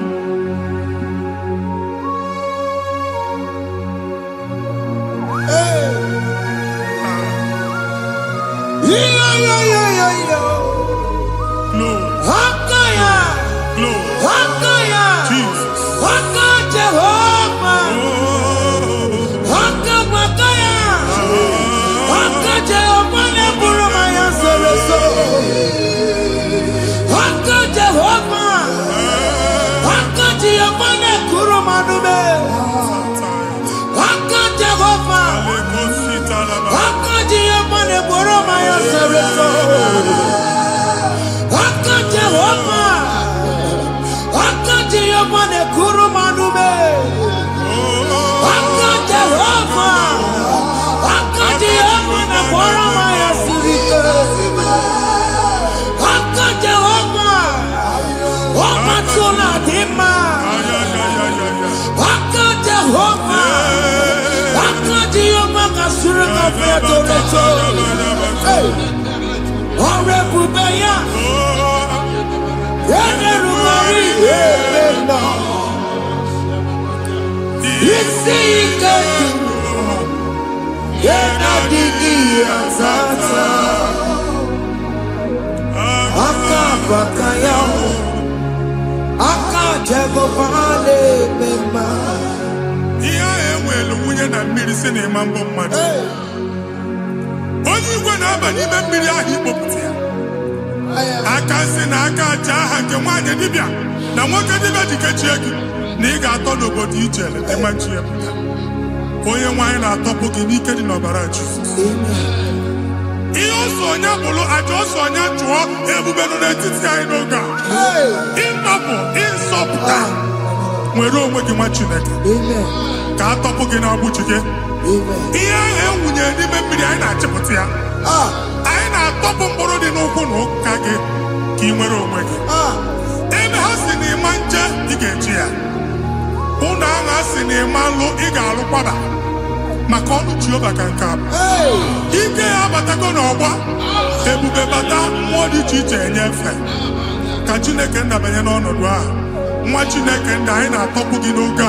nwa Chineke ndị anyị na-atọpụ gị n'oge a.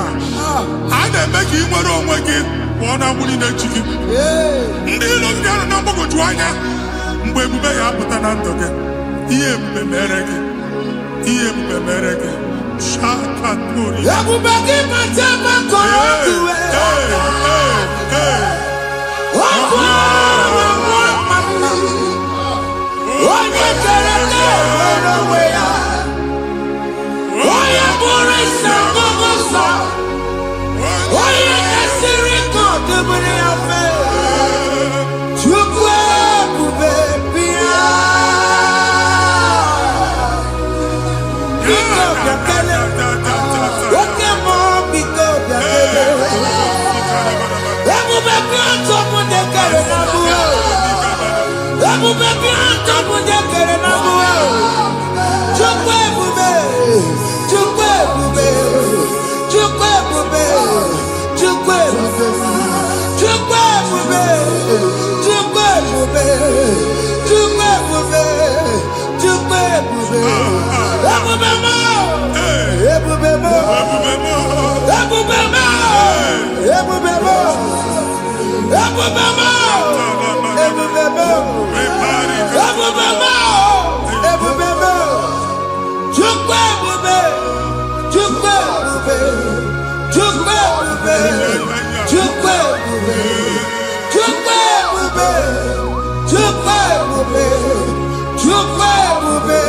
A na-eme ka ị nwere onwe gị pụọ na agbụrụ na-echi gị. Ndị ilo gị anọ na mgbagwoju anya mgbe ebube ya apụta na ndụ gị. Ihe ebube mere gị. Ihe ebube mere gị. Shaka tori. Ebube gị mata maka otuwe. Onye kere na-enwere onwe ya. Onye bụrụ isi ọgụgụ nsọ. Onye na-esiri ka ọdụbụrụ ya mfe. Chukwu ebube bịa. Biko bịa kele. Oke mmụọ biko bịa kele. Ebube bịa ntọpụ na-ekere na mbuo. Ebube bịa ntọpụ na-ekere na mbuo. Chukwu ebube. Chukwu ebube. Chukwu ebube. Chukwu ebube. Chukwu ebube. Chukwu ebube. Chukwu ebube. Chukwu ebube. Ebube mo. Ebube mo. Ebube mo. Ebube mo. Ebube mo. Ebube mo. Ebube mo. Ebube mo. Chukwu ebube. Chukwu ebube. Chukwu ebube. Chukwu ebube. Chukwu ebube. Chukwu ebube. Chukwu ebube.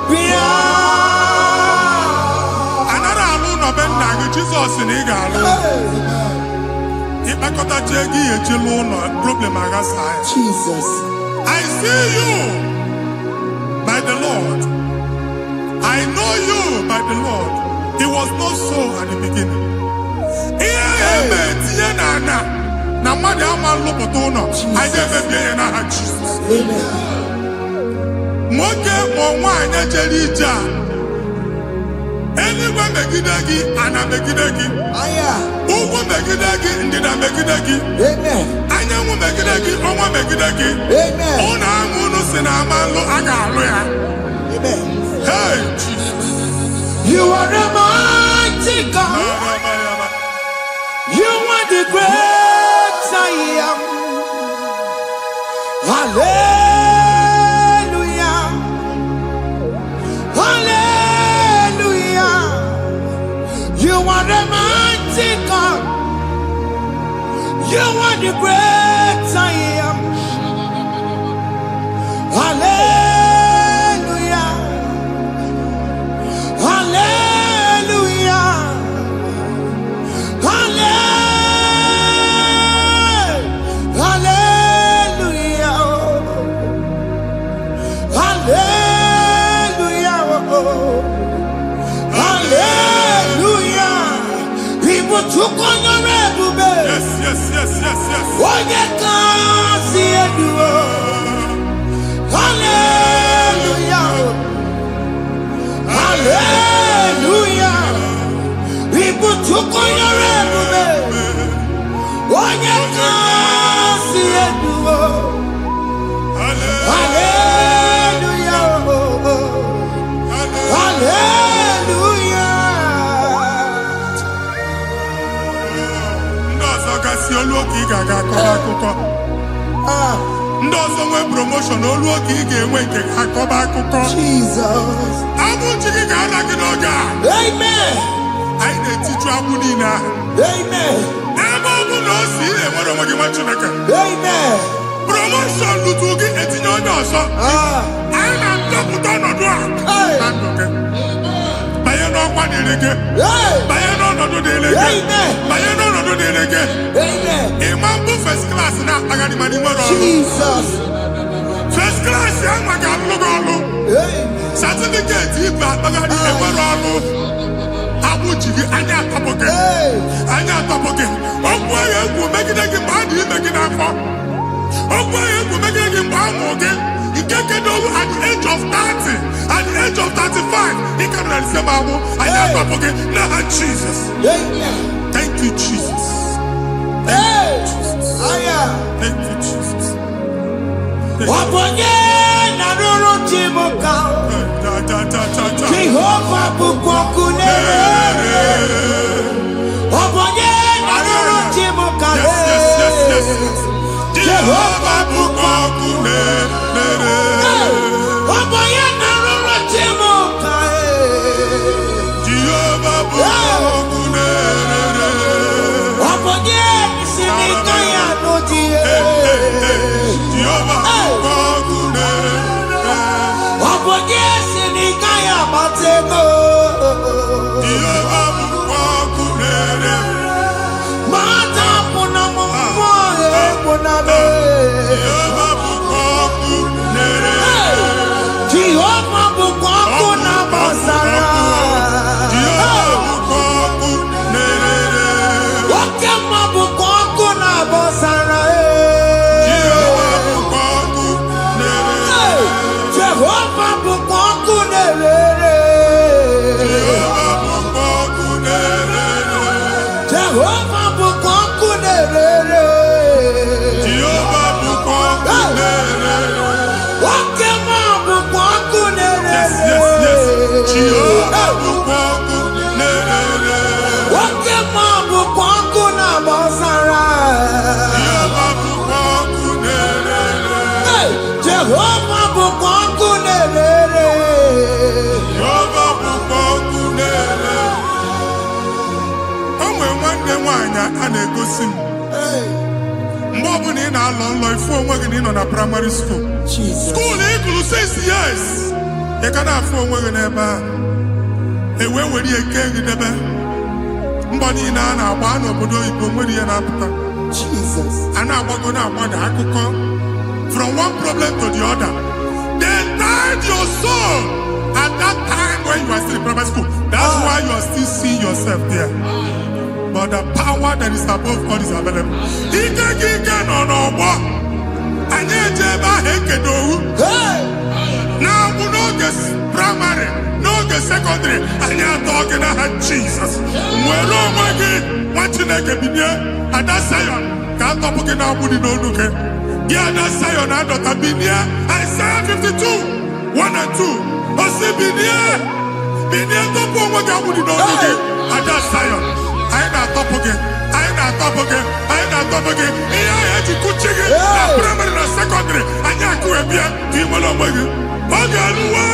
Bịa. Anara alụ nọ be nna gị Jizọs na ị ga-alụ. Ịkpakọtacha ego ihe chelu ụlọ problem aghasa ya. Jesus. I see you by the Lord. I know you by the Lord. It was not so at the beginning. Ihe eme tinye na ana na mmadụ ama nlụpụta ụlọ. Anyị ga-emebie ya n'aha Jizọs. Nwoke ma nwaanyị jere ije a. Eluigwe megide gị, ana megide gị. Ugwu megide gị, ndịda megide gị. Anyanwụ megide gị, ọnwa megide gị. Ụnụ ahụ unu si na ama nlụ a ga-alụ ya. Hey, Jesus. You are the mighty God. You are the great I am. Hallelujah. Hallelujah. You are the mighty God. You are the great I am. Hallelujah. Hallelujah. Hallelujah. Hallelujah. Hallelujah. Hallelujah. People took on your ebube. Yes, yes, yes, yes, yes. Onye kasi eduo. Hallelujah. Hallelujah. People took on your ebube. Onye kasi eduo. Hallelujah. Hallelujah. Ndị ọzọ gasị olu oge ị ga-aga akọba akụkọ. Ndị ọzọ nwee promotion olu oge ị ga-enwe nke akọba akụkọ. Jesus. Abụ chi gị ga-ala gị n'oge a. Amen. Anyị na-etiju abụ niile ahụ. Amen. Ebe ọ bụ na o si ị na-enwere onwe gị nwa Chineke. Amen. Promotion lutu gị etinye onye ọzọ. Anyị na-ndọpụta ọnọdụ a na ndụ gị. Banye n'ọkwa dịrị gị. Banye n'ọnọdụ dịrị gị. Banye n'ọnọdụ dịrị gị. Ịma mbụ first class na-akpagharị ma n'ime ọrụ. Jesus. First class ya nwa ga-alụ gị ọrụ. Certificate ibe akpagharị enwere ọrụ. Abụ ji gị anya atọpụ gị. Anya atọpụ gị. Okwu ahụ egwu megide gị mgbe a dị ime gị n'afọ. Okwu ahụ egwu megide gị mgbe a mụrụ gị. Nke kedu at the age of 30, at the age of 35, he can receive Bible. I never forget. Now, Jesus. Thank you, Jesus. Thank you, Jesus. Thank you, Jesus. Jehovah bukwaku ne Jehovah Bukokune. Mgbe ọbụla ị na-alọ nlọ ifu onwe gị na ị nọ na primary school school ịgụrụ 6 years ị ka na-afụ onwe gị n'ebe a ewe were eke gị debe mbọ niile a na-agba n'obodo oyibo nwere ihe na-apụta a na-agbago na-agbada akụkọ from one problem to the other. They tied your soul at that time when you are still in primary school. That's why you are still seeing yourself there. But the power that is above all is available. Ike no no bo. Anye jeba hekedowu. Now we no get primary, no get secondary. Anye talking about Jesus. Mwelo magi, wachineke binie. Ada Zion, ka topuke na budi no nuke. Ada Zion adota binie. Isaiah 52, 1 and 2. Osi binie topu mwaga budi no nuke. Ada Zion. I na top again. Iya ya ti kuchige. Na primary na secondary. Anya kuebia. Ti molo mwagi. Ogaluwa.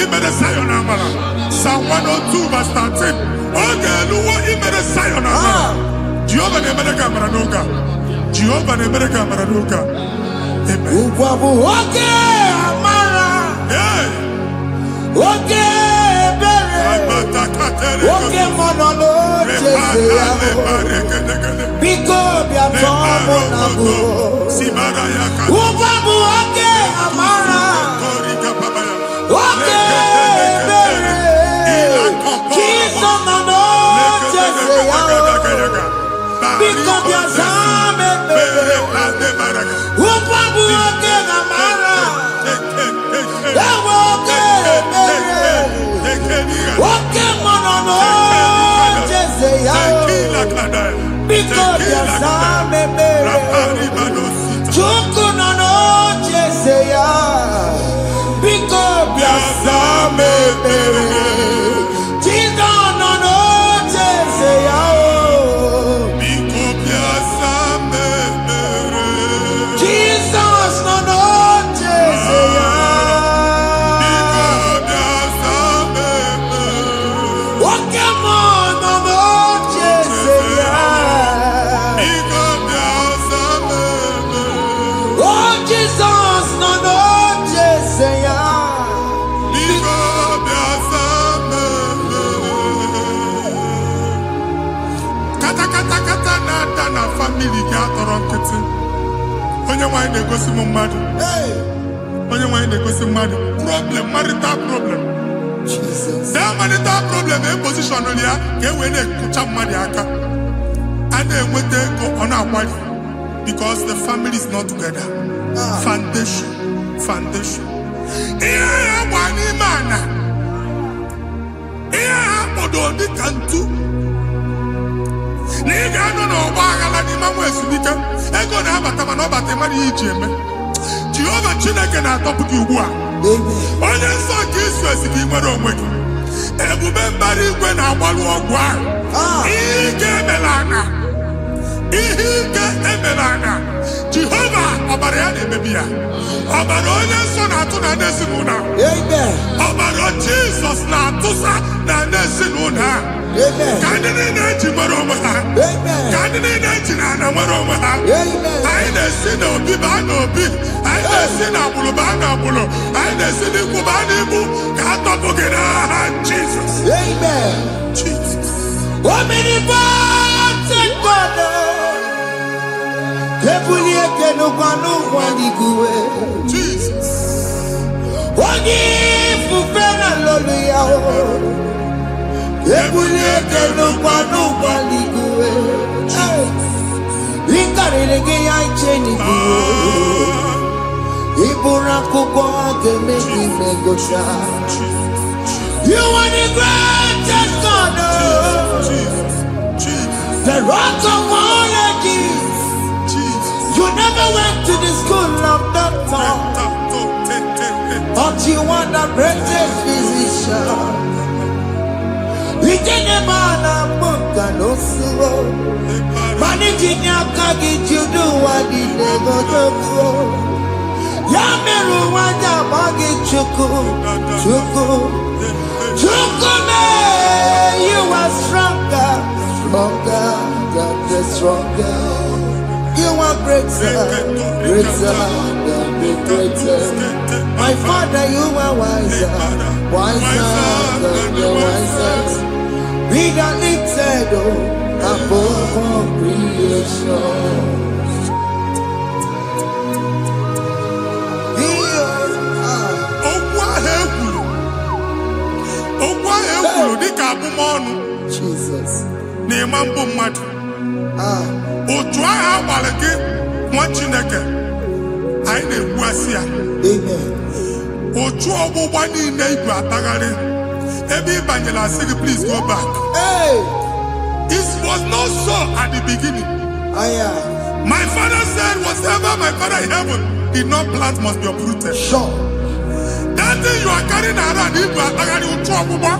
Imede Zion amala. Psalm 102 verse 13. Ogaluwa imede Zion amala. Jehovah ne mede kamera nuka. Jehovah ne mede kamera nuka. Amen. Ukwabu oke amara. Oke oke monolo Jesuya biko biato monabu ukwabu oke amara oke bere Jesus nono Jesuya biko biazame bere ukwabu oke amara oke bere oke monono Jesuya because yasame bere chuku nono Jesuya because yasame bere chido nono Jesuya because yasame bere Jesus nono Jesuya na family ga atọrọ nkịtị onye nwanyị na-egosi m mmadụ onye nwanyị na-egosi mmadụ problem marital problem that marital problem e position ya ka e wee na-ekụcha mmadụ aka a na-enweta ego ọ na-akwali because the family is not together. Foundation ihe ya gba n'ime ana ihe ha kpọdo dịka ntu na ị ga-anọ n'ọgba aghara n'ime nwa ezumike ego na-abata mana ọ bata mmadụ ihe iji eme Jehova Chineke na-atọpụ gị ugbu a onye nsọ nke Izrel si gị nwere onwe gị ebube mbara igwe na-agbalụ ọgwụ ahụ. Ihe ike emela anya. Ihe ike emela anya. Jehova ọbara ya na-emebi ya. Ọbara onye nsọ na-atụ na n'ezinụlọ. Ọbara Jizọs na-atụsa na n'ezinụlọ. Ka ndị niile eji nwere onwe ha. Ka ndị niile eji na ana nwere onwe ha. Anyị na-esi n'obi baa n'obi. Anyị na-esi n'agbụrụ baa n'agbụrụ. Anyị na-esi n'ikwu baa n'ikwu. Ka a tọpụ gị n'aha Jizọs. Jesus. Omnipotent God, Kebulie Kenukanu Waniguwe, Jesus. Wagi Fufena Loluya, Kebulie Kenukanu Waniguwe, Inkarege Yancheni, Ibura Kukwa Gemeki Megosha. You are the greatest God, the rock of all ages. You never went to the school of doctor, but you are the greatest physician. We didn't man a book and also managing your carriage. You do what you never do. Yameru wanja magi chuku. Chukume, you are stronger, stronger. You are greater than the greatest. My Father, you are wiser than the wisest. Be the lifted above all creation. Jesus. Nemambo mmadụ. Otu agha agbara gị nwa Chineke. Anyị na-egbu asị ya. Amen. Otu ọgbụgba niile igwe atagharị. Ebe ị banyere asị gị, please go back. Hey. It was not so at the beginning. My father said, whatever my Father in heaven did not plant must be uprooted. Sure. That thing you are carrying around igwe atagharị otu ọgbụgba.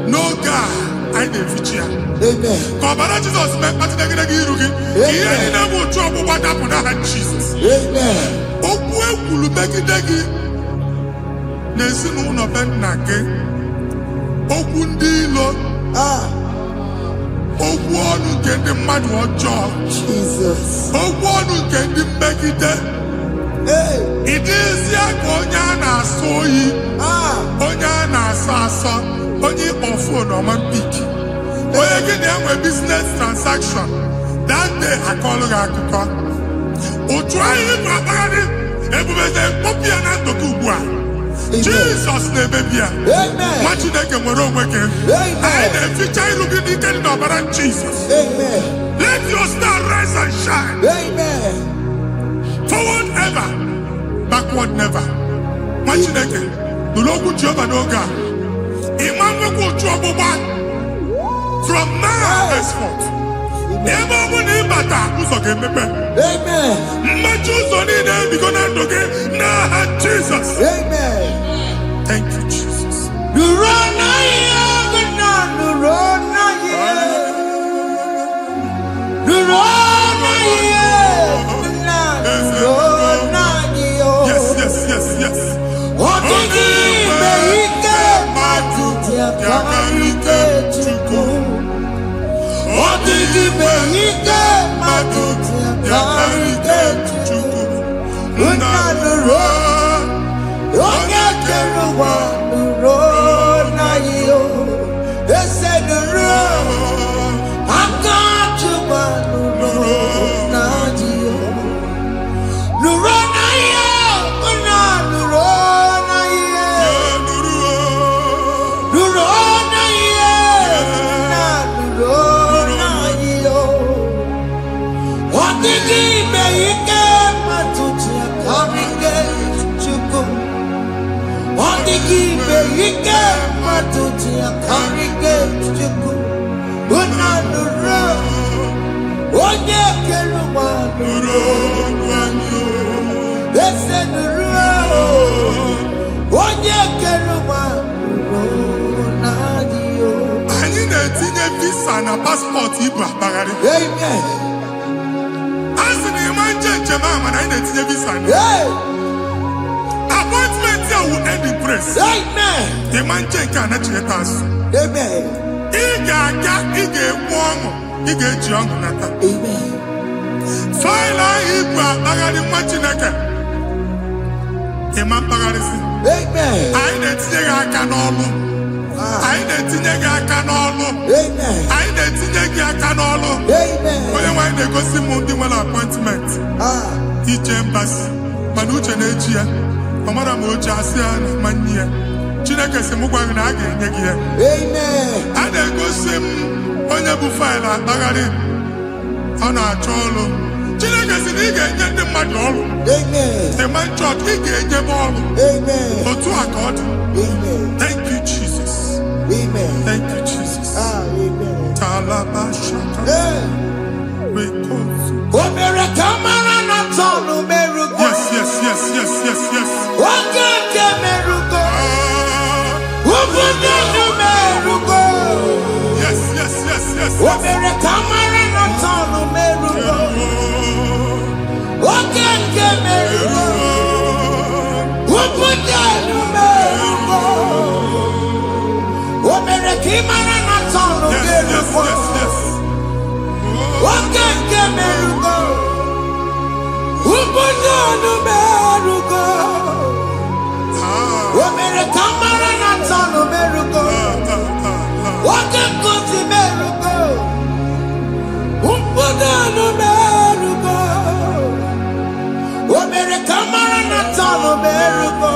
No God, I didn't feature. Amen. Kọbara Jesus mee kpatị negidegi iru gị. Ihe niile bụ otu ọgbụgba dapụ n'aha Jesus. Amen. Okwu ekwuru megide gị n'ezinụlọ be nna gị. Okwu ndị ilo. Okwu ọnụ nke ndị mmadụ ọjọọ. Jesus. Okwu ọnụ nke ndị mmegide. Ịdịzi ka onye a na-asọ oyi. Onye a na-asọ asọ. Onye ịkpọ phone ọma mpiki. Onye gị na-enwe business transaction. That day akọlụ gị akụkọ. Otu anyị bụ akpagharị ebubeze mkpọpụ ya na ndụ gị ugbu a. Jesus na-emebi ya. Nwa Chineke nwere onwe gị. Anyị na-eficha iru gị n'ike dị n'ọbara Jesus. Let your star rise and shine. Forward ever, backward never. Nwa Chineke nụrụ okwu Jehova n'oge a. From now henceforth, ebe ọ bụ na ịbata ụzọ ga-emepe. Mmechi ụzọ niile ebigo na ndụ gị n'aha Jizọs. Thank you, Jesus. Yes. Yakarike Chukwu. Odigi Benike Maduti Yakarike Chukwu. Unanuro Onye Keruwa Nuro na yo. Ese nuro Akachuwa Nuro na yo. Nuro na yo. Unanuro na yo. visa na passport Igbo akpagharị. Amen. Asị na ịma njem ama na ị na-etinye visa na. Appointment ya will end in praise. Amen. Ịma njem nke a na-echeta azụ. Amen. Ị ga-aga, ị ga-ekwu ọṅụ, ị ga-eji ọṅụ nata. Amen. Faịlụ ahụ Igbo akpagharị nwa Chineke. Ịma mkpagharịsị. Amen. Anyị na-etinye gị aka n'ọlụ. Anyị na-etinye gị aka n'ọlụ. Amen. Anyị na-etinye gị aka n'ọlụ. Amen. Onye nwaanyị na-egosi m ndị nwere apọịntment ije mbasi mana uche na-eji ya ọ mara ma oche asị ya na manye ya. Chineke sị m gwa gị na a ga-enye gị ya. Amen. A na-egosi m onye bụ faịlụ akpagharị ọ na-achọ ọrụ. Chineke sị na ị ga-enye ndị mmadụ ọrụ. Amen. Ịma chọọchị ị ga-enye m ọrụ. Amen. Otu a ka ọ dị. Amen. Thank you, Jesus. Amen. Thank you, Jesus. Amen. Talabashaka. Rekosu. Omere kamara na tonu merugo. Yes, yes, yes, yes, yes, yes. Okeke merugo. Ubudu merugo. Yes, yes, yes, yes. Omere kamara na tonu merugo. Okeke merugo. Ubudu merugo. Omere kamara na tonu merugo. Yes, yes. Okeke merugo. Ubudu merugo. Omere kamara na tonu merugo. Okeke merugo. Ubudu merugo. Omere kamara na tonu merugo.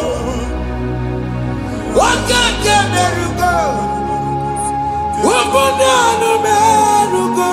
Okeke merugo. Ubudu merugo.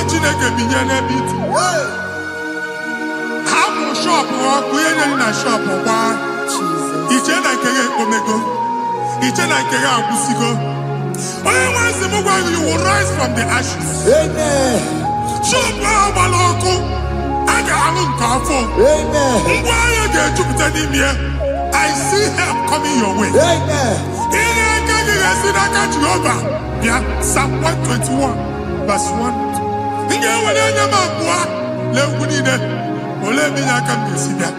Chineke binye n'ebe itu. Ha mụ shọpụ ọkụ ihe nyere na shọpụ kwa. Iche na nke ya ekpomego. Iche na nke ya agwụsigo. Onye nwe nsị m gwa you will rise from the ashes. Amen. Shọpụ ahụ gbara ọkụ. A ga-alụ nke afọ. Amen. Ngwa ahịa ga-ejupụta n'ime ya. I see help coming your way. Amen. Ihe aka gị ga-esi n'aka Jehova. Bịa Psalm 121 verse 1. Ị ga-ewere anya m abụọ n'egwu niile. Olee ebe inye aka m ga-esi bịa?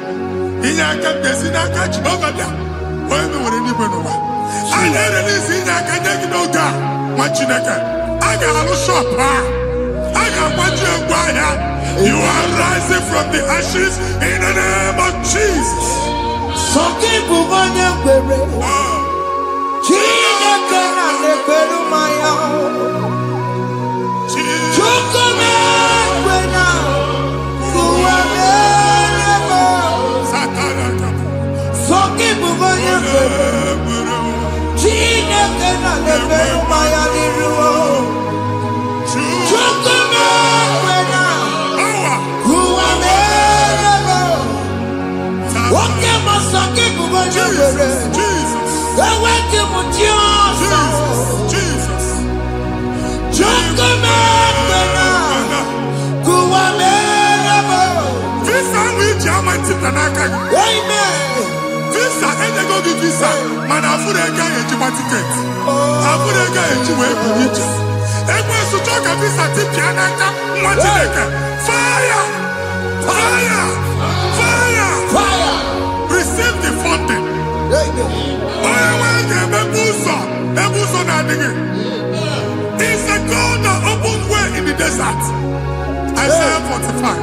Inye aka m ga-esi n'aka Jehova bịa. Onye m nwere n'igwe n'ụwa. A na-ere n'isi inye aka nye gị n'oge a, nwa Chineke. A ga-alụ shọpụ a. A ga-agbaji egwu ahịa. You are rising from the ashes in the name of Jesus. Sọkị bụ onye kwere. Chineke na-ekwere mmanya. Chukwu na-ekwe na ụwa na-erebe. Sọkị bụ onye kwere. Chineke na-ekwere mmanya n'iru. Chukwu na-ekwe na ụwa na-erebe. Nwoke ma sọkị bụ onye kwere. Jesus. Visa which Yaman Titanaka. Amen. Visa and they go to visa. Man, I put a guy in your ticket. I put a guy in your way. And when you talk of visa Titanaka, what you like? Fire! Fire! Fire! Fire. Receive the funding. Amen. It's a God that opens way in the desert. Isaiah 45.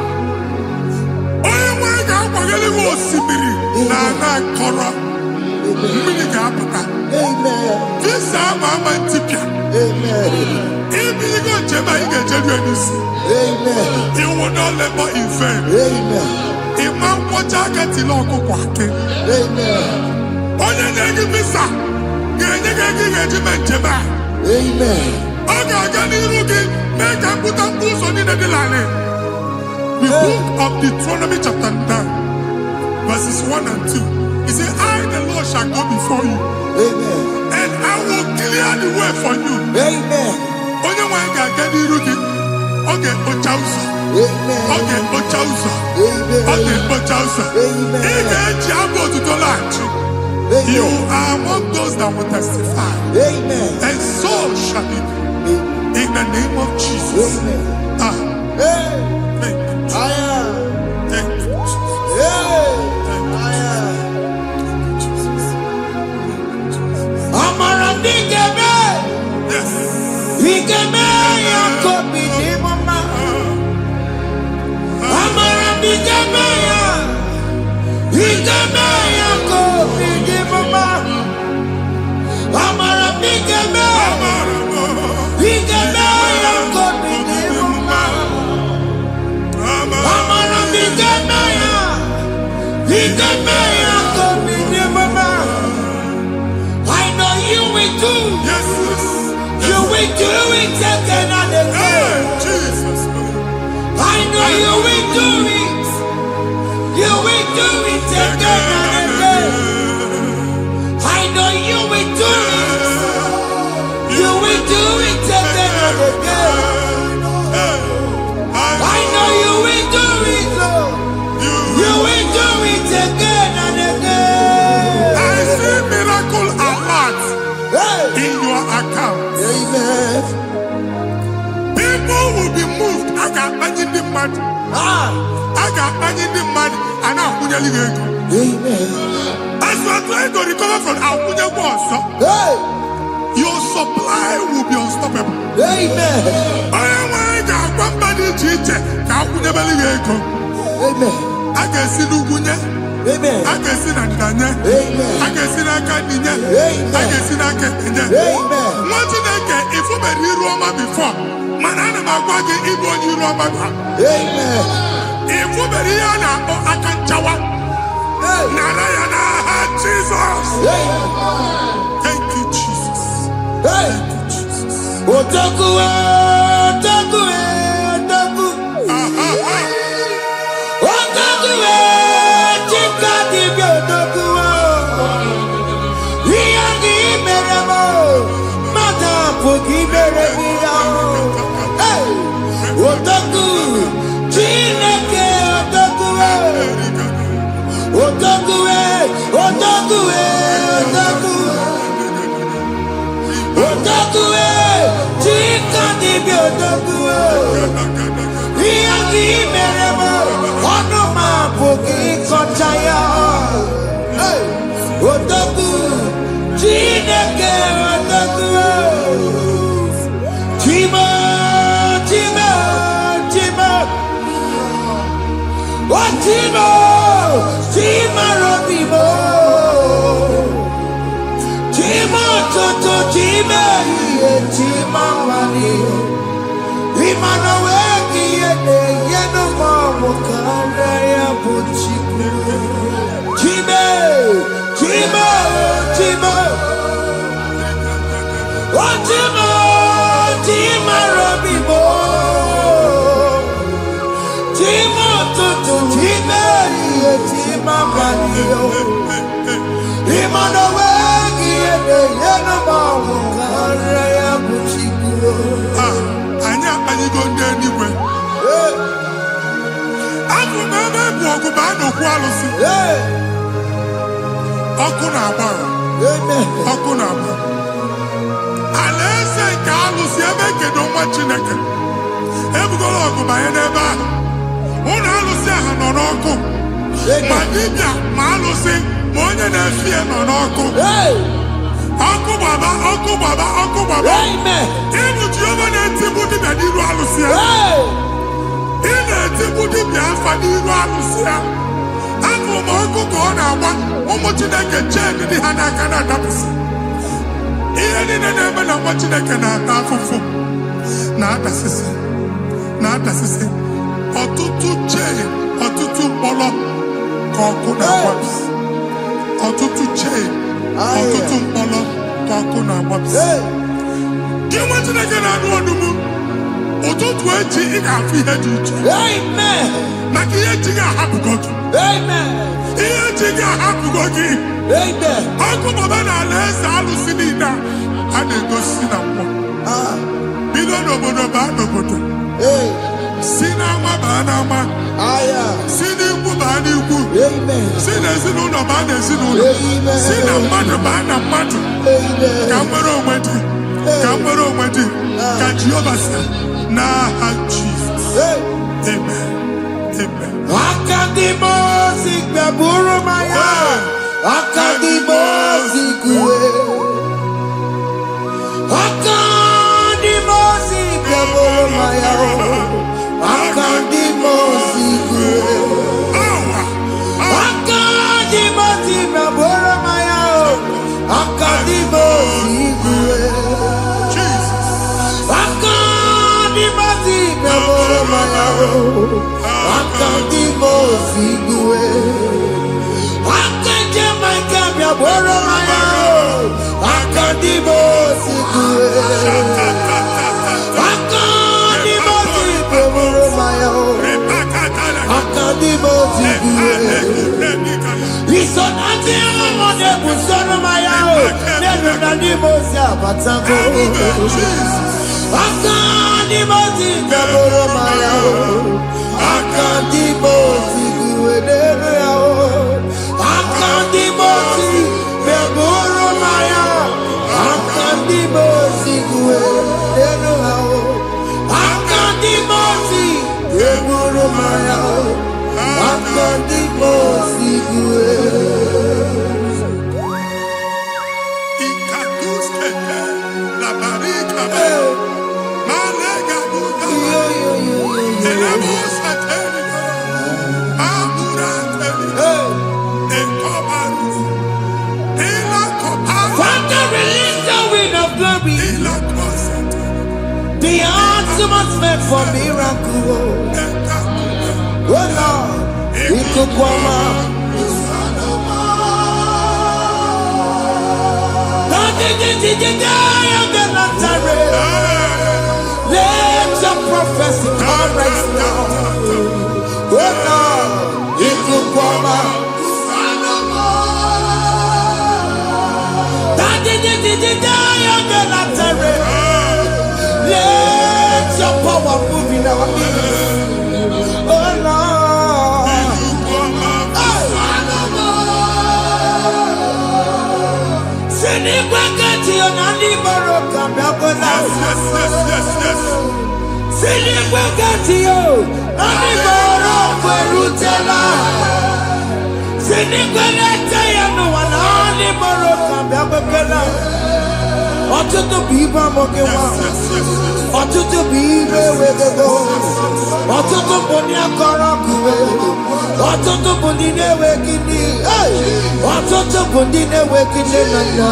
You will not labor in vain. Imam Wajaka Tiloko Kwake. Onye na-egi visa ga-enye gị ego ga-eji jeba. Ọ ga-aga n'iru gị mee ka mpụta mkpụ ụzọ niile dị larịị. The book of Deuteronomy chapter 9 verses 1 and 2. He said, I the Lord shall go before you. And I will clear the way for you. Onye nwe ga-aga n'iru gị. Ọ ga-ekpocha ụzọ. Ọ ga-ekpocha ụzọ. Ọ ga-ekpocha ụzọ. Ị ga-eji abụ otuto laghachi. You are among those that will testify. And so shall it be. In the name of Jesus. Thank you. Thank you. Thank you, Jesus. Yes. I know you will do. Yes. You will do it again and again. Jesus. I know you will do it. You will do it again and again. I know you will do it. You will do it again and again. I know you will do it, Lord. You will do it again and again. I see miracle alert in your account. Amen. People will be moved. I got money in the money. I got money in the money. And I'm going to leave. Amen. As you are trying to recover from Abuja boss, your supply will be unstoppable. Amen. I got one body teacher. Amen. I can see Lugunya. Amen. I can see Nandanya. Amen. I can see Nakaninya. Amen. I can see Nakaninya. Amen. What did I get if you were here Roma before? Manana Magwagi, Igbo, you Roma. Amen. If you were here now, I can Jawa. Narayana, Jesus. Thank you, Jesus. Thank you, Jesus. Otaku, Otaku, Otaku. Otaku, Chika, Dibio, Otaku. Yagi, Meramo. Madam, Puki, Meremia. Otaku, Chineke, Otaku. Otaku, Otaku, Otaku. Otaku, Chika, Dibio, Otaku. Yagi, Meramo. Onoma, Puki, Kochaya. Otaku, Chineke, Otaku. Chima, Chima, Chima. Oh, Chima, Chima, Robimo. Chima, Toto, Chima, Chima, Mani. Imanowe, Yene, Yeno, Mamo, Kandaya, Buchiku. Chima, Chima, Chima. Oh, Chima, Chima, Robimo. Chima, Toto, Chima, Chima, Mani. Imanowe, Anyị akpaligo ndị eluigwe. Abụ m ebe bụ ọgụ ma a na-okwu alụsị. Ọkụ na-agba. Ọkụ na-agba. Alaeze nke alụsị ebe kedu nwa Chineke. Ebugoro ọgụ banye n'ebe ahụ. Ụlọ alụsị ahụ nọ n'ọkụ. Ma dibịa ma alụsị ma onye na-efi ya nọ n'ọkụ. Ọkụ gbaba, ọkụ gbaba, ọkụ gbaba. Ịbụ Jehova na-etigbu dibịa n'iru alụsị ya. Ị na-etigbu dibịa afa n'iru alụsị ya. Afọ ma ọkụ ka ọ na-agba ụmụ Chineke chee dị ha n'aka na-adapụsị. Ihe niile na-eme na nwa Chineke na-ata afụfụ na-adasịsị ọtụtụ chee, ọtụtụ mkpọrọ ka ọkụ na-agbapụsị. Ọtụtụ chee, ọtụtụ mkpọrọ ka ọkụ na-agbapụsị. Gị nwa Chineke na-anụ ọdụm, ụtụtụ echi ị ga-afụ ihe dị iche. Maka ihe echi ga-ahapụgo gị. Ihe echi ga-ahapụgo gị. Ọkụ baba na alaeze alụsị niile a na-egosi na mmụọ. Bido n'obodo baa n'obodo. Si n'ama baa n'ama. Si n'ikwu baa n'ikwu. Si n'ezinụlọ baa n'ezinụlọ. Si na mmadụ baa na mmadụ. Ka nwere onwe dị. Ka nwere onwe dị. Ka Jehova sị n'aha Jizọs. Amen. Amen. Akadimosi gbẹ̀bùrú maya. Akadimosi kúwe. Akadimosi gbẹ̀bùrú maya. Akadimosi kúwe. Akadimosi gbẹ̀bùrú maya. Akadimosi kúwe. Akadimosi gbẹ̀bùrú maya. Akadimosi kúwe. Akadimosi kúwe. Akadimosi gbẹ̀bùrú maya. Akadimosi kúwe. Ìsọ̀nàtì ọmọdé bùsọ̀rọ̀ maya o. Lẹ́nu Akadimosi àbàtàkó. Akadimosi gbẹ̀bùrú maya o. Akadimosi kúwe lẹ́nu ya o. Akadimosi gbẹ̀bùrú maya. Akadimosi kúwe lẹ́nu ya o. Akadimosi gbẹ̀bùrú maya o. Akadimosi kúwe. The ultimate meant for miracle. Oh Lord, it could come out. Let your prophecy come right now. Oh Lord, it could come out. Let your power move in our midst. Oh Lord. Sinikwakati onani baroka mbiakola. Sinikwakati yo nani baroka erutela. Sinikwakati ya no wanani baroka mbiakola. Ọtụtụ bụ ibe amụgịwa. Ọtụtụ bụ ibe ewegego. Ọtụtụ bụ ndị akọrọ ọkụwe. Ọtụtụ bụ ndị na-enweghị nne. Ọtụtụ bụ ndị na-enweghị nne na nna.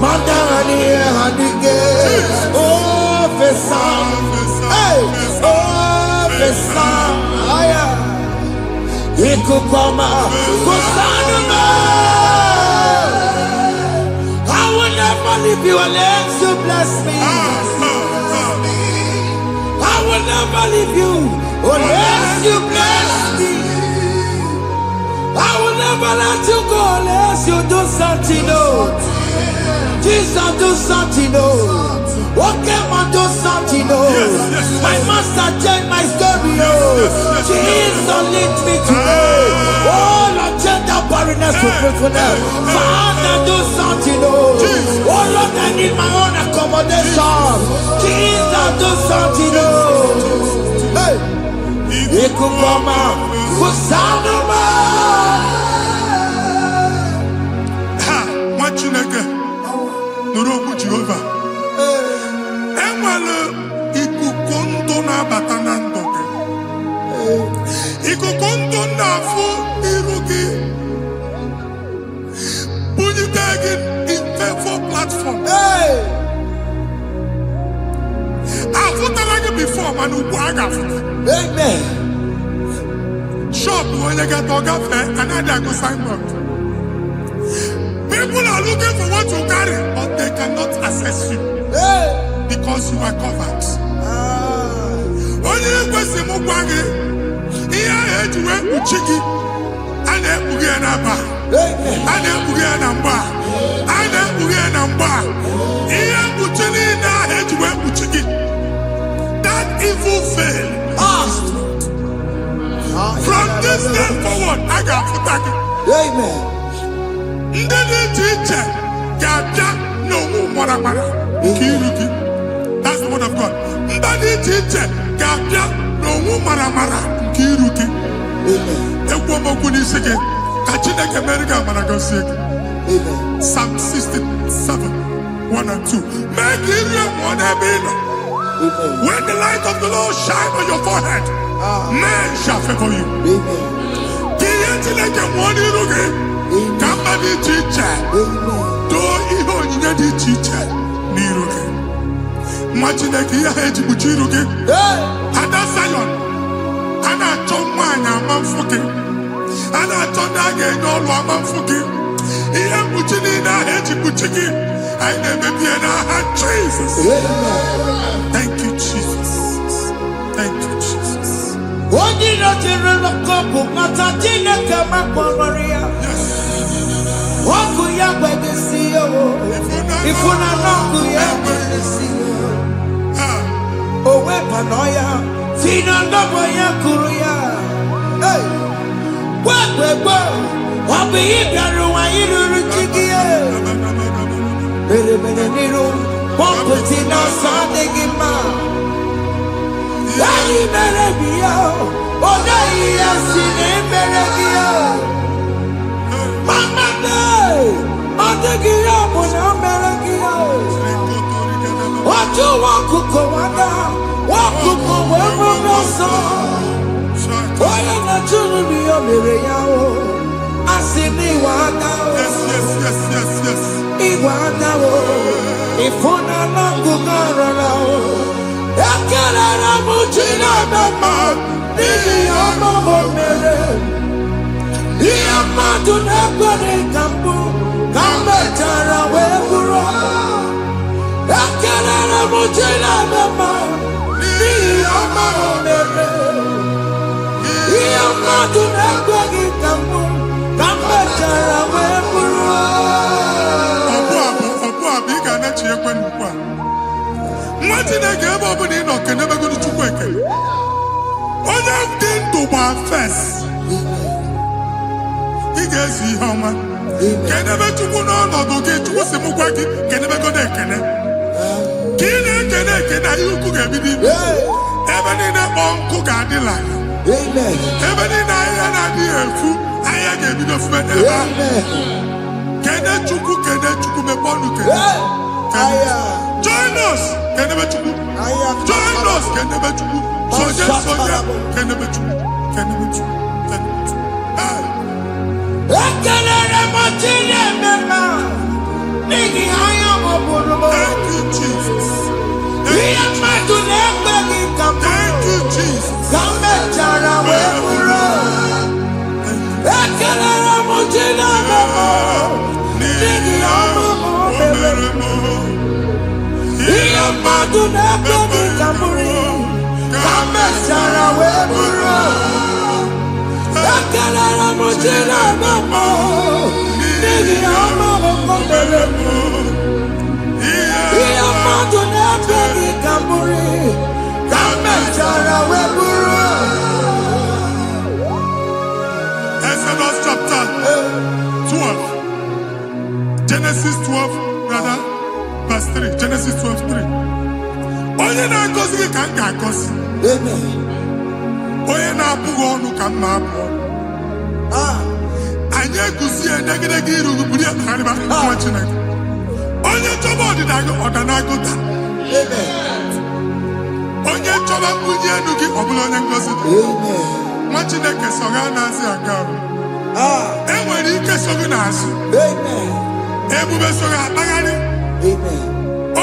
Ma ndị agha n'ihe ha dịke. Ofesa. Ofesa. Ikuku ọma. Kụsanụ m. Leave you unless you bless me. I will never leave you unless you bless me. I will never let you go unless you do something. No. Jesus do something, oh. Okay, man, do something, oh. My master changed my story, oh. Jesus lead me today. Oh, Lord, change that barrenness to fruitfulness. Father, do something, oh. Oh, Lord, I need my own accommodation. Jesus, do something, oh. Hey. Ikukoma, Kusanuma. Ha, Machineke, Nuroku Jehovah. Enwale ikukondo na batana ndoke. Ikukondo na fu irugi. Bunyitegi in favor platform. Hey. Afutalagi before manu waga. Amen. Shop when you get Ogafe, another go signboard. People are looking for what you carry, but they cannot access you because you are covered. Only you go see Mugwagi, here I had to wear Uchiki, and then Ugianaba, and then Ugianamba, and then Ugianamba. Here Uchini, I had to wear Uchiki. That evil failed. From this day forward, I got Futaki. Amen. Teacher, no more. That's the word of God. Teacher, no more. Kiruki. Psalm 67, 1 and 2. Make it one every. When the light of the Lord shine on your forehead, men shall favor you. Teacher, do even the teacher. Niruke. Machineki Haji Buchiruke. Ada Zion. Ana Chomana Manfuke. Ana Tonage no Manfuke. Ia Buchina Haji Buchiki. I never be an Jesus. Thank you, Jesus. Thank you, Jesus. What did not the couple, Matatina Kamakoria? What could you have to see? If we're not good, you see. Oh, Wepanoya, Fina Nobaya Kuria. Hey, what be it? I don't Berebenero, Pomputina Sadegima. Dai Berebia, Odaya Sine Berebia. Mama Day, Odegia, Mona Beregia. What you want to go under? What to go where we saw? Why not to be a Mireya? I see me one now. Yes. Iwanawo, ifuna nangugaranawo. Yakarara mujina dama, nini amamo mere. Iyamadu nekwere kambu, kambetara weburo. Yakarara mujina dama, nini amamo mere. Iyamadu nekwere kambu, kambetara weburo. Imagine I gave up in Enoch and never go to work. All I've done to my face. He gets you, how man. Can never to go on or get to what's the Mugwaki, can never go there. Can you cook everything? Even in a bomb cook at the line. Even in a dear food, I gave you the friend. Can I chuku, can I chuku me bonuke? Join us, can never chuku. Join us, can never chuku. Soja, can never chuku. Can never chuku. Thank you, Jesus. Thank you, Jesus. Exodus chapter 12. Genesis 12, rather, verse 3. Genesis 12, 3. Onye na-agọzi gị ka m ga-agọzi. Onye na-abụghị ọnụ ka m na-abụ ọnụ. Anyị eguzie edegedege iru buru ya karịba nwa Chineke. Onye chọba ọdịda gị ọda na-agụta. Onye chọba mbunye elu gị ọ bụla onye ngọzi dị. Nwa Chineke so ga na-azị aga ahụ. E nwere ike so gị n'azụ. Ebube so ga akpagharị.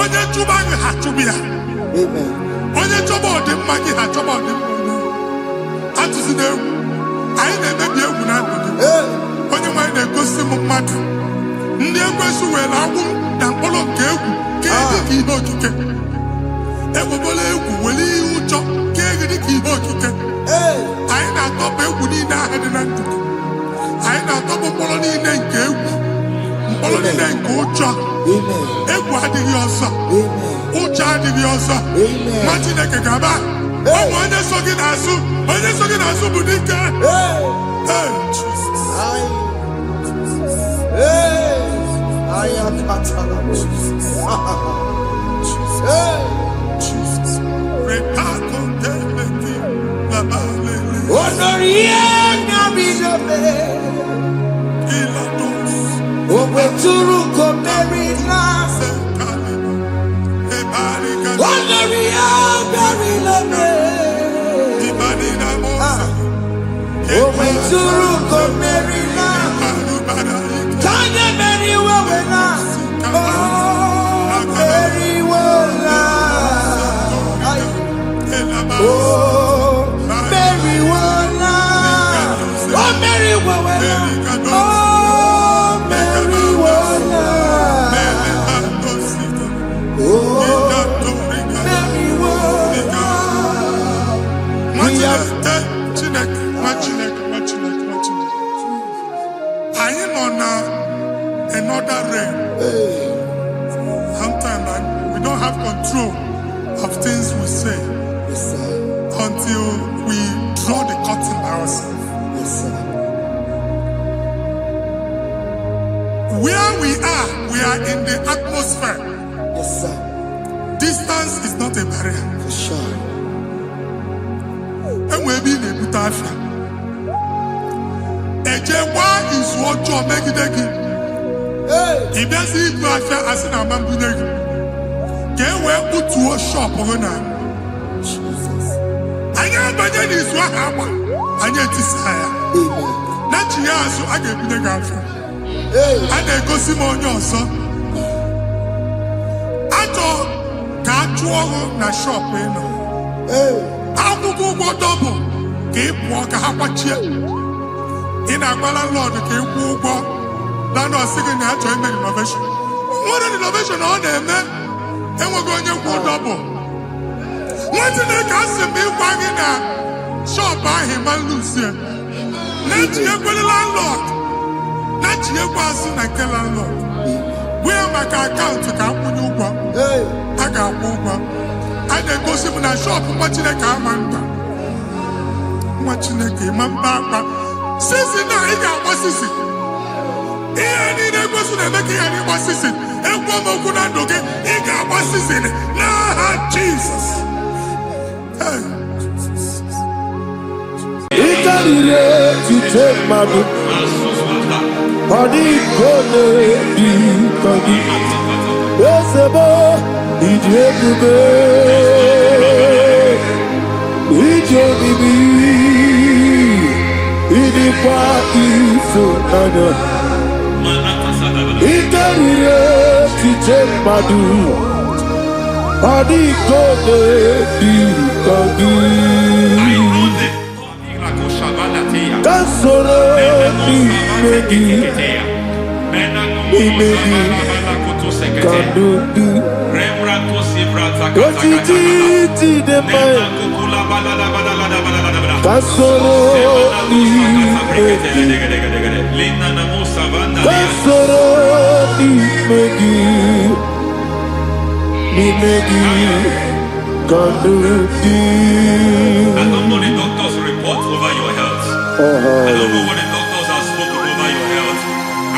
Onye chụba gị ha chụbụ ya. Onye chọba ọdịmma gị ha chọba ọdịmma onye. Atụzina egwu. Anyị na-emebi egwu na ndụ gị. Onye nwanyị na-egosi m mmadụ. Ndị ekwensu were agbụ na mkpụrụ nke egwu kee dị ka ihe okike. Egbebola egwu were ihe ụjọ kee dị ka ihe okike. Anyị na-atọpụ egwu niile ahụ dị na ndụ gị. Anyị na-atọpụ mkpụrụ niile nke egwu. Mkpụrụ niile nke ụjọ. Egwu adịghị ọzọ. Ụjọ adịghị ọzọ. Nwa Chineke ga-aba. Ọ bụ onye so gị n'azụ. Onye so gị n'azụ bụ dike. Another rain. Sometimes we don't have control of things we say until we draw the curtain by ourselves. Where we are in the atmosphere. Distance is not a barrier. For sure. And we'll be in a butafia. Ejewa is what you make it. If there's a butafia as in a mambunegi, get where put to a shop or not. I never did this one happen. I need to say, not you, so I get the girlfriend. And they go see more your son. I thought, can't you na shop, you know? I will go double. Keep walk a half a chair. In a landlord, keep walk. Landlord singing that to make innovation. What an innovation on them, man. And we're going to go double. What did they cast me wagging at? Shop by him and Lucia. Let you go the landlord. Let you go and kill landlord. Where my account to come when you go? I got one. I then go see when I shop watching a car man. Watching a game and back. Since now, he got what is it? He ain't a person that make any what is it? And one more good and okay, he got what is it? Nah, Jesus. Hey. To take my book, body gonna be funny. Yes, a boy, he did the bed. He told me, he did party so other. He carried to take my book, body gonna be funny. Kasoro imegi kandudu ojiji deme kasoro imegi don't know the doctor's report over your health. I don't know what the doctors have spoken over your health.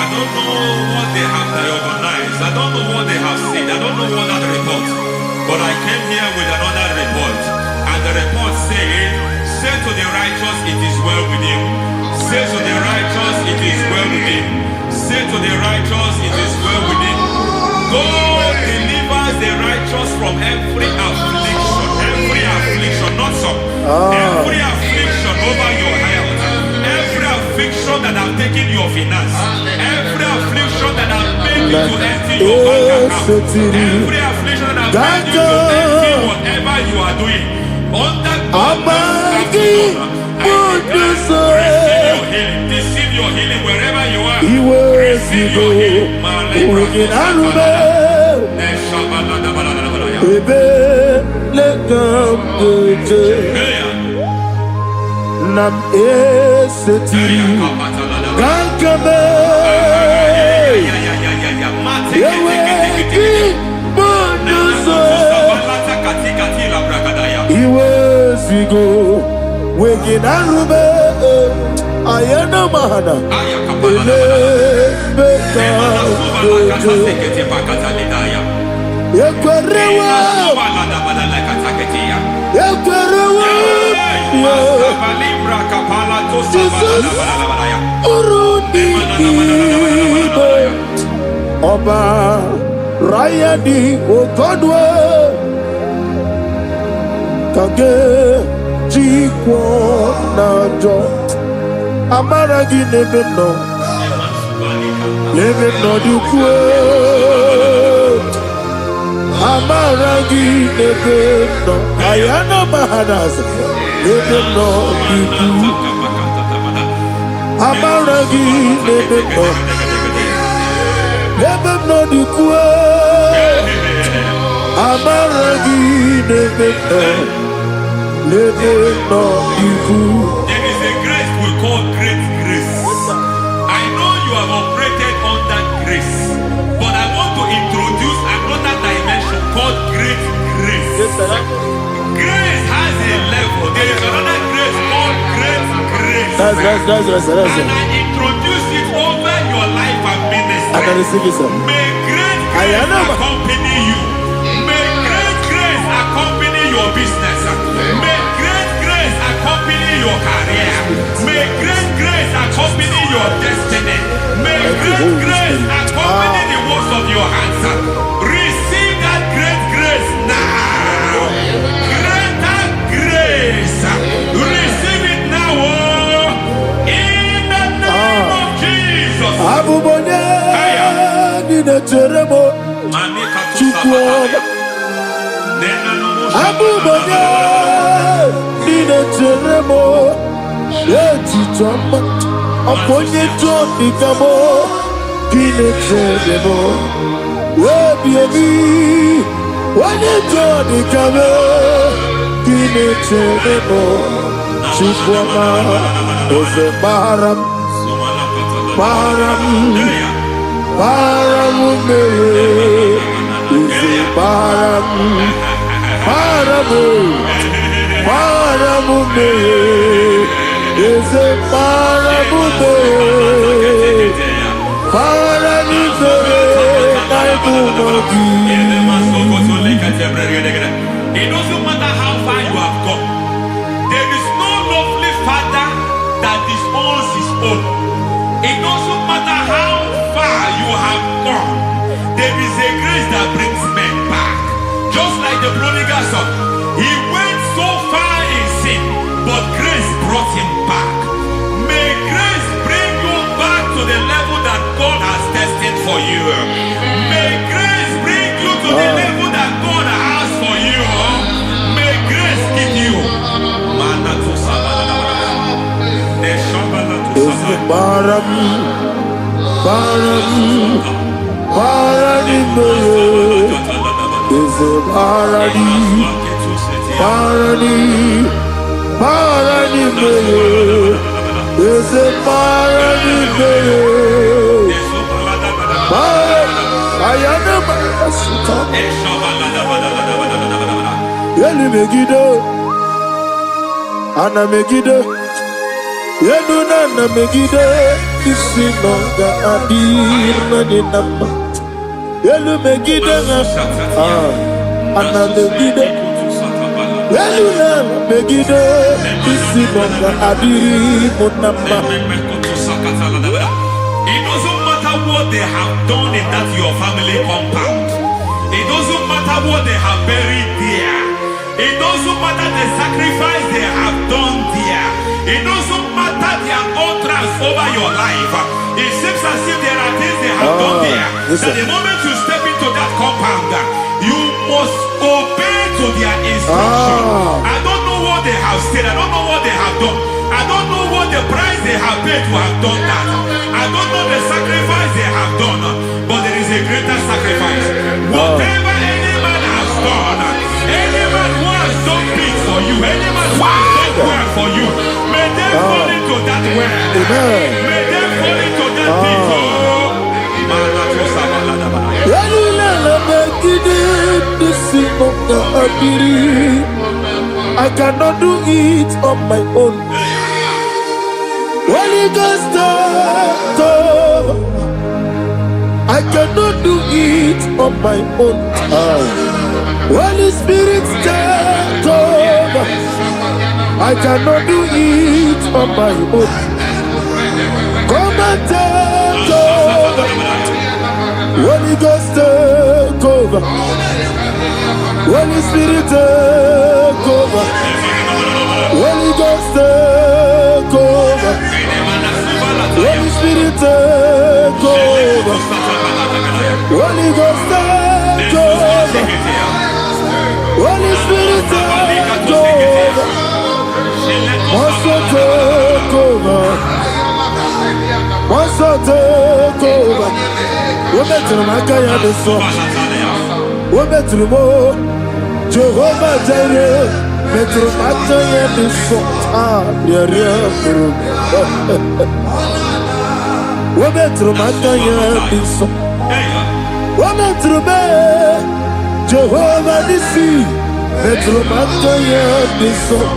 I don't know what they have diagnosed. I don't know what they have said. I don't know what that report. But I came here with another report. And the report said, say to the righteous, it is well with him. Say to the righteous, it is well with him. Say to the righteous, it is well with him. God delivers the righteous from every affliction, not some. Every affliction over your health. Every affliction that have taken your finance. Every affliction that have made you to empty your bank account. Every affliction that have made you to empty whatever you are doing. Under receive your healing wherever you are. Receive your healing. Nam eseti gankame yeweki monuzo iwezigo weginarube ayana mahana ele beka dojo yekwerewa Jesus Urundi Ibo Oba Rayadi Okodwe Kage Jikwo Najo Amaragi Nebeno Nebeno Dukwe Amaragi Nebeno Ayana Mahanas Nebeno Dukwe Amaragi Nebeno Dukwe Amaragi Nebeno Dukwe. There is a grace we call great grace. I know you have operated under grace, but I want to introduce another dimension called great grace. Grace has a level. There is another grace called great grace. That's and I introduce it over your life and ministry. May great grace accompany you. May great grace accompany your business. May great grace accompany your career. May great grace accompany your destiny. May great grace accompany the works of your hands. Receive that great grace now. Greater grace. Receive it now. In the name of Jesus. Abubonye Nina Teremo Chukwoba Abubonye Nina Teremo Eti Chamba Aponye Toni Kamo Kine Teremo Webi Wanye Toni Kamo Kine Teremo Chukwoba Ose Baharam Baharam Paramume, Isi paramume, paramume, Isi paramume, paramume, Naibumogi. It doesn't matter how far you have gone. There is no lovely father that disowns his own. It doesn't matter how far you have gone. There is a grace that brings men back. Just like the prodigal son. He went so far in sin, but grace brought him back. May grace bring you back to the level that God has destined for you. May grace bring you to the level that God has for you. May grace give you. Yelu Megido, Anna Megido, Yeluna Megido, Isinonga Adir Naninama, Yelu Megido, Anna Megido, Yeluna Megido, Isinonga Adir Munama. It doesn't matter what they have done in that your family compound. It doesn't matter what they have buried there. It doesn't matter the sacrifice they have done there. It doesn't matter their utterance over your life. It seems as if there are things they have done there. That the moment you step into that compound, you must obey to their instruction. I don't know what they have said. I don't know what they have done. I don't know what the price they have paid to have done that. I don't know the sacrifice they have done. But there is a greater sacrifice. Whatever any man has done, any man who has done big for you, any man who has done well for you, may they fall into that well. May they fall into that pit. I cannot do it on my own. Holy Ghost, I cannot do it on my own. Holy Spirit, take over. I cannot do it on my own. Come and take over. Holy Ghost, take over. Holy Spirit, take over. Holy Ghost, take over. Holy Spirit, take over. Holy Ghost, take over. Holy Spirit, take over. Also take over. Also take over. We better make a the song. We better more. Jehovah Jireh. Better make the song. We better make the song. We better make Jehovah Nissi. Better make the song.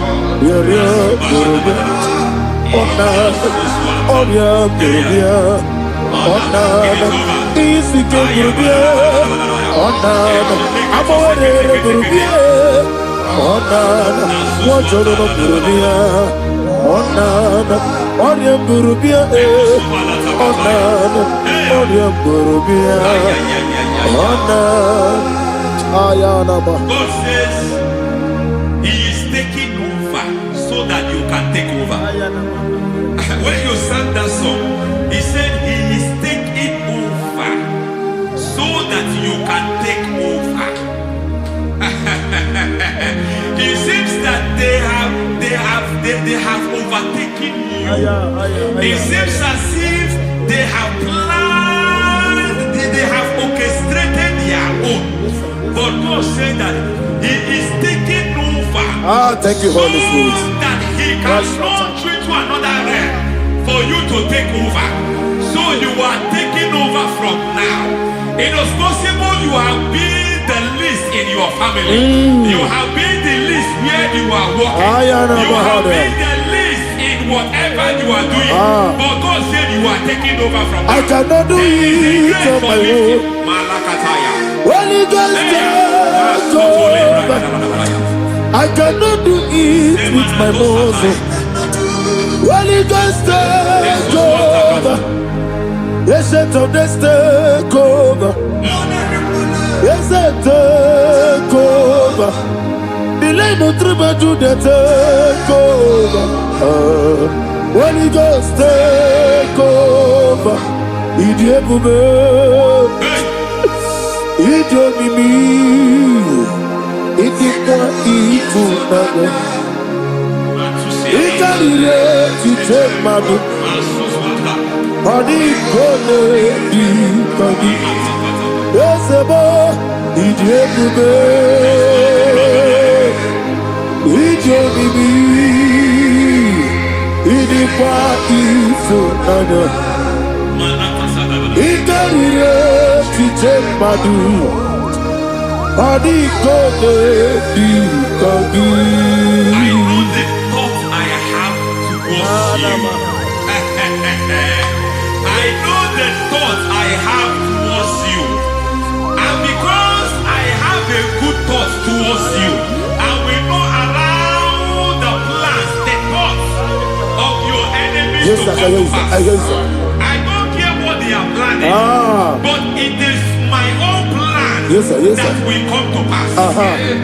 God says He is taking over so that you can take over. When you sang that song, He said He is taking over so that you can take over. It seems that they have overtaken you. It seems as if they have planned, they have orchestrated their own. But God said that He is taking over. Thank you, Holy Spirit. So that He can launch you to another realm for you to take over. So you are taking over from now. It is possible you have been the least in your family. You have been the least where you are working. You have been the least in whatever you are doing. But God said you are taking over from now. I cannot do it on my own. Malakataya. Holy Ghost, take over. I cannot do it with my muscle. Holy Ghost, take over. Yes, take over. Yes, take over. Delay no trouble to the take over. Holy Ghost, take over. Idiot, Idio mimi, idikwa ikunade. Ikarire tute madu, adi kone di kadi. Yesebo idio mimi, idio mimi, idikwa ikunade. Ikarire tute madu. the thoughts I have towards you. I know the thoughts I have towards you. And because I have a good thought towards you, I will not allow the plans, the thoughts of your enemies to come to pass. I don't care what they are planning, but it is my own plan that will come to pass.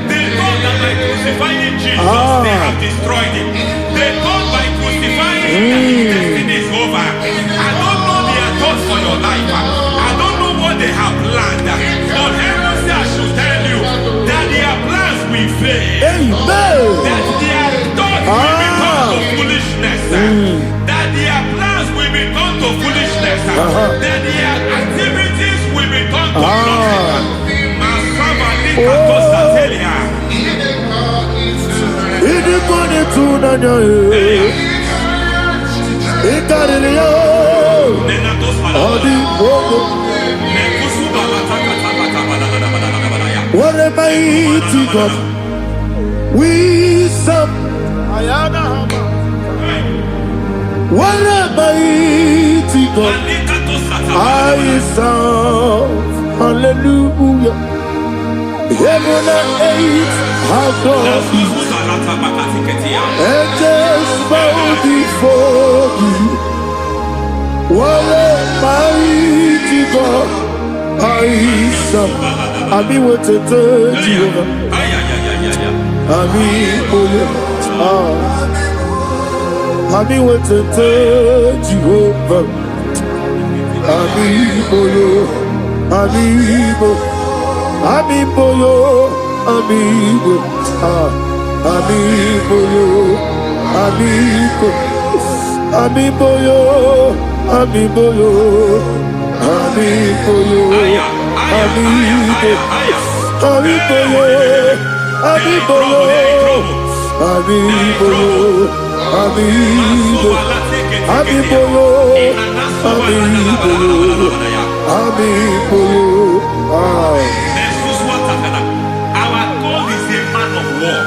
They thought that by crucifying Jesus, they have destroyed him. They thought by crucifying him that his destiny is over. I don't know their thoughts for your life. I don't know what they have planned. But heaven says I should tell you that their plans will fail. That their thoughts will be turned to foolishness. That their plans will be turned to foolishness. That their activities will be turned to nothing. What a mighty God we serve. What a mighty God I serve. Hallelujah. Heaven and earth have gone, and just bow before you. What a mighty God I serve. I mean, what a Jehovah. I mean, I mean, what a Jehovah. I mean, amigo, amigo, amigo, amigo, amigo, amigo, amigo, Our God is a man of war.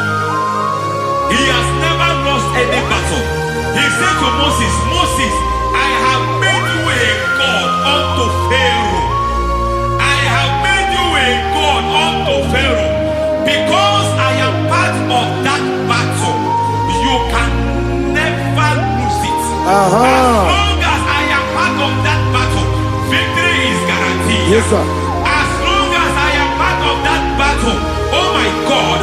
He has never lost any battle. He said to Moses, Moses, I have made you a God unto Pharaoh. I have made you a God unto Pharaoh. Because I am part of that battle, you can never lose it. As long as I am part of that battle, victory is guaranteed. Yes, sir. As long as I am part of that battle, oh my God,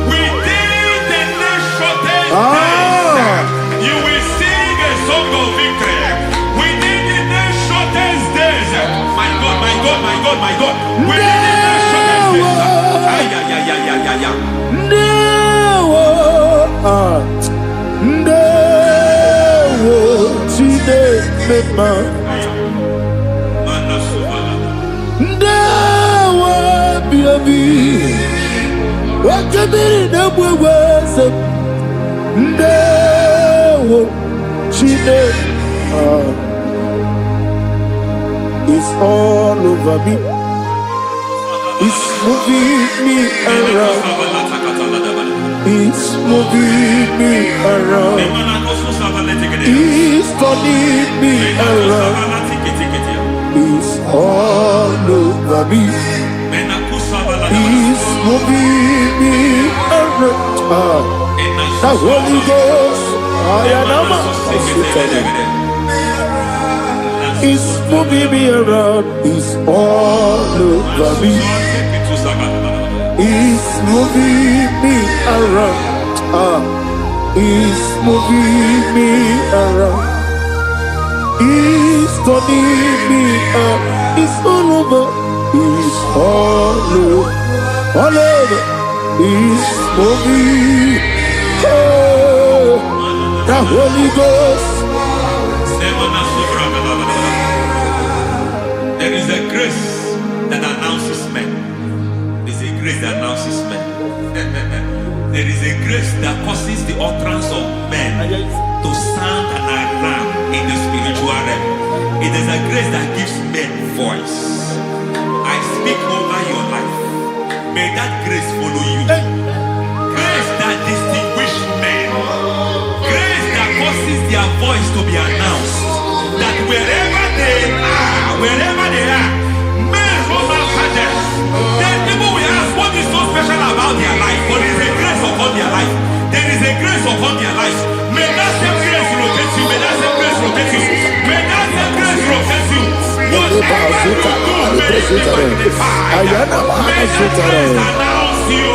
within the next shortest days, you will sing a song of victory. Within the next shortest days, my God, my God, my God, my God, within the next shortest days. It's all over me. It's moving me around. It's moving me around. It's turning me around. It's all over me. It's moving me around. The Holy Ghost, I am it's moving me around. It's all over me. It's moving me around. It's moving me around. It's turning me up. It's all over. It's all over. All over. It's moving. Oh, the Holy Ghost. There is a grace that announces men. There is a grace that announces men. There is a grace that causes the utterance of men to sound an alarm in the spiritual realm. It is a grace that gives men voice. I speak over your life May that grace follow you. Grace that distinguishes men. Grace that causes their voice to be announced. That wherever they are, men over fathers, then people will ask what is so special about their life. But there is a grace upon their life. There is a grace upon their lives. May that same grace locate you. May that same grace locate you. May that same grace locate you. Whatever you do, may it be magnified. May that grace announce you.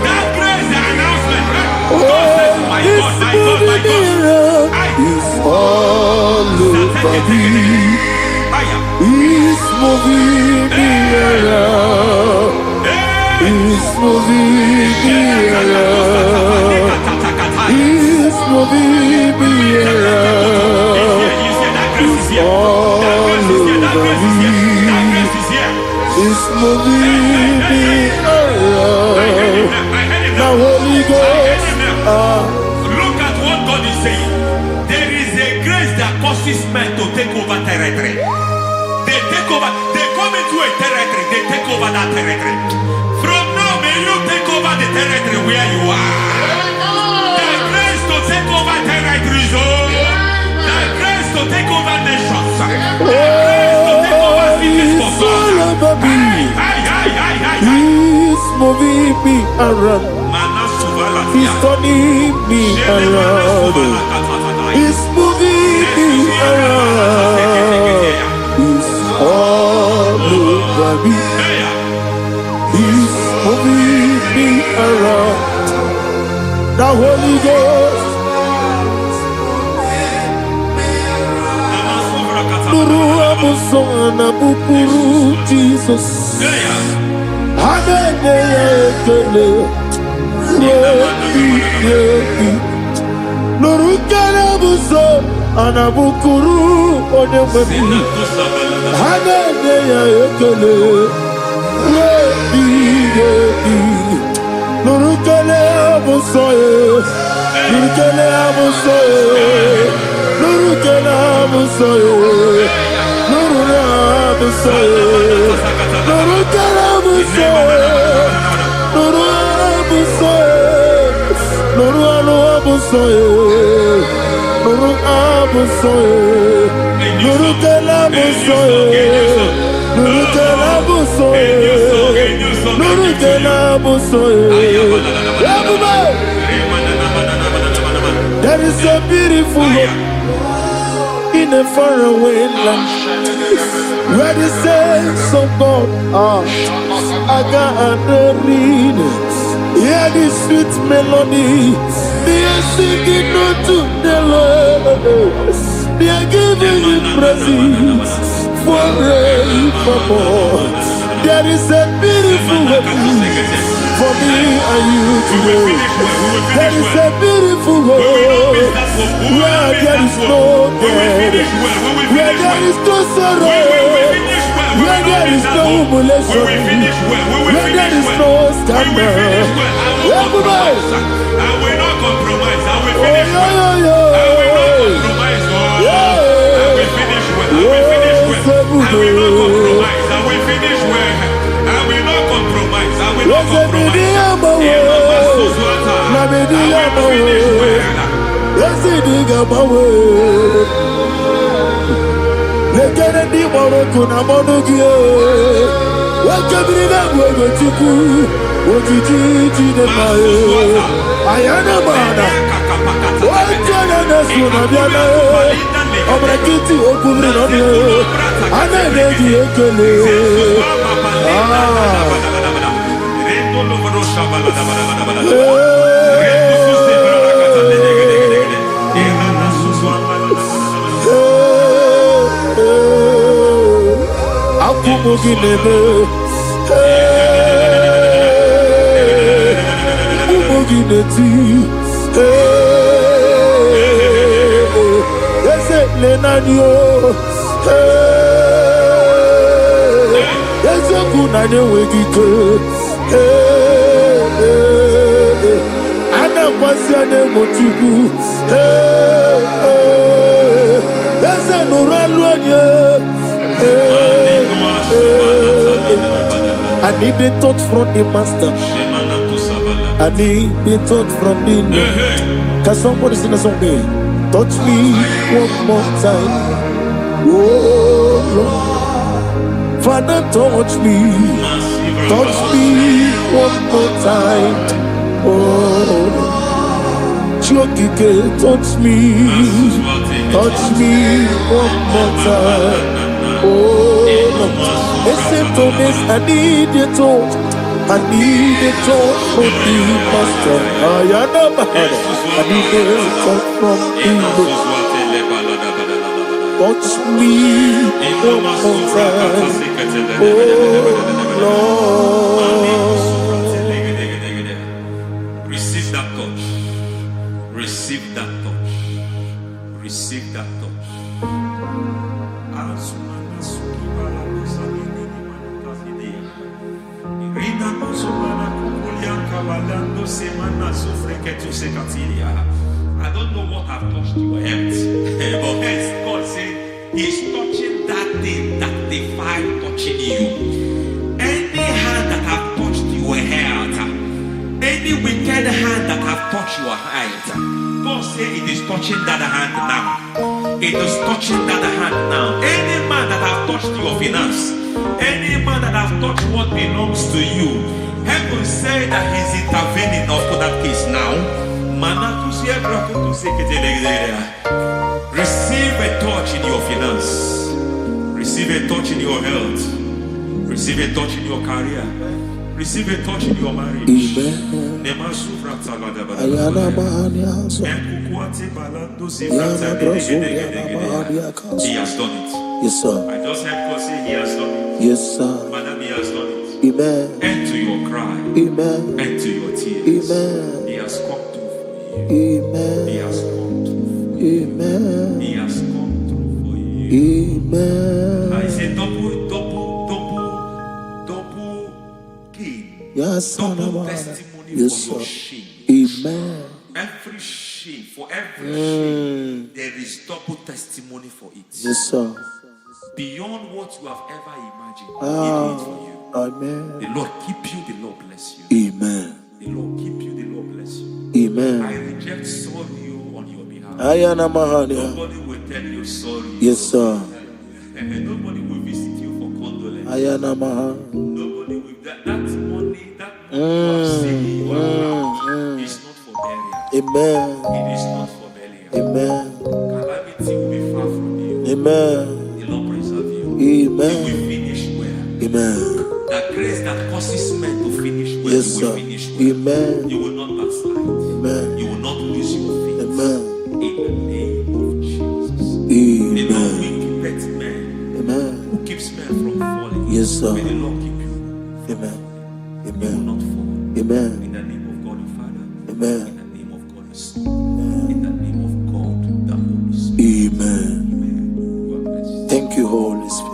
That grace, the announcement. God says, my God, my God, my God. It's all over me. It's moving me around. It's moving me around. It's moving me around. It's all over me. It's moving me around. Now Holy Ghost. Look at what God is saying. There is a grace that causes men to take over territory. They take over. They come into a territory. They take over that territory. From now, may you take over the territory where you are. The grace to take over territories. The grace to take over nations. The grace to take over cities for God. He's moving me around. He's turning me around. He's moving me around. He's all over me. He's moving me around. The Holy Ghost. Nuru amusona bukuru Jesus. Nurukana buso anabukuru onemami hanene ya ekele nurukana buso nurukana buso nurukana buso nurukana buso nurukana buso There is a beautiful hope in a faraway land where the saints of God are. I got the readings. Hear the sweet melody. They are singing unto the Lord. They are giving you praise forevermore. There is a beautiful hope for me and you today. There is a beautiful hope where there is no death, where there is no sorrow, where there is no humiliation, where there is no scandal. I will not compromise. I will finish well. I will not compromise. I will finish well. I will finish well. I will not compromise. I will finish well. I will not compromise. I will not compromise. I will finish well. I need the touch from the master. I need the touch from the Lord. Can somebody sing a song here? Touch me one more time. Oh Lord, Father, touch me. Touch me one more time. Oh, Chokike, touch me. Touch me one more time. Oh, listen to this. I need your touch. I need a touch from the master. I need a touch from the Lord. Touch me one more time. Oh, Lord. Receive that touch. Receive that touch. Receive that touch. I don't know what I've touched your health, but hence God said He's touching that thing that defied touching you. Any hand that have touched your health, any wicked hand that have touched your health, God said it is touching that hand now. It is touching that hand now. Any man that have touched your finance, any man that have touched what belongs to you, heaven say that He's intervening for that case now. Receive a touch in your finance. Receive a touch in your health. Receive a touch in your career. Receive a touch in your marriage. Amen. He has done it. Yes, sir. I just heard God say He has done it. Yes, sir. Madam, He has done it. Amen. End to your cry. Amen. End to your tears. Amen. He has come through for you. Amen. He has come through for you. Amen. He has come through for you. Amen. I say double gain. Yes, Double testimony yes, for your sir. shame. Amen. Every shame, for every shame, there is double testimony for it. Yes, sir. Beyond what you have ever imagined, He did it for you. Amen. The Lord keep you, the Lord bless you. Amen. The Lord keep you, the Lord bless you. Amen. I reject sorry on your behalf. Nobody will tell you sorry. Yes, sir. And nobody will visit you for condolence. Nobody will. That money you have saved in your account is not for burial. Amen. It is not for burial. Amen. Calamity will be far from you. Amen. The Lord preserve you. Amen. You will finish well. Amen. The grace that causes men to finish well, Yes, you will sir. finish well. Amen. You will not backslide. Amen. You will not lose your faith. Amen. In the name of Jesus. Amen. The Lord will keep men. Amen. Who keeps men from falling? Yes, sir. May the Lord keep you. Amen. You will Amen. not fall. Amen. In the name of God the Father. Amen. In the name of God the Son. In the name of God the Holy Spirit. Amen. Amen. God bless you. Thank you, Holy Spirit.